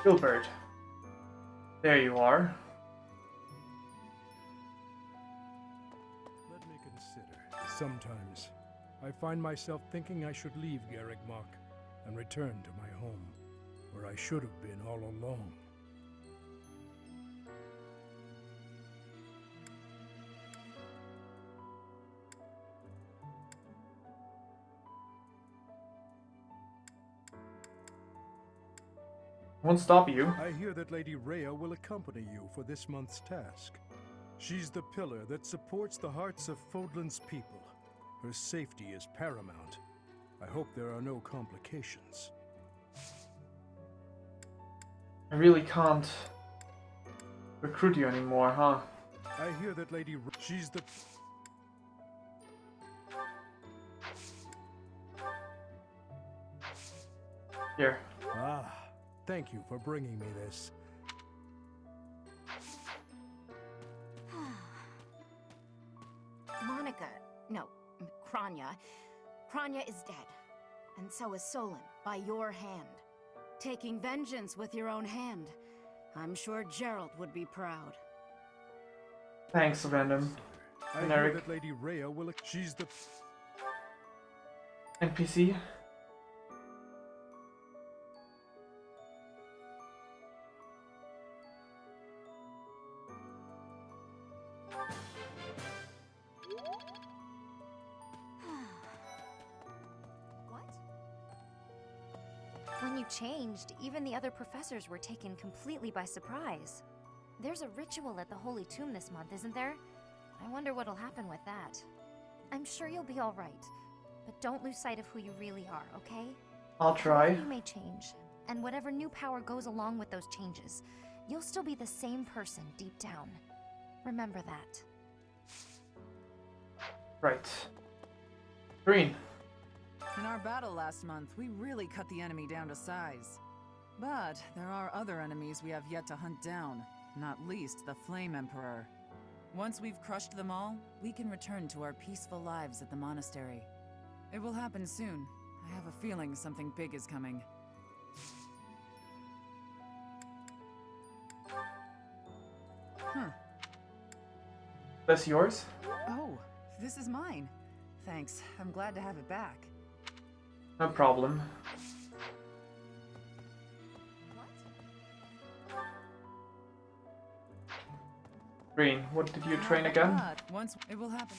Gilbert. There you are. Let me consider. Sometimes, I find myself thinking I should leave Garrigmach and return to my home, where I should have been all along. Won't stop you. I hear that Lady Rhea will accompany you for this month's task. She's the pillar that supports the hearts of Fodlan's people. Her safety is paramount. I hope there are no complications. I really can't recruit you anymore, huh? I hear that she's the... Here. Ah, thank you for bringing me this. Monica, no, Kranya. Kranya is dead. And so is Solon, by your hand. Taking vengeance with your own hand. I'm sure Gerald would be proud. Thanks, random. I And hear Eric. that Lady Rhea will... She's the... NPC. What? When you changed, even the other professors were taken completely by surprise. There's a ritual at the Holy Tomb this month, isn't there? I wonder what'll happen with that. I'm sure you'll be all right, but don't lose sight of who you really are, okay? I'll try. However you may change, and whatever new power goes along with those changes, you'll still be the same person deep down. Remember that. Right. Green. In our battle last month, we really cut the enemy down to size. But there are other enemies we have yet to hunt down, not least the Flame Emperor. Once we've crushed them all, we can return to our peaceful lives at the monastery. It will happen soon. I have a feeling something big is coming. Huh. That's yours? Oh, this is mine. Thanks. I'm glad to have it back. No problem. Green, what did you train again? But once it will happen.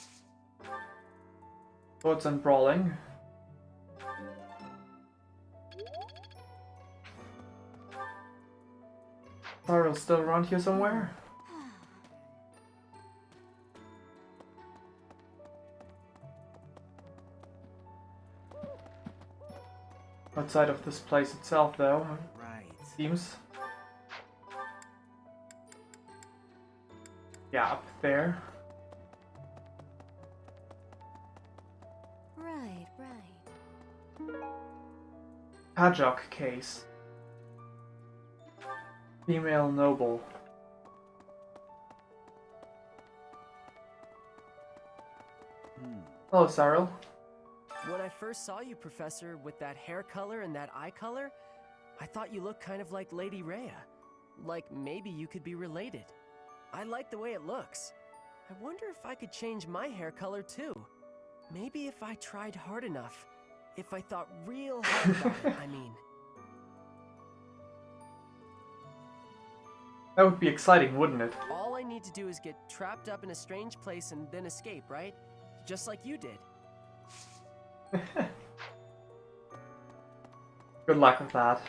Swords and brawling. Sarah's still around here somewhere? Outside of this place itself, though. Right. Seems. Yeah, up there. Right, right. Pajok case. Female noble. Hello, Cyril. When I first saw you, Professor, with that hair color and that eye color, I thought you looked kind of like Lady Rhea. Like maybe you could be related. I like the way it looks. I wonder if I could change my hair color too. Maybe if I tried hard enough. If I thought real hard about it, I mean. That would be exciting, wouldn't it? All I need to do is get trapped up in a strange place and then escape, right? Just like you did. Good luck with that.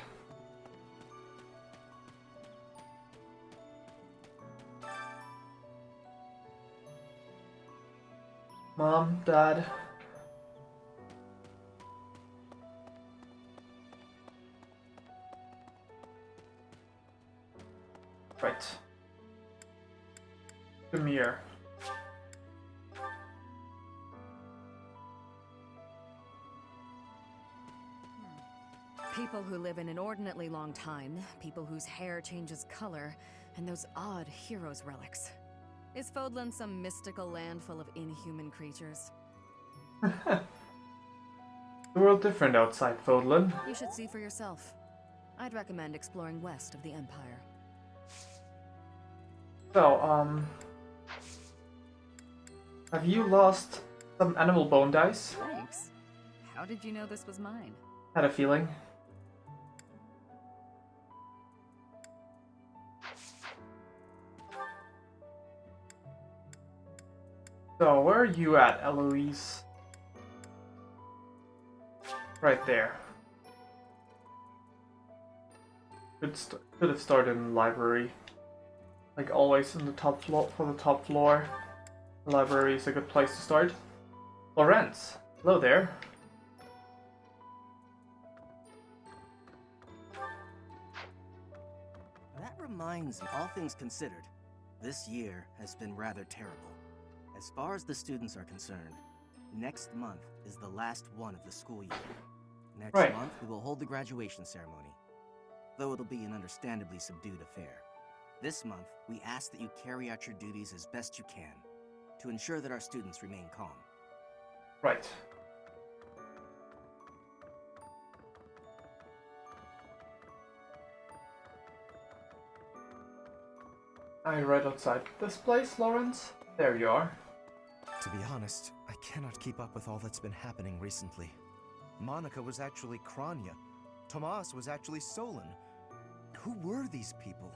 Mom, Dad. Right. The mirror. People who live an inordinately long time, people whose hair changes color, and those odd heroes' relics. Is Fodlan some mystical land full of inhuman creatures? The world different outside Fodlan. You should see for yourself. I'd recommend exploring west of the Empire. So, have you lost some animal bone dice? Thanks. How did you know this was mine? Had a feeling. So, where are you at, Eloise? Right there. Could have started in the library. Like always, in the top floor for the top floor. The library is a good place to start. Lorenz, hello there. That reminds me, all things considered, this year has been rather terrible. As far as the students are concerned, next month is the last one of the school year. Next month, we will hold the graduation ceremony, though it'll be an understandably subdued affair. This month, we ask that you carry out your duties as best you can, to ensure that our students remain calm. Right. Are you right outside this place, Lawrence? There you are. To be honest, I cannot keep up with all that's been happening recently. Monica was actually Kranya. Tomas was actually Solon. Who were these people?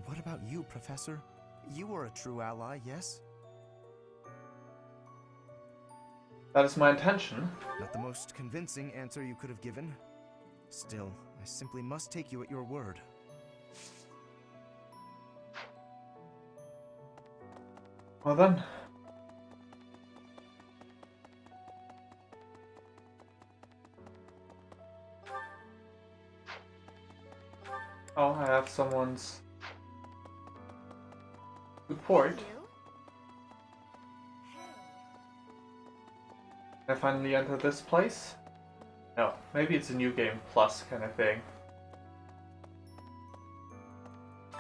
What about you, Professor? You were a true ally, yes? That is my intention. Not the most convincing answer you could have given. Still, I simply must take you at your word. Well then. Oh, I have someone's support. Can I finally enter this place? No, maybe it's a new game plus kind of thing.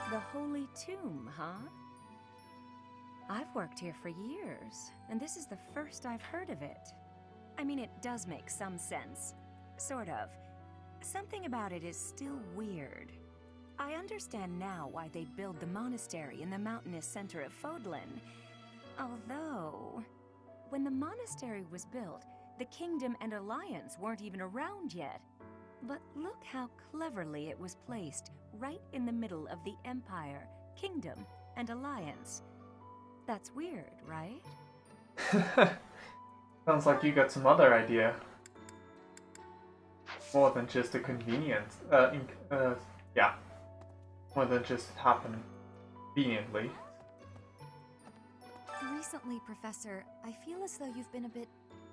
The Holy Tomb, huh? I've worked here for years, and this is the first I've heard of it. I mean, it does make some sense. Sort of. Something about it is still weird. I understand now why they'd build the monastery in the mountainous center of Fodlan. Although, when the monastery was built, the Kingdom and Alliance weren't even around yet. But look how cleverly it was placed, right in the middle of the Empire, Kingdom, and Alliance. That's weird, right? Sounds like you got some other idea. More than just a convenience. Yeah. More than just happen conveniently. Recently, Professor, I feel as though you've been a bit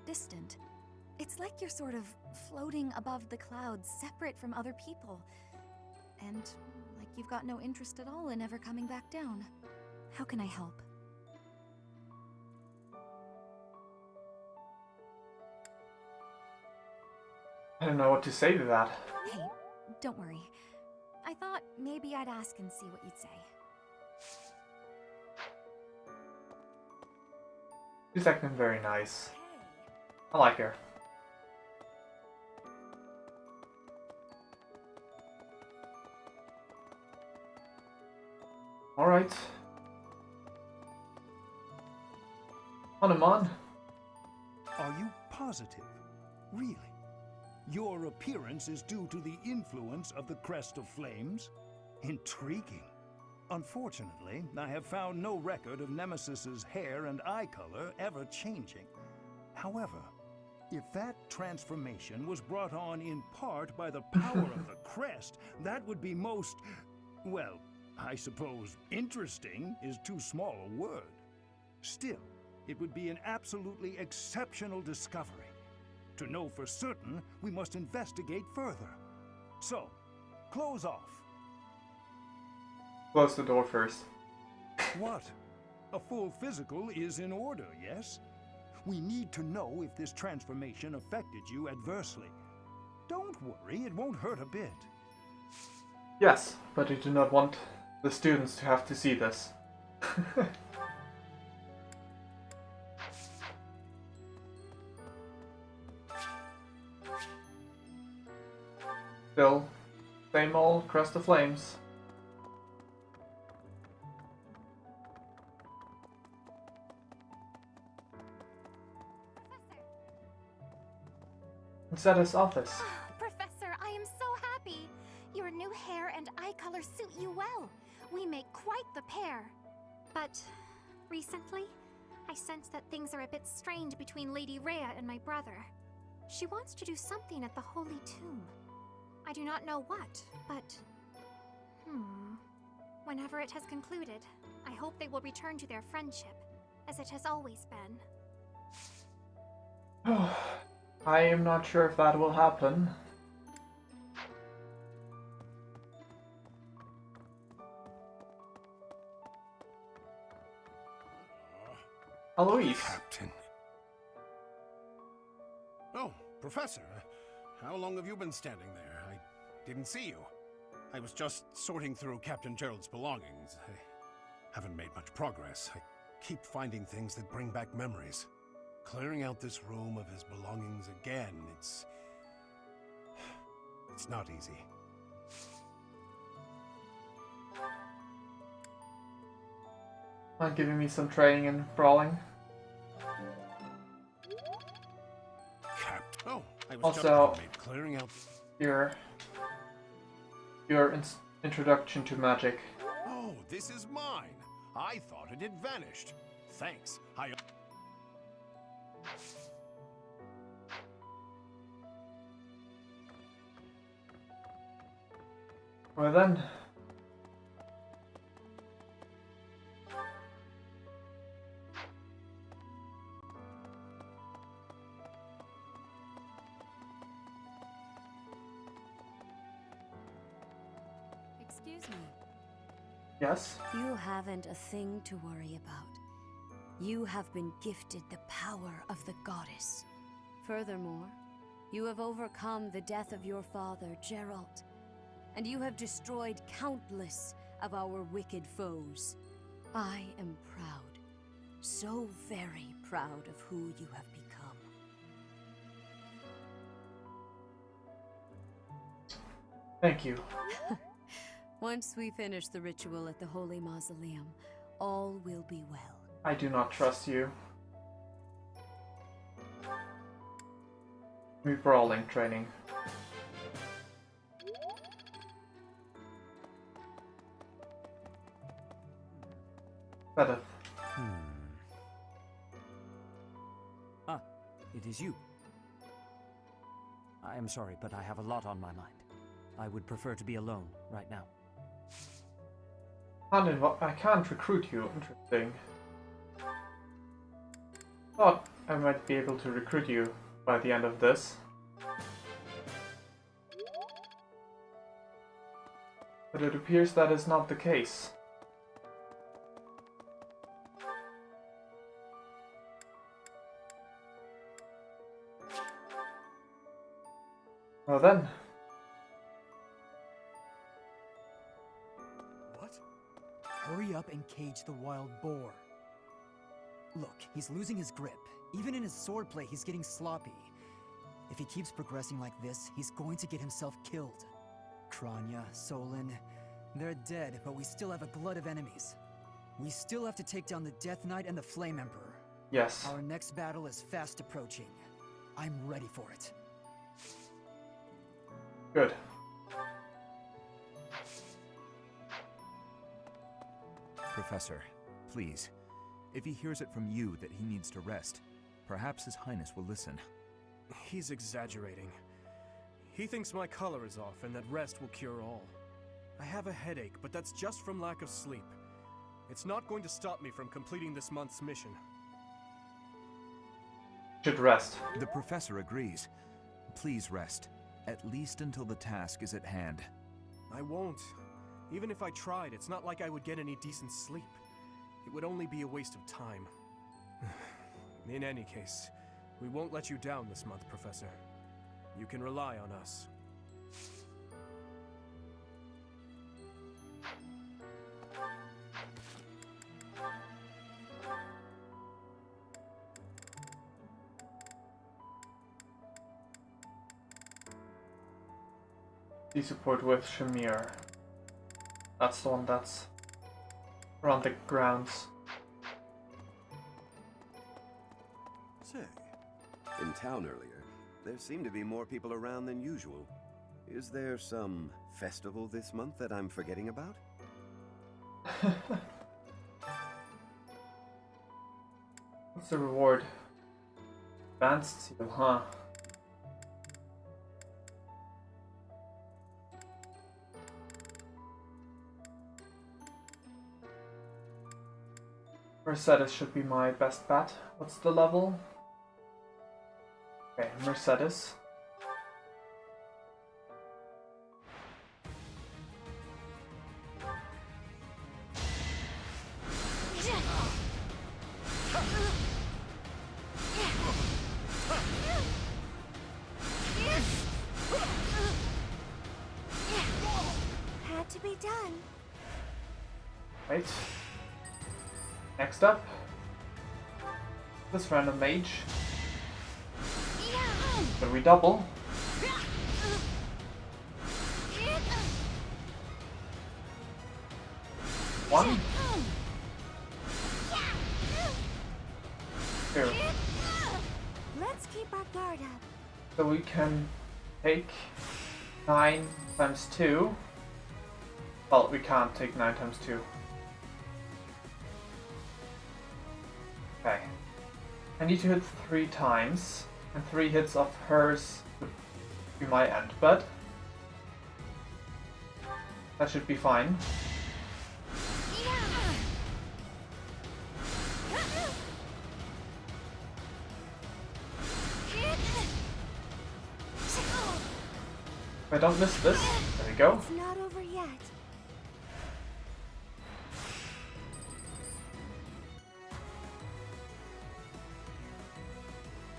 distant. It's like you're sort of floating above the clouds, separate from other people. And like you've got no interest at all in ever coming back down. How can I help? I don't know what to say to that. Hey, don't worry. I thought maybe I'd ask and see what you'd say. She's acting very nice. I like her. Alright. Hanuman. Are you positive? Really? Your appearance is due to the influence of the Crest of Flames? Intriguing. Unfortunately, I have found no record of Nemesis's hair and eye color ever changing. However, if that transformation was brought on in part by the power of the crest, that would be most, well, I suppose interesting is too small a word. Still, it would be an absolutely exceptional discovery. To know for certain, we must investigate further. So, close off. Close the door first. What? A full physical is in order, yes? We need to know if this transformation affected you adversely. Don't worry, it won't hurt a bit. Yes, but I do not want the students to have to see this. Still, same old Crest of Flames. It's at his office. Professor, I am so happy! Your new hair and eye color suit you well. We make quite the pair. But recently, I sense that things are a bit strained between Lady Rhea and my brother. She wants to do something at the Holy Tomb. I do not know what, but... Whenever it has concluded, I hope they will return to their friendship, as it has always been. I am not sure if that will happen. Alois. Captain. Oh, Professor. How long have you been standing there? I didn't see you. I was just sorting through Captain Gerald's belongings. I haven't made much progress. I keep finding things that bring back memories. Clearing out this room of his belongings again, it's not easy. Mind giving me some training in brawling? Oh, I was Also, just clearing out your introduction to magic. Oh, this is mine. I thought it had vanished. Thanks. Well then. Excuse me. Yes? You haven't a thing to worry about. You have been gifted the power of the goddess. Furthermore, you have overcome the death of your father, Gerald, and you have destroyed countless of our wicked foes. I am proud, so very proud of who you have become. Thank you. Once we finish the ritual at the Holy Mausoleum, all will be well. I do not trust you. Me brawling training. Better. Ah, it is you. I am sorry, but I have a lot on my mind. I would prefer to be alone right now. I can't recruit you. Interesting. Thought I might be able to recruit you by the end of this. But it appears that is not the case. Well then. What? Hurry up and cage the wild boar. Look, he's losing his grip. Even in his swordplay, he's getting sloppy. If he keeps progressing like this, he's going to get himself killed. Kranya, Solon, they're dead, but we still have a glut of enemies. We still have to take down the Death Knight and the Flame Emperor. Yes. Our next battle is fast approaching. I'm ready for it. Good. Professor, please. If he hears it from you that he needs to rest, perhaps His Highness will listen. He's exaggerating. He thinks my color is off and that rest will cure all. I have a headache, but that's just from lack of sleep. It's not going to stop me from completing this month's mission. Should rest. The Professor agrees. Please rest, at least until the task is at hand. I won't. Even if I tried, it's not like I would get any decent sleep. It would only be a waste of time. In any case, we won't let you down this month, Professor. You can rely on us. The support with Shamir. That's the one that's around the grounds. Say, in town earlier, there seemed to be more people around than usual. Is there some festival this month that I'm forgetting about? What's the reward? Advanced seal, huh? Mercedes should be my best bet. What's the level? Okay, Mercedes. Had to be done. Right. Next up, this random mage. But we double. One. Two. Let's keep our guard up. So we can take 9 times 2. Well, we can't take 9 times 2. Okay. I need to hit 3 times, and 3 hits of hers would be my end, but that should be fine. If I don't miss this, there we go. It's not over yet.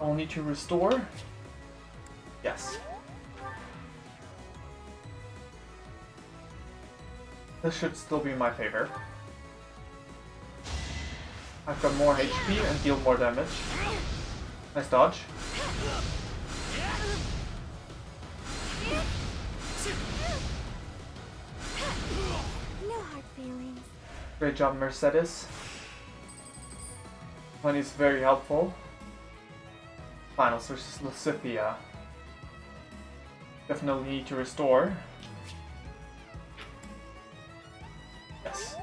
I'll need to restore. Yes. This should still be in my favor. I've got more HP and deal more damage. Nice dodge. No hard feelings. Great job, Mercedes. Money is very helpful. Finals versus Lysithea. Definitely need to restore. Yes.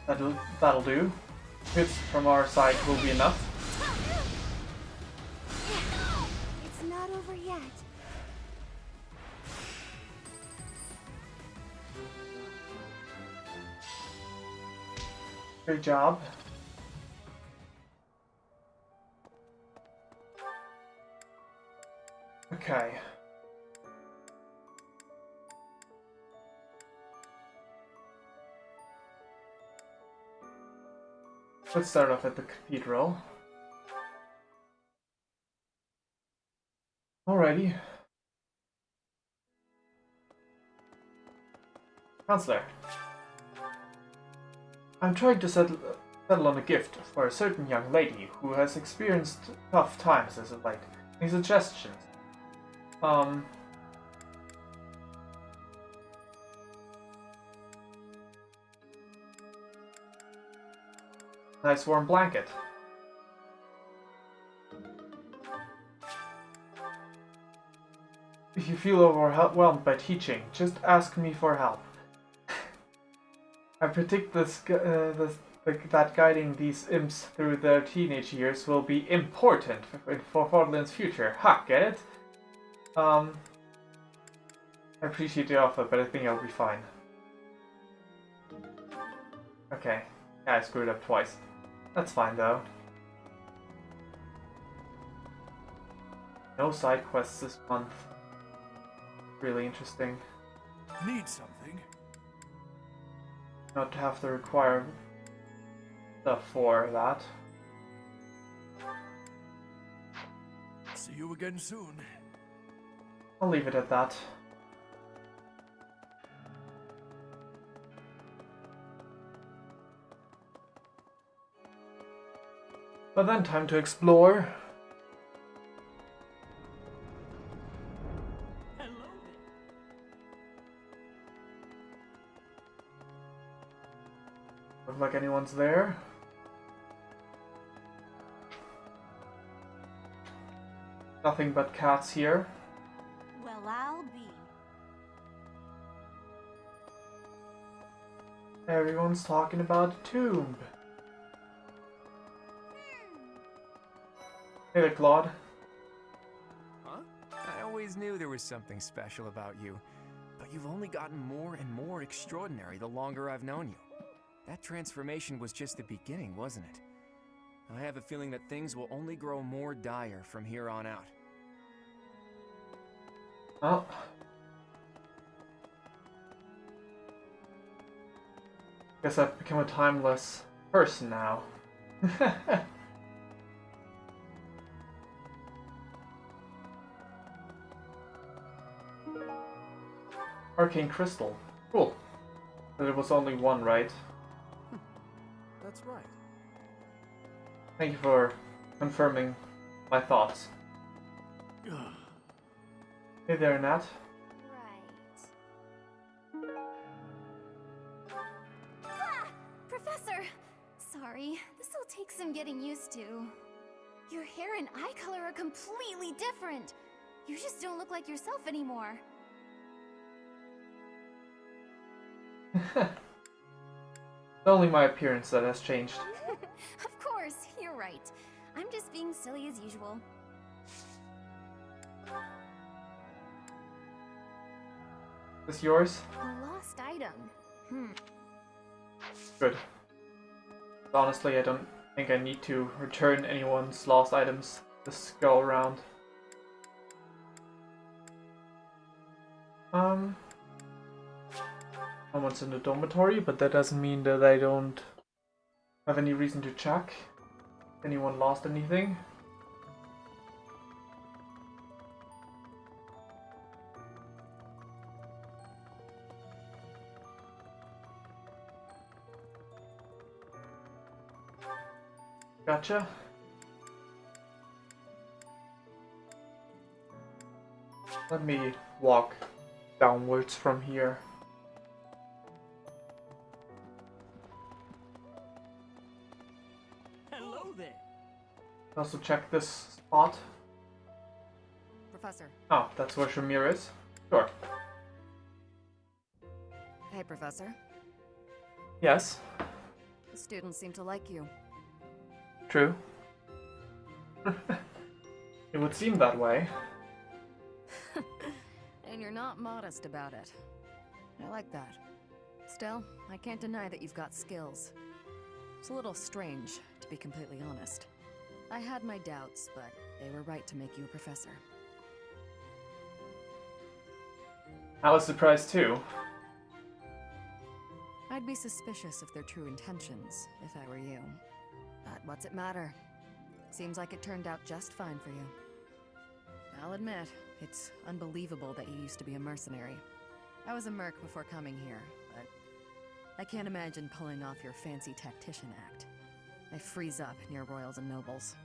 That'll do. Hits from our side will be enough. It's not over yet. Great job. Okay. Let's start off at the cathedral. Alrighty. Counselor. I'm trying to settle on a gift for a certain young lady who has experienced tough times as of late. Any suggestions? Nice warm blanket. If you feel overwhelmed by teaching, just ask me for help. I predict that guiding these imps through their teenage years will be important for Fodlin's future. Ha, get it? I appreciate the offer, but I think I'll be fine. Okay. Yeah, I screwed up twice. That's fine though. No side quests this month. Really interesting. Need something? Not to have to require stuff for that. See you again soon. I'll leave it at that. But then time to explore. Look like anyone's there. Nothing but cats here. Well, I'll be. Everyone's talking about a tomb. Hey there, Claude. Huh? I always knew there was something special about you, but you've only gotten more and more extraordinary the longer I've known you. That transformation was just the beginning, wasn't it? I have a feeling that things will only grow more dire from here on out. Oh. Guess I've become a timeless person now. Arcane crystal. Cool. But it was only one, right? That's right. Thank you for confirming my thoughts. Hey there, Nat. Ah! Professor! Sorry, this'll take some getting used to. Your hair and eye color are completely different. You just don't look like yourself anymore. It's only my appearance that has changed. Of course, you're right. I'm just being silly as usual. This yours? A lost item. Good. Honestly, I don't think I need to return anyone's lost items this go around. No one's in the dormitory, but that doesn't mean that I don't have any reason to check. Anyone lost anything? Gotcha. Let me walk downwards from here. Hello there. Also check this spot. Professor. Oh, that's where Shamir is? Sure. Hey, Professor. Yes. The students seem to like you. True. It would seem that way. And you're not modest about it. I like that. Still, I can't deny that you've got skills. It's a little strange, to be completely honest. I had my doubts, but they were right to make you a professor. I was surprised too. I'd be suspicious of their true intentions, if I were you. But what's it matter? Seems like it turned out just fine for you. I'll admit, it's unbelievable that you used to be a mercenary. I was a merc before coming here, but I can't imagine pulling off your fancy tactician act. I freeze up near royals and nobles.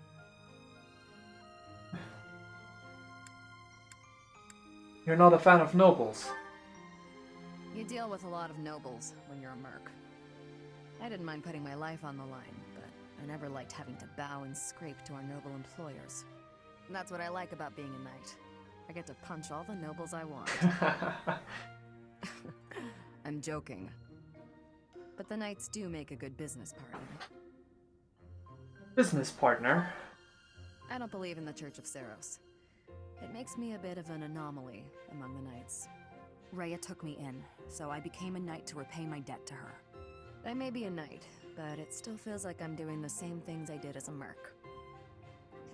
You're not a fan of nobles. You deal with a lot of nobles when you're a merc. I didn't mind putting my life on the line, but I never liked having to bow and scrape to our noble employers. And that's what I like about being a knight. I get to punch all the nobles I want. I'm joking. But the knights do make a good business partner. Business partner? I don't believe in the Church of Seros. It makes me a bit of an anomaly among the knights. Rhea took me in, so I became a knight to repay my debt to her. I may be a knight, but it still feels like I'm doing the same things I did as a merc.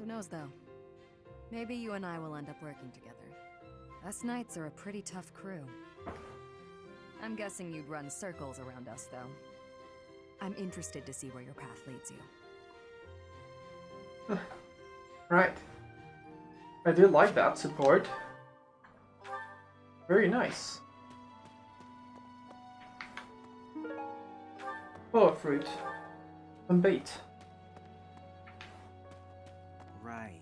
Who knows, though? Maybe you and I will end up working together. Us knights are a pretty tough crew. I'm guessing you'd run circles around us, though. I'm interested to see where your path leads you. Right. I did like that support. Very nice. Boa fruit. Some bait. Right.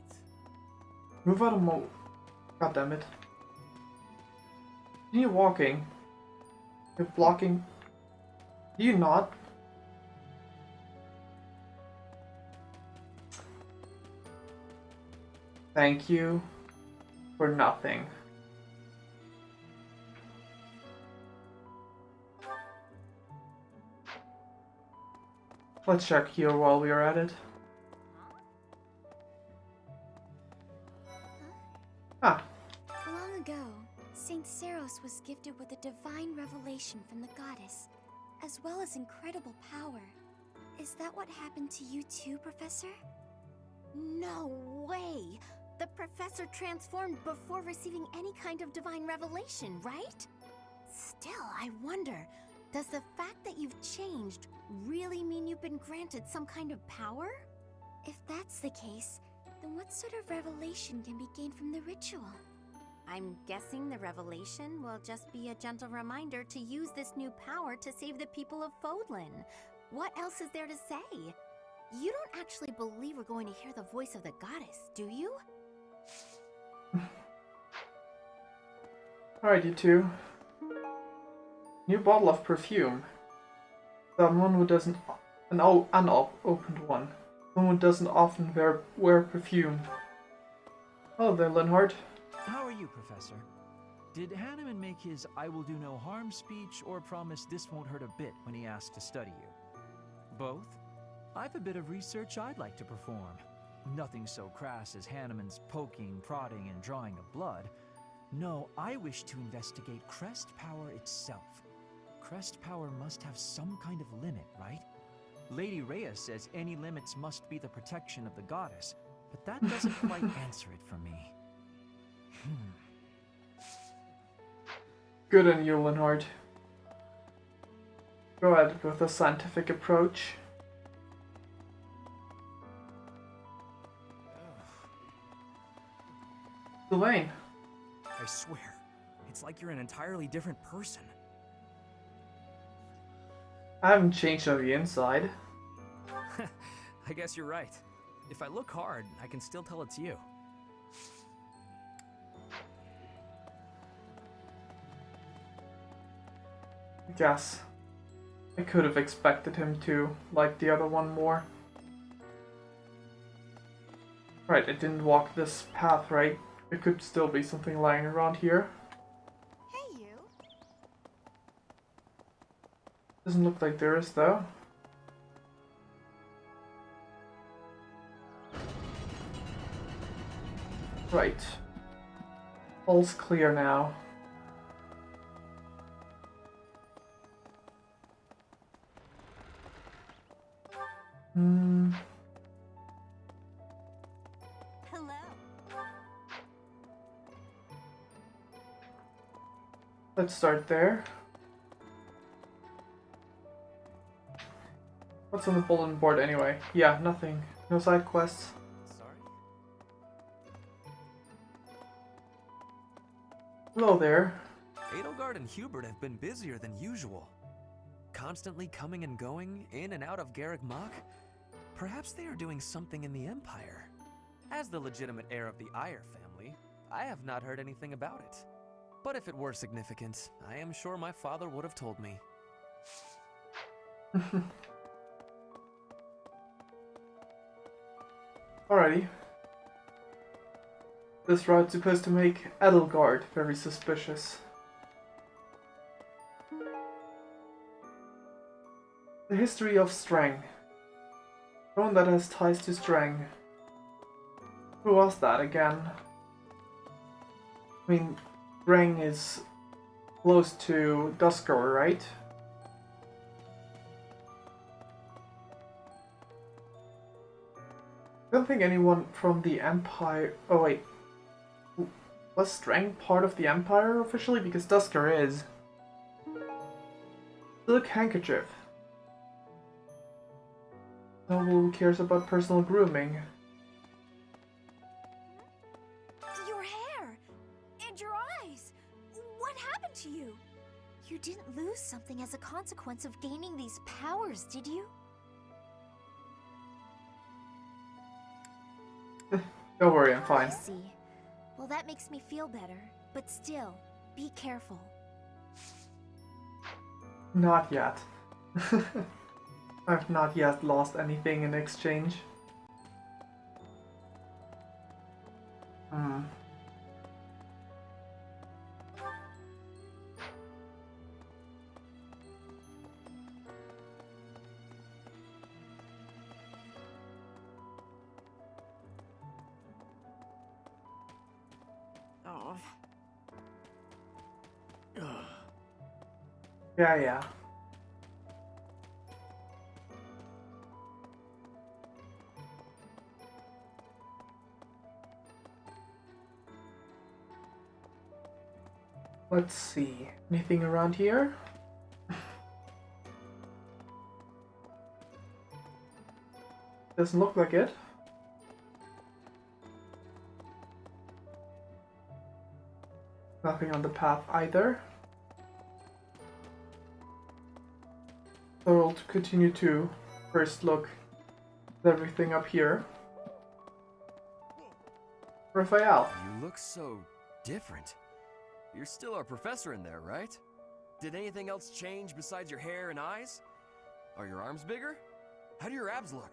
Move out of mo. God damn it. You're walking. You're blocking. Do you not? Thank you for nothing. Let's check here while we are at it. Ah, Long ago, Saint Seros was gifted with a divine revelation from the goddess, as well as incredible power. Is that what happened to you too, Professor? No way! The professor transformed before receiving any kind of divine revelation, right? Still, I wonder, does the fact that you've changed really mean you've been granted some kind of power? If that's the case, then what sort of revelation can be gained from the ritual? I'm guessing the revelation will just be a gentle reminder to use this new power to save the people of Fodlan. What else is there to say? You don't actually believe we're going to hear the voice of the goddess, do you? Alright, you two. New bottle of perfume. Someone who doesn't... An unopened one. Someone who doesn't often wear perfume. Hello there, Linhart. How are you, Professor? Did Hanneman make his "I will do no harm" speech, or promise this won't hurt a bit when he asked to study you? Both? I've a bit of research I'd like to perform. Nothing so crass as Hanneman's poking, prodding, and drawing of blood. No, I wish to investigate crest power itself. Crest power must have some kind of limit, right? Lady Rhea says any limits must be the protection of the goddess, but that doesn't quite answer it for me. Good on you, Linhart. Go ahead with a scientific approach. Sylvain. I swear, it's like you're an entirely different person. I haven't changed on the inside. I guess you're right. If I look hard, I can still tell it's you. Guess. I could have expected him to like the other one more. Right, it didn't walk this path, right? There could still be something lying around here. Hey, you. Doesn't look like there is, though. Right. All's clear now. Hello. Let's start there. What's on the bulletin board anyway? Yeah, nothing. No side quests. Sorry? Hello there. Edelgard and Hubert have been busier than usual. Constantly coming and going, in and out of Garreg Mach. Perhaps they are doing something in the Empire. As the legitimate heir of the Iyer family, I have not heard anything about it. But if it were significant, I am sure my father would have told me. Alrighty. This route's supposed to make Edelgard very suspicious. The history of Strang. Someone that has ties to Strang. Who was that again? I mean, Strang is close to Duscar, right? I don't think anyone from the Empire... Oh wait. Was Strang part of the Empire officially? Because Duscar is. Silk handkerchief. No one cares about personal grooming. Your hair! And your eyes! What happened to you? You didn't lose something as a consequence of gaining these powers, did you? Don't worry, I'm fine. I see. Well, that makes me feel better. But still, be careful. Not yet. I've not yet lost anything in exchange. Oh. Yeah, yeah. Let's see. Anything around here? Doesn't look like it. Nothing on the path either. So we'll continue to first look at everything up here. Raphael. You look so different. You're still our professor in there, right? Did anything else change besides your hair and eyes? Are your arms bigger? How do your abs look?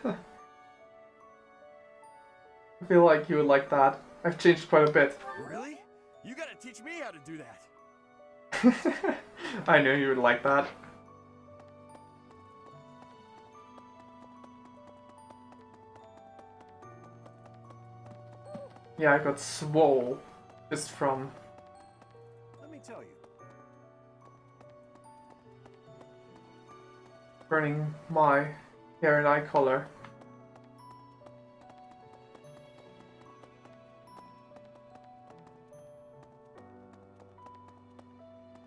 I feel like you would like that. I've changed quite a bit. Really? You gotta teach me how to do that. I knew you would like that. Yeah, I got swole just from... Let me tell you. burning my hair and eye color.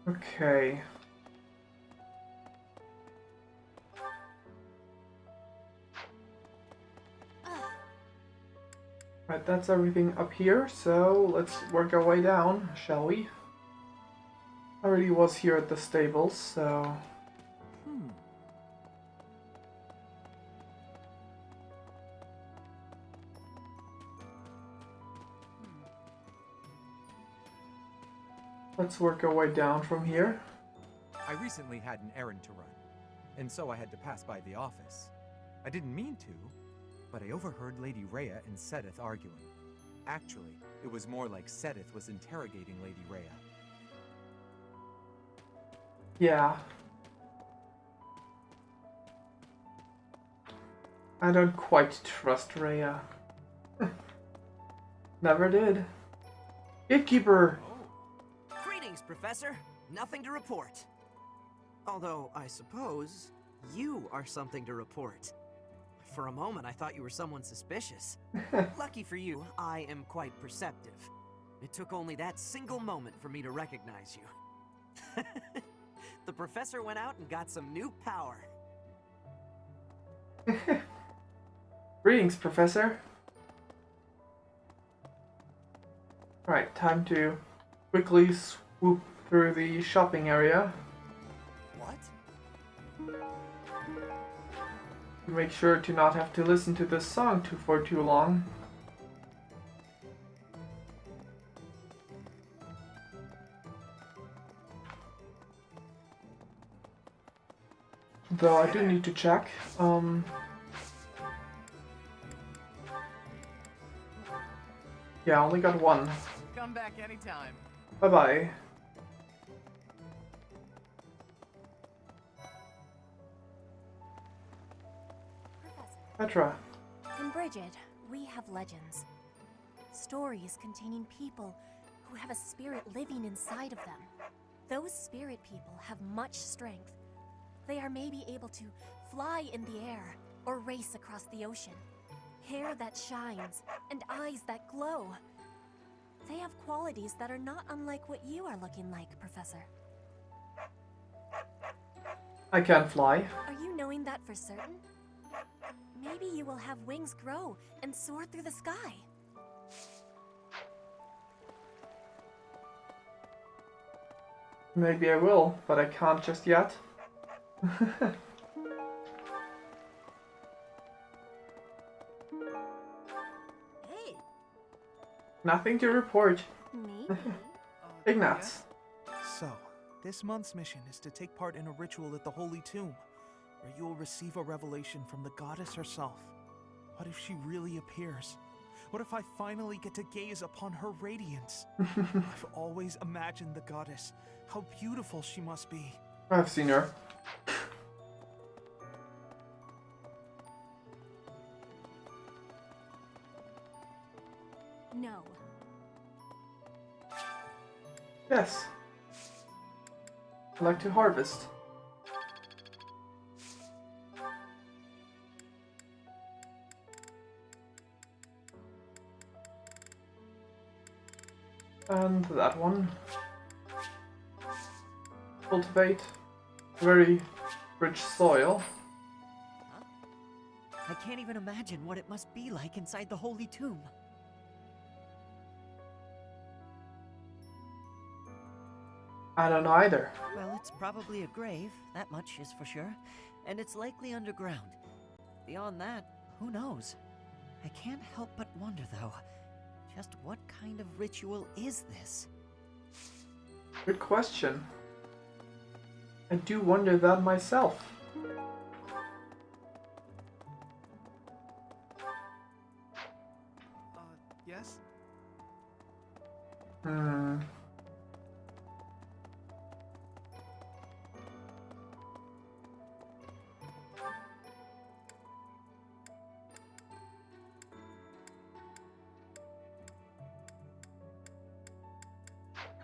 Okay. Right, that's everything up here, so let's work our way down, shall we? I already was here at the stables, so... Let's work our way down from here. I recently had an errand to run, and so I had to pass by the office. I didn't mean to, but I overheard Lady Rhea and Sedith arguing. Actually, it was more like Sedith was interrogating Lady Rhea. Yeah. I don't quite trust Rhea. Never did. Gatekeeper! Greetings, Professor. Nothing to report. Although, I suppose, you are something to report. For a moment, I thought you were someone suspicious. Lucky for you, I am quite perceptive. It took only that single moment for me to recognize you. The Professor went out and got some new power. Greetings, Professor. Right, time to quickly swoop through the shopping area. What? Make sure to not have to listen to this song for too long. Though I do need to check. Yeah, I only got one. Come back anytime. Bye-bye. Petra. In Bridget, we have legends. Stories containing people who have a spirit living inside of them. Those spirit people have much strength. They are maybe able to fly in the air or race across the ocean. Hair that shines and eyes that glow. They have qualities that are not unlike what you are looking like, Professor. I can't fly. Are you knowing that for certain? Maybe you will have wings grow and soar through the sky. Maybe I will, but I can't just yet. Hey. Nothing to report. Maybe. Ignatz. So, this month's mission is to take part in a ritual at the Holy Tomb, where you will receive a revelation from the goddess herself. What if she really appears? What if I finally get to gaze upon her radiance? I've always imagined the goddess. How beautiful she must be. I've seen her. No. Yes. I like to harvest. And that one. Cultivate very rich soil. I can't even imagine what it must be like inside the Holy Tomb. I don't know either. Well, it's probably a grave, that much is for sure. And it's likely underground. Beyond that, who knows? I can't help but wonder, though, just what kind of ritual is this? Good question. I do wonder that myself. Yes? Hmm.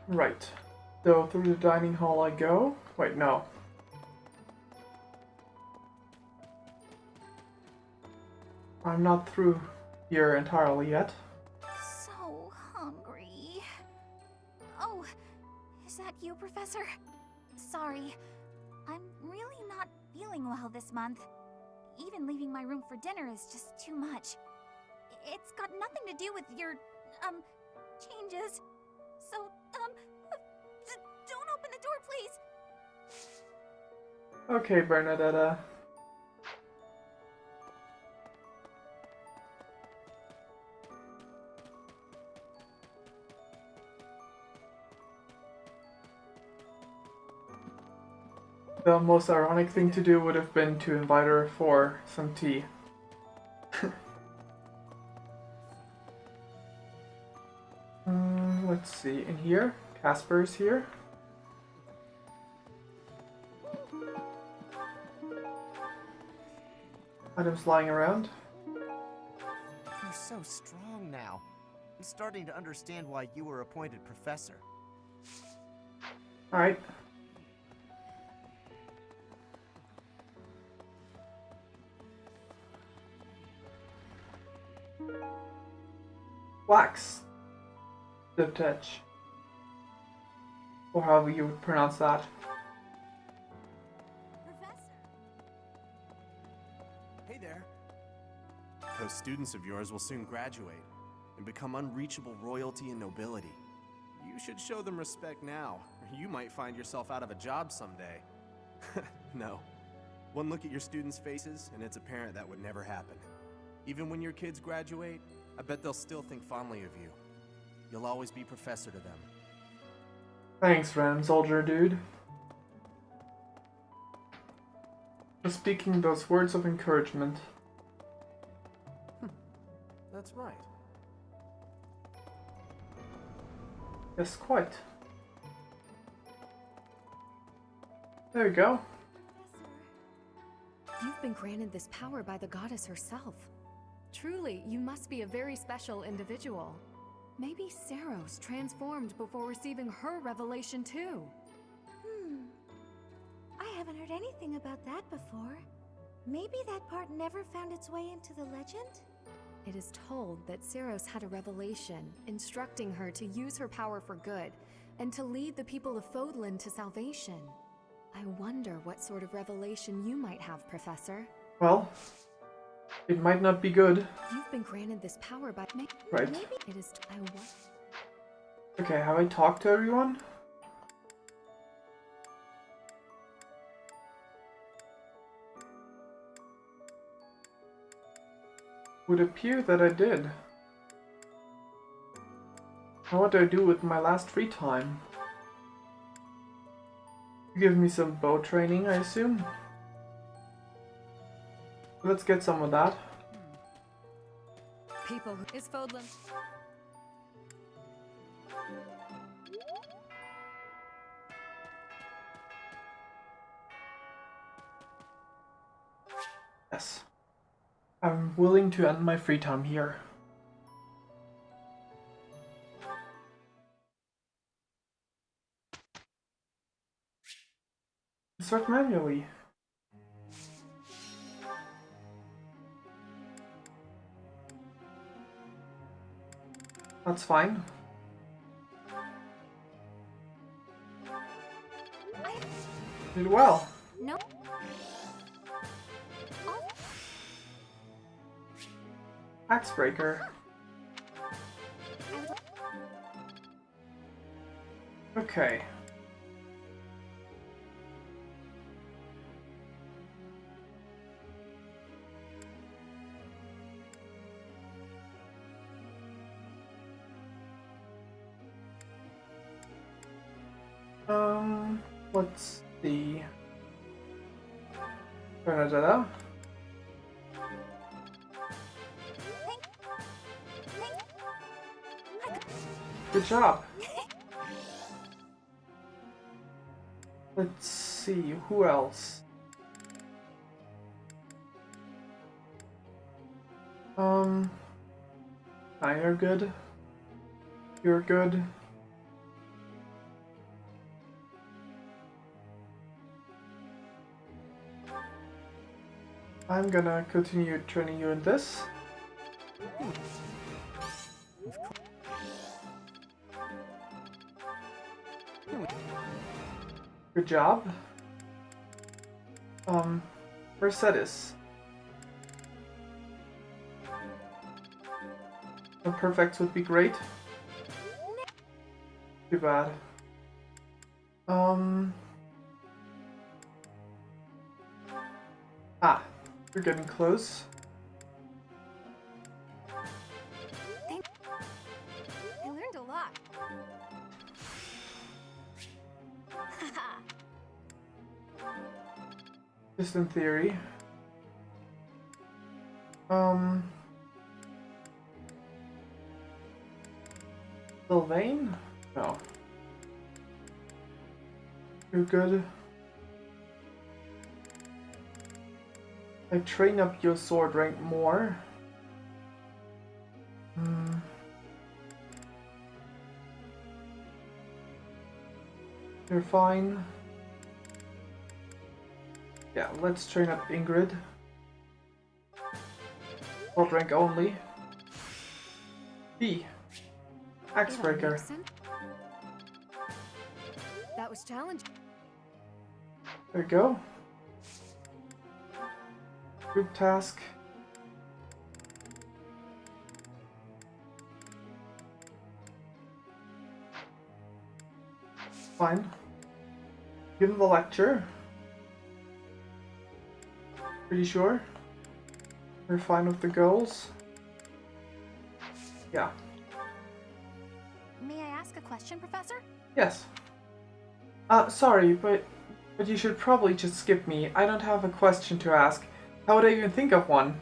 Right. So through the dining hall I go. Wait, no. I'm not through here entirely yet. So hungry. Oh, is that you, Professor? Sorry. I'm really not feeling well this month. Even leaving my room for dinner is just too much. It's got nothing to do with your, changes. So, don't open the door, please. Okay, Bernadetta. The most ironic thing to do would have been to invite her for some tea. Let's see, in here? Casper's here. Items lying around. You're so strong now. I'm starting to understand why you were appointed professor. Alright. Wax. Touch. Or however you would pronounce that. Hey there. Those students of yours will soon graduate and become unreachable royalty and nobility. You should show them respect now, or you might find yourself out of a job someday. No. One look at your students' faces, and it's apparent that would never happen. Even when your kids graduate, I bet they'll still think fondly of you. You'll always be professor to them. Thanks, random soldier dude. For speaking those words of encouragement. That's right. Yes, quite. There you go. You've been granted this power by the goddess herself. Truly, you must be a very special individual. Maybe Saros transformed before receiving her revelation too. I haven't heard anything about that before. Maybe that part never found its way into the legend? It is told that Saros had a revelation, instructing her to use her power for good, and to lead the people of Fodlan to salvation. I wonder what sort of revelation you might have, Professor. Well, it might not be good. You've been granted this power by... Right. Maybe it is... Okay, have I talked to everyone? Would appear that I did. Now what do I do with my last free time? Give me some bow training, I assume? Let's get some of that. People is Fodlan. Yes. I'm willing to end my free time here. insert manually. That's fine. Did well. No. Axe breaker. Okay. Let's see. Da-da-da-da. Good job. Let's see, who else? You're good. You're good. I'm gonna continue training you in this. Good job. Mercedes. A perfect would be great. Too bad. You're getting close. I learned a lot. Just in theory. Sylvain? No. You're good. I train up your sword rank more. You're fine. Yeah, let's train up Ingrid. Sword rank only. B. Axe breaker. That was challenging. There you go. Group task. Fine. Give him the lecture. Pretty sure? We're fine with the goals? Yeah. May I ask a question, Professor? Yes. Sorry, but you should probably just skip me. I don't have a question to ask. How would I even think of one?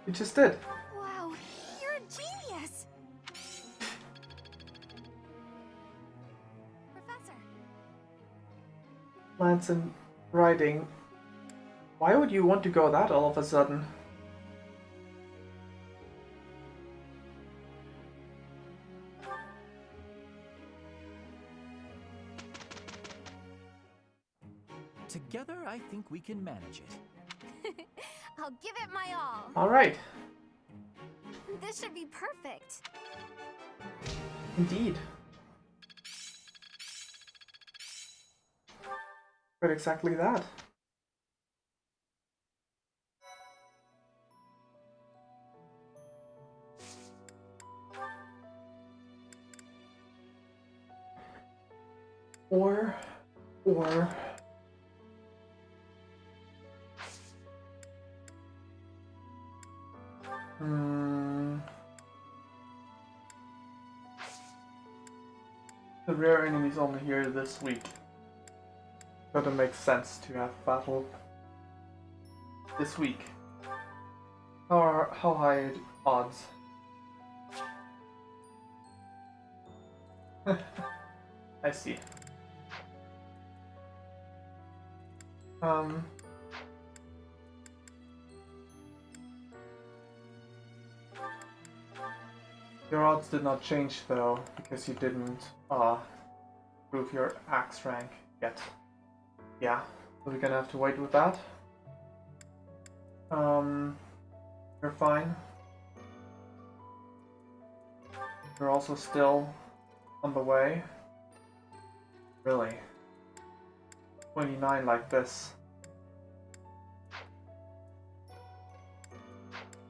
You just did. Wow, you're a genius! Professor. Lance and riding. Why would you want to go that all of a sudden? Together, I think we can manage it. I'll give it my all. Alright. This should be perfect. Indeed. But exactly that. Or... The rare enemies only here this week. But it makes sense to have battle this week. How high are odds? I see. Um, your odds did not change though, because you didn't prove your axe rank yet. Yeah, so we're gonna have to wait with that. You're fine. You're also still on the way. Really? 29 like this.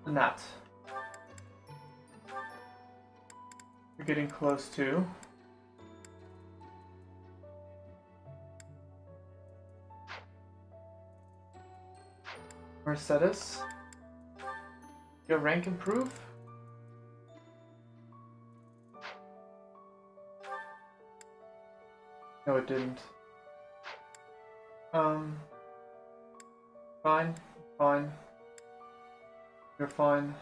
Nat. You're getting close to. Mercedes. Your rank improve? No, it didn't. Fine, fine. You're fine.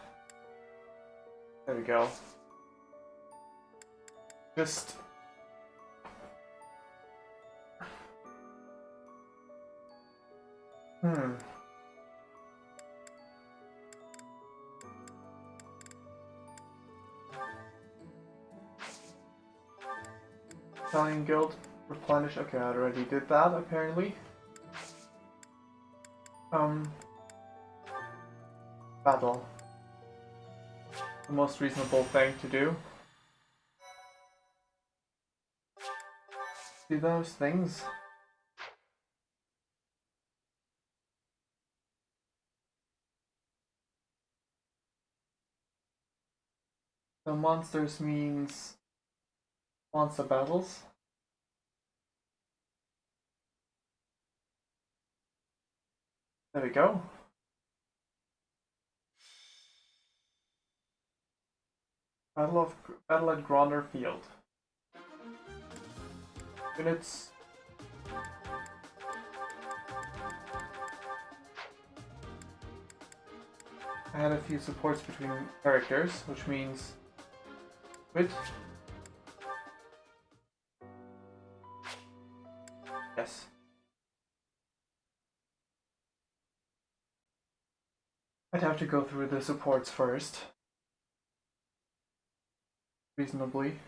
There we go. Just... Italian Guild replenish. Okay, I already did that apparently. Battle. The most reasonable thing to do. See those things? So monsters means monster battles. There we go. Battle at Gronder Field. Units. I had a few supports between characters, which means quit. Yes. I'd have to go through the supports first. Reasonably.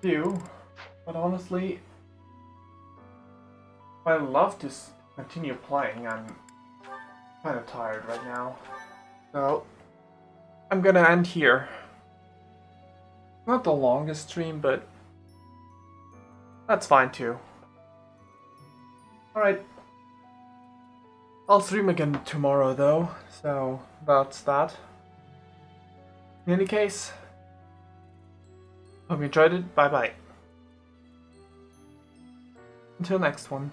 Few, but honestly, I love to continue playing. I'm kind of tired right now. So, I'm gonna end here. Not the longest stream, but that's fine too. Alright. I'll stream again tomorrow though, so that's that. In any case, hope you enjoyed it. Bye bye. Until next one.